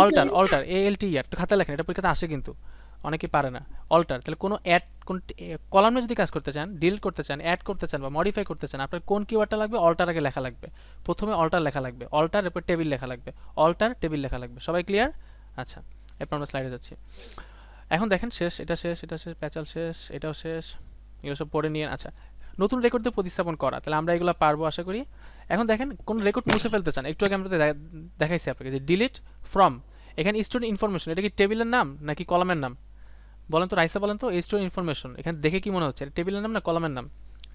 অল্টার, অল্টার, ALTER, একটু খাতায় লেখেন, এটা পরীক্ষাতে আসে কিন্তু অনেকেই পারে না। অল্টার, তাহলে কোনো অ্যাড, কোন কলামে যদি কাজ করতে চান, ডিলিট করতে চান, অ্যাড করতে চান বা মডিফাই করতে চান, আপনার কোন কিওয়ার্ডটা লাগবে? অল্টার আগে লেখা লাগবে, প্রথমে অল্টার লেখা লাগবে, অল্টার এরপর টেবিল লেখা লাগবে, অল্টার টেবিল লেখা লাগবে। সবাই ক্লিয়ার? আচ্ছা এরপর আমরা স্লাইডে যাচ্ছি। এখন দেখেন শেষ, এটা শেষ, এটা শেষ, প্যাচাল শেষ, এটাও শেষ, এগুলো সব পড়ে নিয়ে। আচ্ছা নতুন রেকর্ড দিয়ে প্রতিস্থাপন করা, তাহলে আমরা এগুলো পারবো আশা করি। এখন দেখেন কোন রেকর্ড মুছে ফেলতে চান, একটু আগে আমরা তো দেখাইছি আপনাকে যে ডিলিট ফ্রম, এখানে স্টুডেন্ট ইনফরমেশন, এটা কি টেবিলের নাম নাকি কলামের নাম বলেন তো? রাইসা বলেন তো, স্টুডেন্ট ইনফরমেশন এখানে দেখে কি মনে হচ্ছে, এটা টেবিলের নাম না কলামের নাম?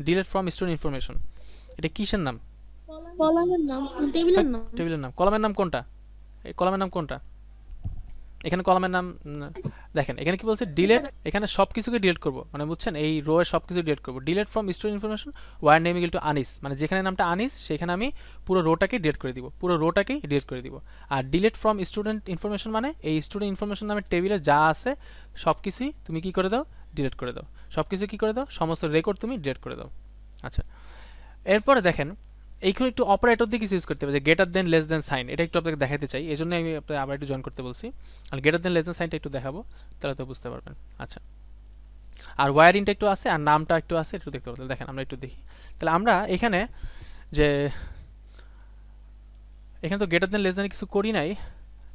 ডিলিট ফ্রম স্টুডেন্ট ইনফরমেশন, এটা কিসের নাম? কলামের নাম, টেবিলের নাম। টেবিলের নাম। কলামের নাম কোনটা? এই কলামের নাম কোনটা? এখানে কলামের নাম দেখেন, এখানে কি বলছে? ডিলিট, এখানে সব কিছুকে ডিলিট করবো, মানে বুঝছেন, এই রো এর সব কিছু ডিলিট করবো। Delete from student information where name equal to Anis, মানে যেখানে নামটা আনিস সেখানে আমি পুরো রোটাকে ডিলিট করে দিব, পুরো রোটাকেই ডিলিট করে দিব। আর ডিলিট ফ্রম স্টুডেন্ট ইনফরমেশন মানে এই স্টুডেন্ট ইনফরমেশন নামে টেবিলে যা আছে সব কিছুই তুমি কি করে দাও? ডিলিট করে দাও। সব কিছু কি করে দাও? সমস্ত রেকর্ড তুমি ডিলিট করে দাও। আচ্ছা এরপরে দেখেন এইখানে একটু অপারেটর দিয়ে কিছু ইউজ করতে হবে, যে greater than, less than sign, এটা একটু আপনাকে দেখাতে চাই, এই জন্য আমি আপনাকে আবার একটু জয়েন করতে বলছি। আর গ্রেটার দেন, লেস দেন সাইনটা একটু দেখাবো, তাহলে তো বুঝতে পারবেন। আচ্ছা আর ওয়ারিংটা একটু আছে, আর নামটা একটু আছে, একটু দেখতে পারবেন। দেখেন আমরা একটু দেখি, তাহলে আমরা এখানে যে এখানে তো গ্রেটার দেন লেস দেন কিছু করি নাই,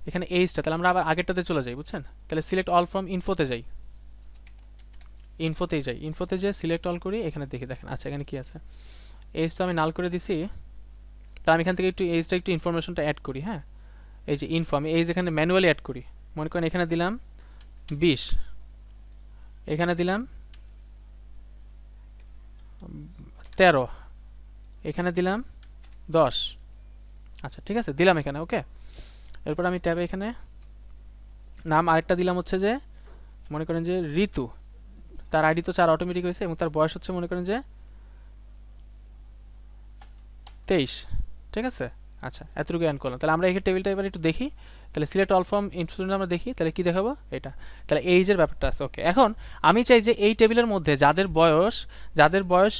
এখানে এইজটা, তাহলে আমরা আবার আগেরটাতে চলে যাই, বুঝছেন? তাহলে সিলেক্ট অল ফ্রম ইনফোতে যাই, ইনফোতেই যাই, ইনফোতে যে সিলেক্ট অল করি, এখানে দেখি, দেখেন আচ্ছা এখানে কি আছে, এইজটা আমি নাল করে দিছি। তা আমি এখান থেকে একটু এইজটা, একটু ইনফরমেশনটা অ্যাড করি। হ্যাঁ এই যে ইনফো, আমি এইজ এখানে ম্যানুয়ালি অ্যাড করি। মনে করেন এখানে দিলাম 20, এখানে দিলাম 13, এখানে দিলাম 10। আচ্ছা ঠিক আছে, দিলাম এখানে, ওকে। এরপর আমি ট্যাবে এখানে নাম আরেকটা দিলাম হচ্ছে যে, মনে করেন যে ঋতু, তার আইডি তো 4 অটোমেটিক হয়েছে এবং তার বয়স হচ্ছে মনে করেন যে 23, ঠিক আছে। আচ্ছা এতটুকু অ্যাড করলাম। তাহলে আমরা এই টেবিলটা এবার একটু দেখি, তাহলে সিলেক্ট অল ফ্রম ইনস্টুডেন্ট আমরা দেখি, তাহলে কি দেখাবো? এটা, তাহলে এইজের ব্যাপারটা আছে, ওকে। এখন আমি চাই যে এই টেবিলের মধ্যে যাদের বয়স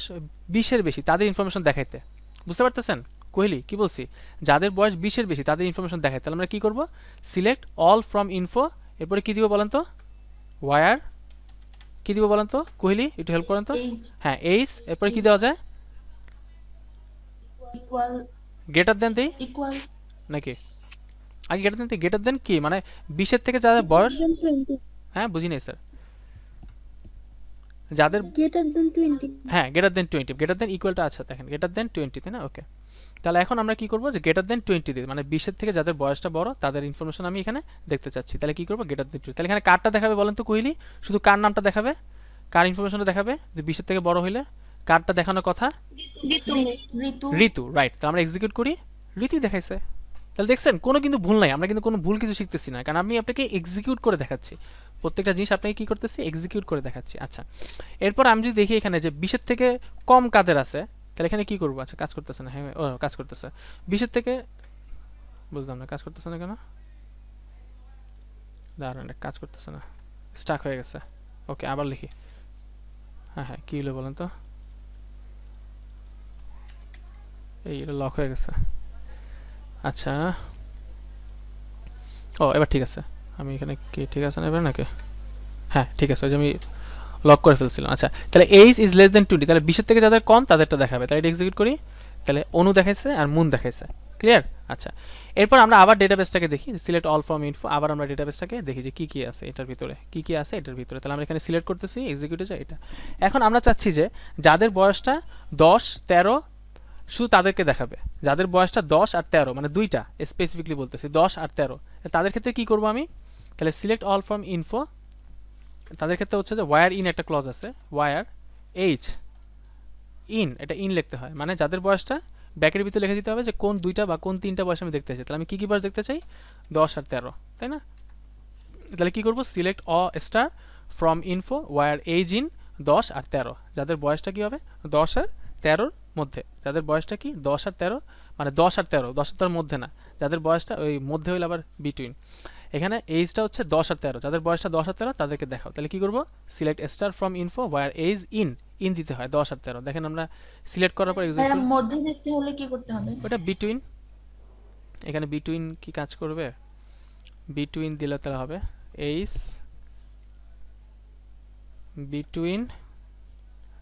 20-এর বেশি তাদের ইনফরমেশন দেখাইতে, বুঝতে পারতেছেন? কোহলি কি বলছি? যাদের বয়স 20-এর বেশি তাদের ইনফরমেশন দেখাই, তাহলে আমরা কি করব? সিলেক্ট অল ফ্রম ইনফো, এরপরে কি দিব বলেন তো? ওয়ার, কি দিব বলেন তো কোহলি, একটু হেল্প করেন তো। এইজ হ্যাঁ এইজ, এরপরে কি দেওয়া যায়? ইকুয়াল, গ্রেটার দেন দিই ইকুয়াল নাকি? আগে গ্রেটার দেন, গ্রেটার দেন কি মানে 20-এর থেকে যাদের বয়স, 20, হ্যাঁ বুঝি নাই স্যার, যাদের, গ্রেটার দেন 20। হ্যাঁ গ্রেটার দেন 20, গ্রেটার দেন ইকুয়ালটা, আচ্ছা দেখেন গ্রেটার দেন 20, তাই না? ওকে তাহলে এখন আমরা কি করব, যে গ্রেটার দেন 20 দিই, মানে 20-এর থেকে যাদের বয়সটা বড় তাদের ইনফরমেশন আমি এখানে দেখতে চাচ্ছি, তাহলে কি করব? Greater than 20। তাহলে এখানে কারটা দেখাবে বলেন তো কোহলি? শুধু কার নামটা দেখাবে, কার ইনফরমেশনটা দেখাবে যে 20-এর থেকে বড় হইলে কারটা দেখানোর কথা? ঋতু ঋতু, রাইট। তাহলে আমরা এক্সিকিউট করি, ঋতুই দেখাইছে। তাহলে দেখছেন কোনো কিন্তু ভুল নাই, আমরা কিন্তু কোনো ভুল কিছু শিখতেছি না, কারণ আমি আপনাকে এক্সিকিউট করে দেখাচ্ছি, প্রত্যেকটা জিনিস আপনাকে কি করতেছি? এক্সিকিউট করে দেখাচ্ছি। আচ্ছা এরপর আমি যদি দেখি এখানে যে 20-এর থেকে কম কাদের আছে, তাহলে এখানে কি করবো? আচ্ছা কাজ করতেছে না, হ্যাঁ ও কাজ করতেছে। 20-এর থেকে, বুঝলাম না কাজ করতেছে না কেন, দাঁড়ান কাজ করতেছে না, স্টাক হয়ে গেছে। ওকে আবার লিখি, হ্যাঁ হ্যাঁ কী হলো বলেন তো? এই এটা লক হয়ে গেছে। আচ্ছা ও এবার ঠিক আছে, আমি এখানে কি ঠিক আছে না এবার নাকি? হ্যাঁ ঠিক আছে, ওই যে আমি লক করে ফেলছিলাম। আচ্ছা তাহলে এইজ ইজ লেস দেন 20, তাহলে 20-এর থেকে যাদের কম তাদেরটা দেখাবে, তাহলে এটা এক্সিকিউট করি, তাহলে অনু দেখাইছে আর মুন দেখাইছে, ক্লিয়ার? আচ্ছা এরপর আমরা আবার ডেটাবেসটাকে দেখি, সিলেক্ট অল ফ্রম ইনফো, আবার আমরা ডেটাবেসটাকে দেখি যে কী কী আছে এটার ভিতরে, কী কী আছে এটার ভিতরে। তাহলে আমরা এখানে সিলেক্ট করতেছি, এক্সিকিউটে যায় এটা। এখন আমরা চাচ্ছি যে যাদের বয়সটা 10-13 শুধু তাদেরকে দেখাবে, যাদের বয়সটা 10 আর 13 মানে দুইটা স্পেসিফিকলি বলতেছি, 10 আর 13, তাদের ক্ষেত্রে কি করব আমি? তাহলে সিলেক্ট অল ফ্রম ইনফো, তাদের ক্ষেত্রে হচ্ছে যে ওয়ার ইন একটা ক্লজ আছে, ওয়ার এইজ ইন, এটা ইন লিখতে হয়, মানে যাদের বয়সটা ব্র্যাকেটের ভিতরে লিখে দিতে হবে যে কোন দুইটা বা কোন তিনটা বয়স আমি দেখতে চাই। তাহলে আমি কী কী বয়স দেখতে চাই? 10 আর 13, তাই না? তাহলে কী করবো? Select a star from info where age in 10 আর 13, যাদের বয়সটা কী হবে 10 আর 13-র মধ্যে, যাদের বয়সটা কি 10 আর 13, মানে 10 আর 13, 10 আর 13-র মধ্যে না, যাদের বয়সটা ওই মধ্যে হইলে আবার বিটুইন। এখানে এইজটা হচ্ছে 10 আর 13, যাদের বয়সটা 10 আর 13 তাদেরকে দেখাও। তাহলে কী করবো? Select star from info where age in, in দিতে হয় 10 আর 13। দেখেন আমরা সিলেক্ট করার পর ভাইয়া মধ্যে দেখতে হলে কি করতে হবে? ওটা বিটুইন, এখানে বিটুইন কি কাজ করবে? বিটুইন দিলে তাহলে হবে এইজ বিটুইন,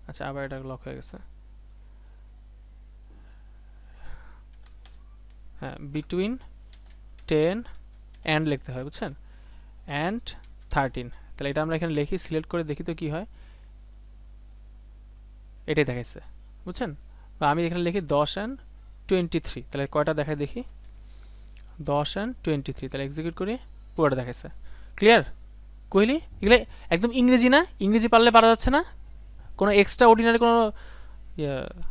আচ্ছা আবার এটা লক হয়ে গেছে, হ্যাঁ বিটুইন 10 অ্যান্ড লিখতে হয়, বুঝছেন? অ্যান্ড 13। তাহলে এটা আমরা এখানে লিখি, সিলেক্ট করে দেখি তো কি হয়, এটাই দেখাইছে, বুঝছেন? বা আমি এখানে লিখি 10 অ্যান্ড 23, তাহলে কয়টা দেখায় দেখি, 10 অ্যান্ড 23, তাহলে এক্সিকিউট করি, পুরোটা দেখাইছে। ক্লিয়ার? কইলি এগুলো একদম ইংরেজি না, ইংরেজি পারলে পারা যাচ্ছে না, কোনো এক্সট্রা অর্ডিনারি কোনো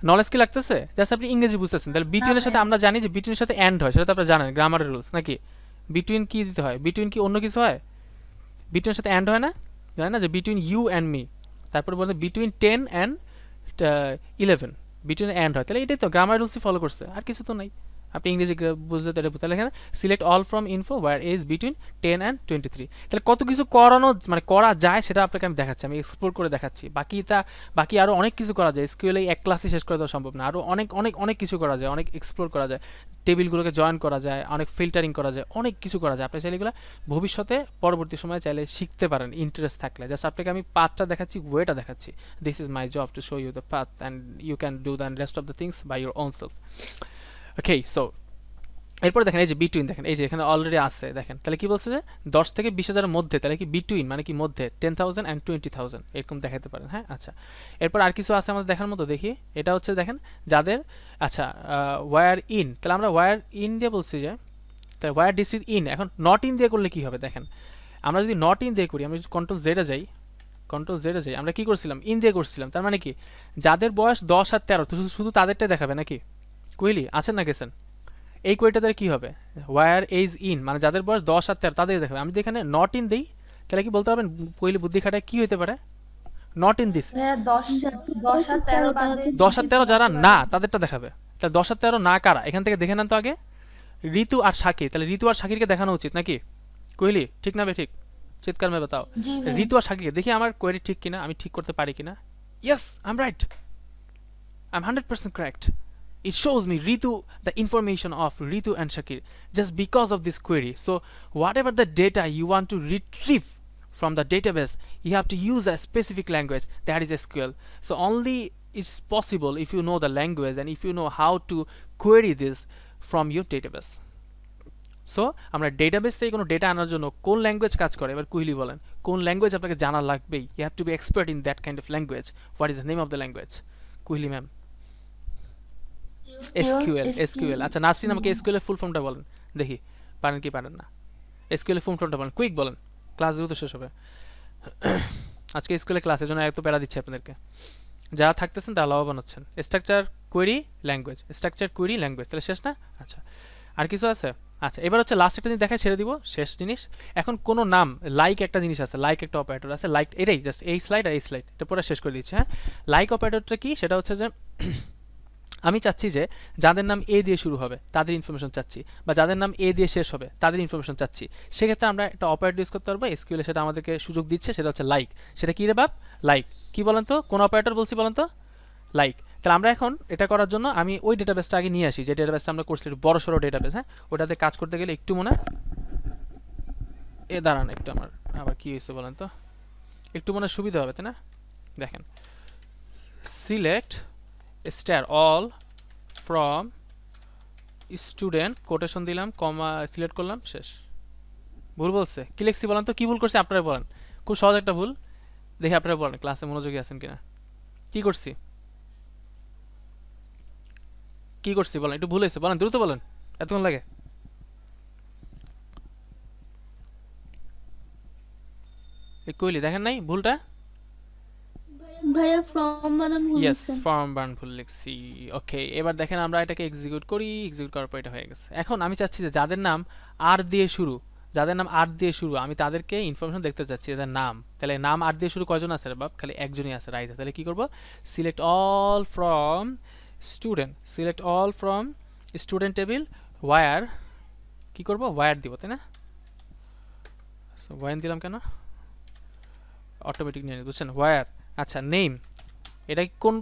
নলেজ কি লাগতেছে? জাস্ট আপনি ইংরেজি বুঝতেছেন। তাহলে বিটুইনের সাথে আমরা জানি যে বিটুইনের সাথে অ্যান্ড হয়, সেটা তো আপনারা জানেন, গ্রামারের রুলস নাকি? বিটুইন কি দিতে হয়? বিটুইন কি অন্য কিছু হয়? বিটুইনের সাথে অ্যান্ড হয় না, জানেন না যে বিটুইন ইউ অ্যান্ড মি, তারপরে বলতে বিটুইন 10 অ্যান্ড 11, বিটুইন অ্যান্ড হয়। তাহলে এটাই তো গ্রামার রুলসই ফলো করছে, আর কিছু তো নাই। আপনি ইংরেজি বুঝতে তাহলে এখানে select all from info where age between 10 and 23। তাহলে কত কিছু করানো মানে করা যায় সেটা আপনাকে আমি দেখাচ্ছি, আমি এক্সপ্লোর করে দেখাচ্ছি। বাকি আরও অনেক কিছু করা যায়, এসকিউএল এই এক ক্লাসে শেষ করে দেওয়া সম্ভব না, আরও অনেক অনেক অনেক কিছু করা যায়, অনেক এক্সপ্লোর করা যায়, টেবিলগুলোকে জয়েন করা যায়, অনেক ফিল্টারিং করা যায়, অনেক কিছু করা যায়। আপনি চাইলে এগুলো ভবিষ্যতে পরবর্তী সময়ে চাইলে শিখতে পারেন, ইন্টারেস্ট থাকলে। জাস্ট আপনাকে আমি পাথটা দেখাচ্ছি, ওয়েটা দেখাচ্ছি। This is my job to show you the path and you can do the rest of the things by your own self. Okay, so এরপরে দেখেন এই যে বিটুইন, দেখেন এই যে এখানে অলরেডি আছে, দেখেন তাহলে কি বলছে যে 10 থেকে 20,000-এর মধ্যে, তাহলে কি বিটুইন মানে কি মধ্যে 10,000 অ্যান্ড 20,000 এরকম দেখাতে পারেন। হ্যাঁ, আচ্ছা এরপর আর কিছু আছে আমাদের দেখার মতো, দেখি এটা হচ্ছে দেখেন যাদের, আচ্ছা ওয়ার ইন, তাহলে আমরা ওয়ার ইন দিয়ে বলছি যে, তাহলে ওয়ার ডিস্ট্রিক্ট ইন, এখন নট ইন দিয়ে করলে কি হবে? দেখেন আমরা যদি নট ইন দিয়ে করি, আমরা যদি কন্ট্রোল জেডে যাই, আমরা কি করছিলাম? ইন দিয়ে করছিলাম। তার মানে কি যাদের বয়স 10 আর 13 শুধু তাদেরটাই দেখাবে নাকি? কুইলি আছেন না গেছেন? এই কোয়েটা দ্বারা কী হবে? ওয়ার এজ ইন মানে যাদের বয়স 10 আর 13 তাদের দেখাবে। আমি যদি এখানে নট ইন দিই তাহলে কি বলতে পারবেন পইলে বুদ্ধি খাটায় কী হতে পারে? নট ইন দিস, ভাইয়া 10 আর 13 বাদে 10 আর 13 যারা না তাদেরটা দেখাবে। তাহলে 10 আর 13 না কারা এখান থেকে দেখে নেন তো আগে। ঋতু আর শাকির, তাহলে ঋতু আর শাকিরকে দেখানো উচিত নাকি? কোহলি ঠিক না বে ঠিক? চিৎকার মে বাতাও। জি ভাই। ঋতু আর শাকিরকে দেখি আমার কোয়েরি ঠিক কিনা, আমি ঠিক করতে পারি কিনা। Yes I am right, I am 100% correct. It shows me Ritu, the information of Ritu and Shakir just because of this query. So whatever the data you want to retrieve from the database, you have to use a specific language, that is SQL. So only it's possible if you know the language and if you know how to query this from your database. So আমরা database থেকে কোনো data আনার জন্য কোন language কাজ করে, এবার কুইলি বলেন কোন ল্যাঙ্গুয়েজ আপনাকে জানা লাগবেই। You have to be expert in that kind of language. What is the name of the language? কুইলি ম্যাম। এসকিউএল। আচ্ছা নাসরিন আমাকে এসকিউএল এর ফুল ফর্মটা বলেন দেখি, পারেন কি পারেন না? এসকিউএল এর ফুল ফর্মটা বলেন, কুইক বলেন, ক্লাস দ্রুত শেষ হবে। আজকে এসকিউএল ক্লাসের জন্য এত প্যারা দিচ্ছে আপনাদেরকে, যারা থাকতেছেন তারা লাভবান হচ্ছেন। Structure query language, structure query language, তাহলে শেষ না? আচ্ছা আর কিছু আছে? আচ্ছা এবার হচ্ছে লাস্ট একটা জিনিস দেখায় ছেড়ে দিব, শেষ জিনিস। এখন কোনো নাম লাইক একটা জিনিস আছে, লাইক একটা অপারেটর আছে, লাইক এটাই জাস্ট এই স্লাইড আর এই স্লাইড এটা পুরো শেষ করে দিচ্ছে। হ্যাঁ, লাইক অপারেটরটা কি? সেটা হচ্ছে যে আমি চাচ্ছি যে যাদের নাম এ দিয়ে শুরু হবে তাদের ইনফরমেশন চাচ্ছি, বা যাদের নাম এ দিয়ে শেষ হবে তাদের ইনফরমেশন চাচ্ছি। সেক্ষেত্রে আমরা একটা অপারেটর ইউজ করতে পারবো, এসকিউএল সেটা আমাদেরকে সুযোগ দিচ্ছে, সেটা হচ্ছে লাইক। সেটা কী রে বাপ? লাইক। কি বলেন তো, কোন অপারেটর বলছি বলেন তো? লাইক। তাহলে আমরা এখন এটা করার জন্য আমি ওই ডেটাবেসটা আগে নিয়ে আসি, যে ডেটাবেসটা আমরা করছি বড় সড়ো ডেটাবেস। হ্যাঁ, ওটাতে কাজ করতে গেলে একটু মনে দাঁড়ান একটু, আমার আবার কী হয়েছে বলেন তো, একটু মনে সুবিধা হবে তাই না? দেখেন select star all from student, quotation দিলাম, কমা সিলেক্ট করলাম, শেষ। ভুল বলছে? কি লিখছি বলেন তো? কি ভুল করছি আপনারা বলেন? খুব সহজ একটা ভুল, দেখি আপনারা বলেন ক্লাসে মনোযোগী আছেন কিনা। কি করছি বলেন, একটু ভুল হয়েছে বলেন, দ্রুত বলেন, এতক্ষণ লাগে। কইলি দেখেন নাই ভুলটা? ভাইয়া ফ্রম বানান ভুল ইয়েস লিখছেন। ফর্ম বার্ন ভুল লিখছি। ওকে, এবার দেখেন আমরা এটাকে এক্সিকিউট করি, এক্সিকিউট করার পর এটা হয়ে গেছে। এখন আমি চাচ্ছি যে যাদের নাম আর দিয়ে শুরু, যাদের নাম আর দিয়ে শুরু, আমি তাদেরকে ইনফরমেশন দেখতে চাচ্ছি এদের নাম। তাহলে নাম আর দিয়ে শুরু কয়জন আছে রে বাপ? খালি একজনই আছে, রাইজা। তাহলে কি করব? Select all from student, select all from student table, where কি করব? ওয়ার দিব, তাই না? সো ওয়ার দিলাম কেন? অটোমেটিক নিয়ে নিই, বুঝছেন? ওয়ার। আচ্ছা, নেম, এটা কোন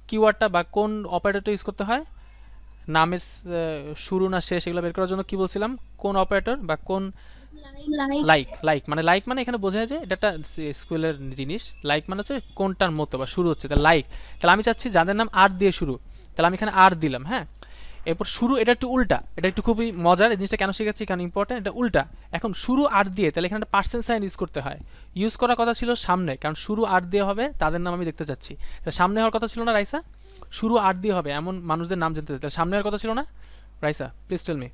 কিওয়ার্ডটা বা কোন অপারেটরটা ইউজ করতে হয়? নামের শুরু না শেষ এগুলো বের করার জন্য কি বলছিলাম? কোন অপারেটর বা কোন লাইক লাইক, লাইক মানে লাইক মানে এখানে বোঝা যায় যে এটা একটা স্কুলের জিনিস। লাইক মানে হচ্ছে কোনটার মতো বা শুরু হচ্ছে, তাহলে লাইক। তাহলে আমি চাচ্ছি যাদের নাম আর দিয়ে শুরু, তাহলে আমি এখানে আর দিলাম, হ্যাঁ। এরপর শুরু, এটা একটু উল্টা, এটা একটু খুবই মজার। এই জিনিসটা কেন শেখাচ্ছি, কারণ ইম্পর্টেন্ট, এটা উল্টা। এখন শুরু আর দিয়ে, তাহলে এখানে একটা পার্সেন্ট সাইন ইউজ করতে হয়। ইউজ করার কথা ছিল সামনে, কারণ শুরু আর দিয়ে হবে, তাদের নাম আমি দেখতে চাচ্ছি। তা সামনে হওয়ার কথা ছিল না রাইসা? শুরু আর দিয়ে হবে এমন মানুষদের নাম জানতে চাই, তাহলে সামনে হওয়ার কথা ছিল না রাইসা? Please tell me.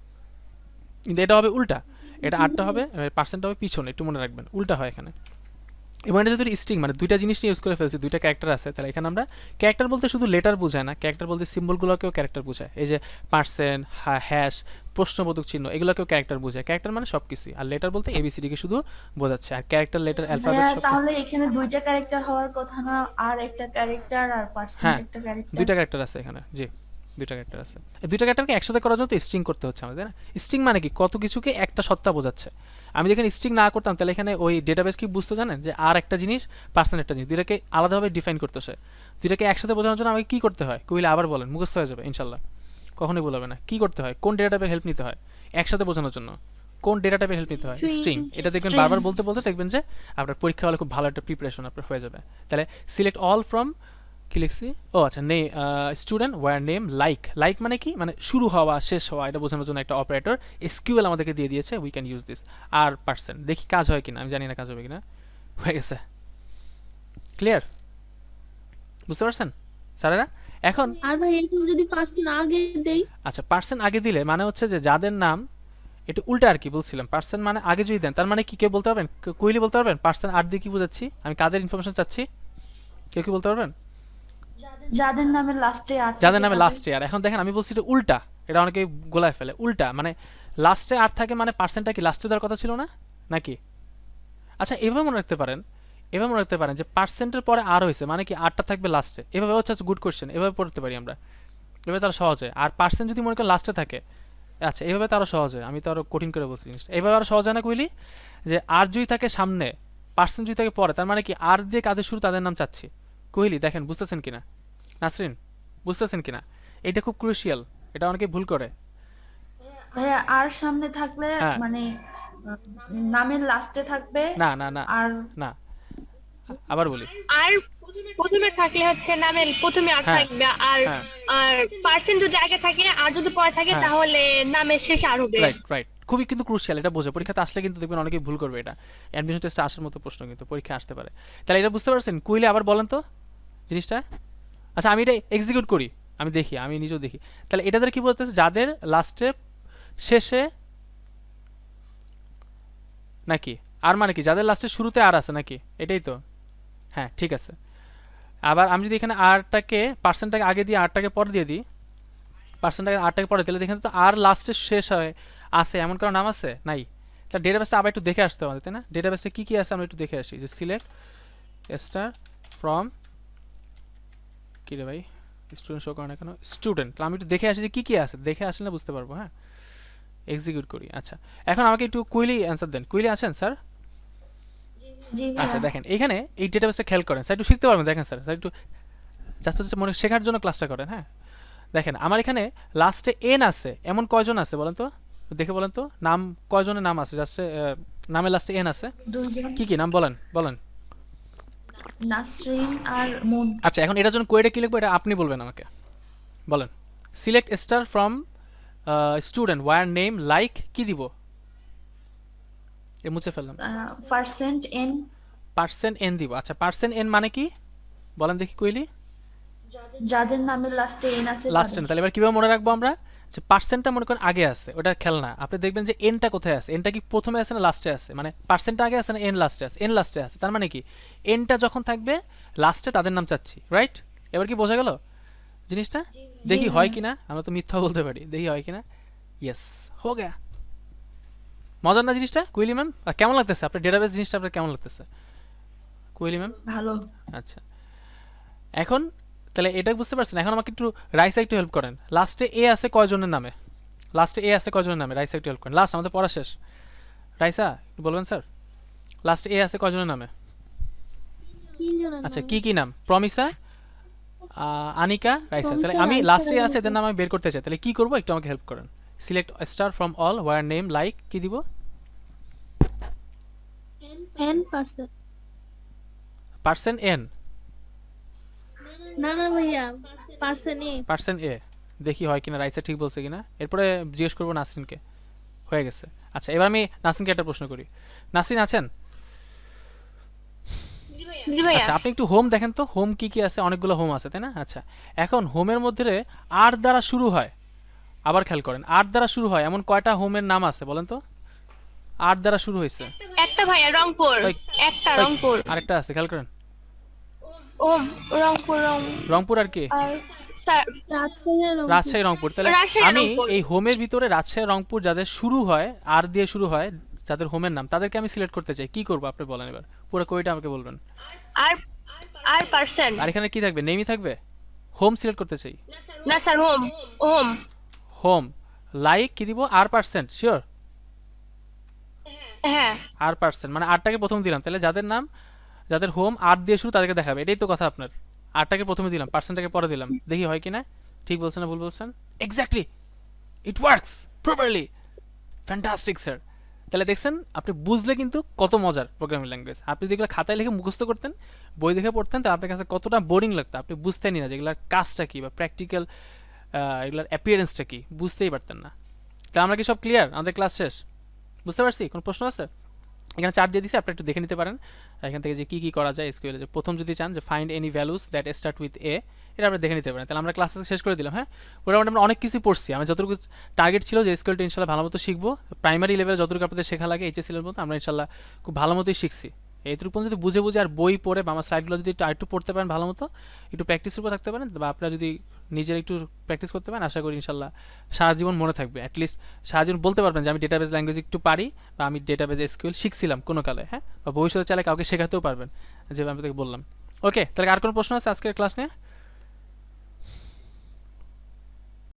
কিন্তু এটা হবে উল্টা, এটা আটটা হবে, পার্সেন্ট হবে পিছনে, একটু মনে রাখবেন, উল্টা হয় এখানে। এবং এটা যদি স্ট্রিং মানে দুইটা জিনিস নিয়ে ইউজ করে ফেলছি, দুইটা ক্যারেক্টার আছে, তাহলে এখানে আমরা ক্যারেক্টার বলতে শুধু লেটার বোঝায় না, ক্যারেক্টার বলতে সিম্বলগুলোকেও ক্যারেক্টার বোঝায়। এই যে পার্সেন্ট, হ্যাশ, প্রশ্নবোধক চিহ্ন, এগুলোকেও ক্যারেক্টার বোঝায়। ক্যারেক্টার মানে সব কিছুই, আর লেটার বলতে এবিসিডিকে শুধু বোঝাচ্ছে। আর ক্যারেক্টার, লেটার, অ্যালফাবেট ভাইয়া সব। তাহলে এখানে দুইটা ক্যারেক্টার হওয়ার কথা না? আর একটা ক্যারেক্টার আর পার্সেন্ট হ্যাঁ, একটা ক্যারেক্টার। দুইটা ক্যারেক্টার আছে এখানে, জি দুইটা ক্যারেক্টার আছে। এই দুইটা ক্যারেক্টারকে একসাথে করার জন্য তো স্ট্রিং করতে হচ্ছে আমাদের, না? স্ট্রিং মানে কি? কত কিছুকে একটা সত্তা বোঝাচ্ছে। আমি যেখানে স্ট্রিং না করতাম, তাহলে এখানে ওই ডেটাবেস কি বুঝতে জানেন যে আর একটা জিনিস, পার্সেন্ট একটা জিনিস, দুইটাকে আলাদাভাবে ডিফাইন করতে হয়। দুইটাকে একসাথে বোঝানোর জন্য আমাকে কি করতে হয় কইলে আবার বলেন, মুখস্থ হয়ে যাবে ইনশাল্লাহ, কখনোই বলবে না। কি করতে হয়? কোন ডেটা টাইপের হেল্প নিতে হয় একসাথে বোঝানোর জন্য? কোন ডেটা টাইপের হেল্প নিতে হয়? স্ট্রিং। এটা দেখবেন String. বারবার বলতে বলতে দেখবেন যে আপনার পরীক্ষা হলে খুব ভালো একটা প্রিপারেশন আপনার হয়ে যাবে। তাহলে সিলেক্ট অল ফ্রম, কি লিখছি? ও আচ্ছা, student where name like. Like মানে কি? মানে শুরু হওয়া, শেষ হওয়া, এটা বোঝানোর জন্য একটা অপারেটর এসকিউএল আমাদেরকে দিয়ে দিয়েছে, উই ক্যান ইউজ দিস। আর পার্সেন্ট, দেখি কাজ হয় কিনা, আমি জানি না কাজ হবে কিনা। হয়ে গেছে, ক্লিয়ার? বুঝতে পারছেন স্যারেরা? এখন আর ভাই এরকম যদি পার্সেন্ট আগে দেই, আচ্ছা, পার্সেন্ট আগে দিলে মানে হচ্ছে যে যাদের নাম, এটা উল্টা আর কি বলছিলাম। পার্সেন্ট মানে আগে যদি দেন, তার মানে কি কেউ বলতে পারবেন? কুইলি বলতে পারবেন পার্সেন্ট আর দিয়ে কি বোঝাচ্ছি? আমি কাদের ইনফরমেশন চাচ্ছি? কেউ কি বলতে পারবেন? যাদের নামে লাস্টে আর যাদের নামে লাস্টে আর। এখন দেখেন আমি বলছি এটা উল্টা, এটা অনেকে গোলায় ফেলে। উল্টা মানে লাস্টে আর থাকে মানে পার্সেন্টটা কি লাস্টে দেওয়ার কথা ছিল না নাকি? আচ্ছা, এভাবে মনে রাখতে পারেন, এভাবে মনে রাখতে পারেন যে পার্সেন্টের পরে আর হয়েছে মানে কি আরটা থাকবে লাস্টে। এভাবে হচ্ছে গুড কোয়েশ্চেন, এভাবে পড়তে পারি আমরা, এভাবে তারা সহজ হয়। আর পার্সেন্ট যদি মনে করেন লাস্টে থাকে, আচ্ছা এভাবে তো আরও সহজ হয়। আমি তো আরও কঠিন করে বলছি জিনিসটা, এভাবে আরও সহজ হয় না কইলি? যে আর যদি থাকে সামনে, পার্সেন্ট যদি থাকে পরে, তার মানে কি আর দিয়ে কাদের শুরু তাদের নাম চাচ্ছি। কইলি দেখেন বুঝতেছেন কিনা? নাসরিন বুঝতেছেন কিনা? এটা খুব ক্রুশিয়াল, এটা অনেকে ভুল করে। ভাইয়া আর সামনে থাকলে হ্যাঁ। মানে নামের লাস্টে থাকবে না না না আর না, আবার বলি। আর প্রথমে থাকলে হচ্ছে নামের প্রথমে আর হ্যাঁ, থাকবে, আর হ্যাঁ, আর পার্সেন্ট যদি আগে থাকে আর যদি পরে থাকে হ্যাঁ। তাহলে নামের শেষে আর হবে। রাইট রাইট, খুবই কিন্তু ক্রুশিয়াল, এটা বোঝে। পরীক্ষাতে আসলে কিন্তু দেখবেন অনেকেই ভুল করবে এটা। অ্যাডমিশন টেস্টে আসার মতো প্রশ্ন কিন্তু পরীক্ষা আসতে পারে। তাহলে এটা বুঝতে পারছেন? কুইলে আবার বলেন তো জিনিসটা। আচ্ছা আমি এটা এক্সিকিউট করি, আমি দেখি, আমি নিজেও দেখি। তাহলে এটাদের কি বলতেছে? যাদের লাস্টে, শেষে নাকি? আর মানে কি? যাদের লাস্টে শুরুতে আর আছে নাকি? এটাই তো। হ্যাঁ ঠিক আছে। আবার আমি যদি এখানে আরটাকে, পার্সেন্টটাকে আগে দিয়ে আরটাকে পরে দিয়ে দিই, পার্সেন্টটাকে আরটাকে পরে দিলে দেখেন তো আর লাস্টে শেষ হয় আছে এমন কারো নাম আছে নাই? তাহলে ডেটাবেসটা আবার একটু দেখে আসতে হবে, তাই না? ডেটাবেসে কী কী আছে আমরা একটু দেখে আসি। যে সিলেক্ট স্টার ফ্রম, কী রে ভাই স্টুডেন্ট শো করে না কেন? স্টুডেন্ট। তাহলে আমি একটু দেখে আসি যে কী কী আছে, দেখে আসলে বুঝতে পারবো। হ্যাঁ, এক্সিকিউট করি। আচ্ছা এখন আমাকে একটু কুইলি অ্যান্সার দেন। কুইলি আছেন স্যার? জি আচ্ছা ভাইয়া। দেখেন এখানে এই ডেটাবেসটা খেয়াল করেন স্যার, একটু শিখতে পারবেন। দেখেন স্যার, স্যার একটু জাস্ট মনে শেখার জন্য ক্লাসটা করেন। হ্যাঁ দেখেন আমার এখানে লাস্টে এন আছে এমন কয়জন আছে বলেন তো, দেখে বলেন তো নাম কয়জনের নাম আছে জাস্ট নামের লাস্টে এন আছে? দুইজন, কি কি নাম বলেন বলেন। নাসরিন আর মুন। আচ্ছা এখন এটার জন্য কোয়েডে কি লিখবো এটা আপনি বলবেন আমাকে, বলেন। Select star from student where name like, কি দিব? এ মুছে ফেললাম। Percent N. পার্সেন্ট এন দিব। আচ্ছা পার্সেন্ট এন মানে কি বলেন দেখি কইলি? যাদের নামের লাস্টে এন আছে লাস্ট এন। তাহলে এবার কীভাবে মনে রাখবো আমরা? যে পার্সেন্টটা মনে করেন আগে আছে, ওটা খেয়াল না। আপনি দেখবেন যে এনটা কোথায় আছে, এনটা কি প্রথমে আছে না লাস্টে আছে, মানে পার্সেন্টটা আগে আছে না এন লাস্টে আছে, এন লাস্টে আছে। তার মানে কি এনটা যখন থাকবে লাস্টে তাদের নাম চাচ্ছি, রাইট? এবার কি বোঝা গেল জিনিসটা? দেখি হয় কিনা, আমরা তো মিথ্যা বলতে পারি, দেখি হয় কিনা। ইয়েস, হো গেয়া। মজার না জিনিসটা কুইলি ম্যাম? আর কেমন লাগতেছে আপনার ডেটাবেস জিনিসটা, আপনার কেমন লাগতেছে কুইলি ম্যাম? ভালো। আচ্ছা, এখন তাহলে এটা বুঝতে পারছেন। এখন আমাকে একটু রাইসা একটু হেল্প করেন। লাস্টে এ আছে কয়জনের নামে? লাস্টে এ আছে কয়জনের নামে? রাইসা একটু হেল্প করেন। লাস্ট আমাদের পড়া শেষ। রাইসা একটু বলবেন স্যার, লাস্টে এ আছে কয়জনের নামে? 3 জনের আচ্ছা, নামে। কি কি নাম? প্রমিসা, আনিকা, রাইসা। তাহলে প্রমিসা, আমি রাইসা, লাস্টে আছে রাইসা। এদের নাম আমি বের করতে চাই, তাহলে কি করবো একটু আমাকে হেল্প করেন। Select star from all where name like, কি দিব? n%। পার্সেন্ট এন, না না ভাইয়া, পার্সেন্ট এ। পার্সেন্ট এ। দেখি হয় কিনা, রাইসা ঠিক বলছে কিনা। এরপরে জিজ্ঞেস করবো নাসরিনকে। হয়ে গেছে। আচ্ছা, এবার আমি নাসরিনকে একটা প্রশ্ন করি। নাসরিন আছেন? জি ভাইয়া। আচ্ছা, আপনি একটু হোম দেখেন তো, হোম কি কি আছে? অনেকগুলো হোম আছে তাই না? আচ্ছা, এখন হোমের মধ্যে আর দ্বারা শুরু হয়, আবার খেয়াল করেন, আর দ্বারা শুরু হয় এমন কয়টা হোমের নাম আছে বলেন তো? আর দ্বারা শুরু হয়েছে একটা ভাইয়া রংপুর, ওই, একটা ওই, রংপুর। আরেকটা আছে, খেয়াল করেন। ও রংপুর রংপুর আর কি? আর স্যার রাজশাহী আর রংপুর। রাজশাহী, রংপুর। তাহলে রাজশাহী, আমি রংপুর। এই হোমের ভিতরে রাজশাহী, রংপুর যাদের শুরু হয় আর দিয়ে শুরু হয়, যাদের হোমের নাম, তাদেরকে আমি সিলেক্ট করতে চাই। কি করবো আপনি বলেন এবার, পুরো কইটা আমাকে বলবেন। আর আর পার্সেন্ট। আর এখানে কি থাকবে? নেমই থাকবে। হোম সিলেক্ট করতে চাই। না sir home, home. Home like কি দিব? আর পার্সেন্ট, শিওর? হ্যাঁ আর পার্সেন্ট মানে আরটাকে প্রথম দিলাম, তাহলে যাদের নাম, যাদের হোম আর দিয়ে শুরু তাদেরকে দেখাবে, এটাই তো কথা আপনার। আরটাকে প্রথমে দিলাম, পার্সেন্টটাকে পরে দিলাম, দেখি হয় কিনা। ঠিক বলছেন না ভুল বলছেন? Exactly, it works properly, fantastic sir. তাহলে দেখছেন, আপনি বুঝলে কিন্তু কত মজার প্রোগ্রামিং ল্যাঙ্গুয়েজ। আপনি যেগুলো খাতায় লিখে মুখস্থ করতেন, বই দেখে পড়তেন, তাহলে আপনার কাছে কতটা বোরিং লাগতো, আপনি বুঝতেনই না যে এগুলোর কাজটা কী বা প্র্যাকটিক্যাল এগুলোর অ্যাপিয়ারেন্সটা কী, বুঝতেই পারতেন না। তাহলে আমরা কি সব ক্লিয়ার? আমাদের ক্লাস শেষ? বুঝতে পারছি? কোনো প্রশ্ন আছে? এখানে চার্ট দিয়ে দিছি, আপনি একটু দেখে নিতে পারেন এখান থেকে যে কী কী করা যায় এসকিউএলে। যে প্রথম যদি চান যে find any values that start with a, এটা আপনি দেখে নিতে পারেন। তাহলে আমরা ক্লাস শেষ করে দিলাম। হ্যাঁ, মোটামুটি আমরা অনেক কিছু পড়ছি। আমার যতটুকু টার্গেট ছিল যে এসকিউএলটা ইনশাল্লাহ ভালো মতো শিখবো, প্রাইমারি লেভেলে যতটুকু আপনাদের শেখা লাগে এইচএসসির মতো আমরা ইনশাল্লাহ খুব ভালো মতোই শিখছি। এইটুকু পর্যন্ত যদি বুঝে বুঝে আর বই পড়ে বা আমার সাইডগুলো যদি একটু পড়তে পারেন ভালো মতো, একটু প্র্যাকটিসের উপর থাকতে পারেন, বা আপনারা যদি নিজের একটু প্র্যাকটিস করতে পারেন, আশা করি ইনশাল্লাহ সারা জীবন মনে থাকবে। অ্যাটলিস্ট সারা জীবন বলতে পারবেন যে আমি ডেটাবেস ল্যাঙ্গুয়েজ একটু পারি, বা আমি ডেটাবেস এসকিউএল শিখছিলাম কোনো কালে। হ্যাঁ, বা ভবিষ্যতে চাইলে কাউকে শেখাতেও পারবেন, যে আমি তোকে বললাম। ওকে, তাহলে আর কোনো প্রশ্ন আছে আজকের ক্লাস নিয়ে?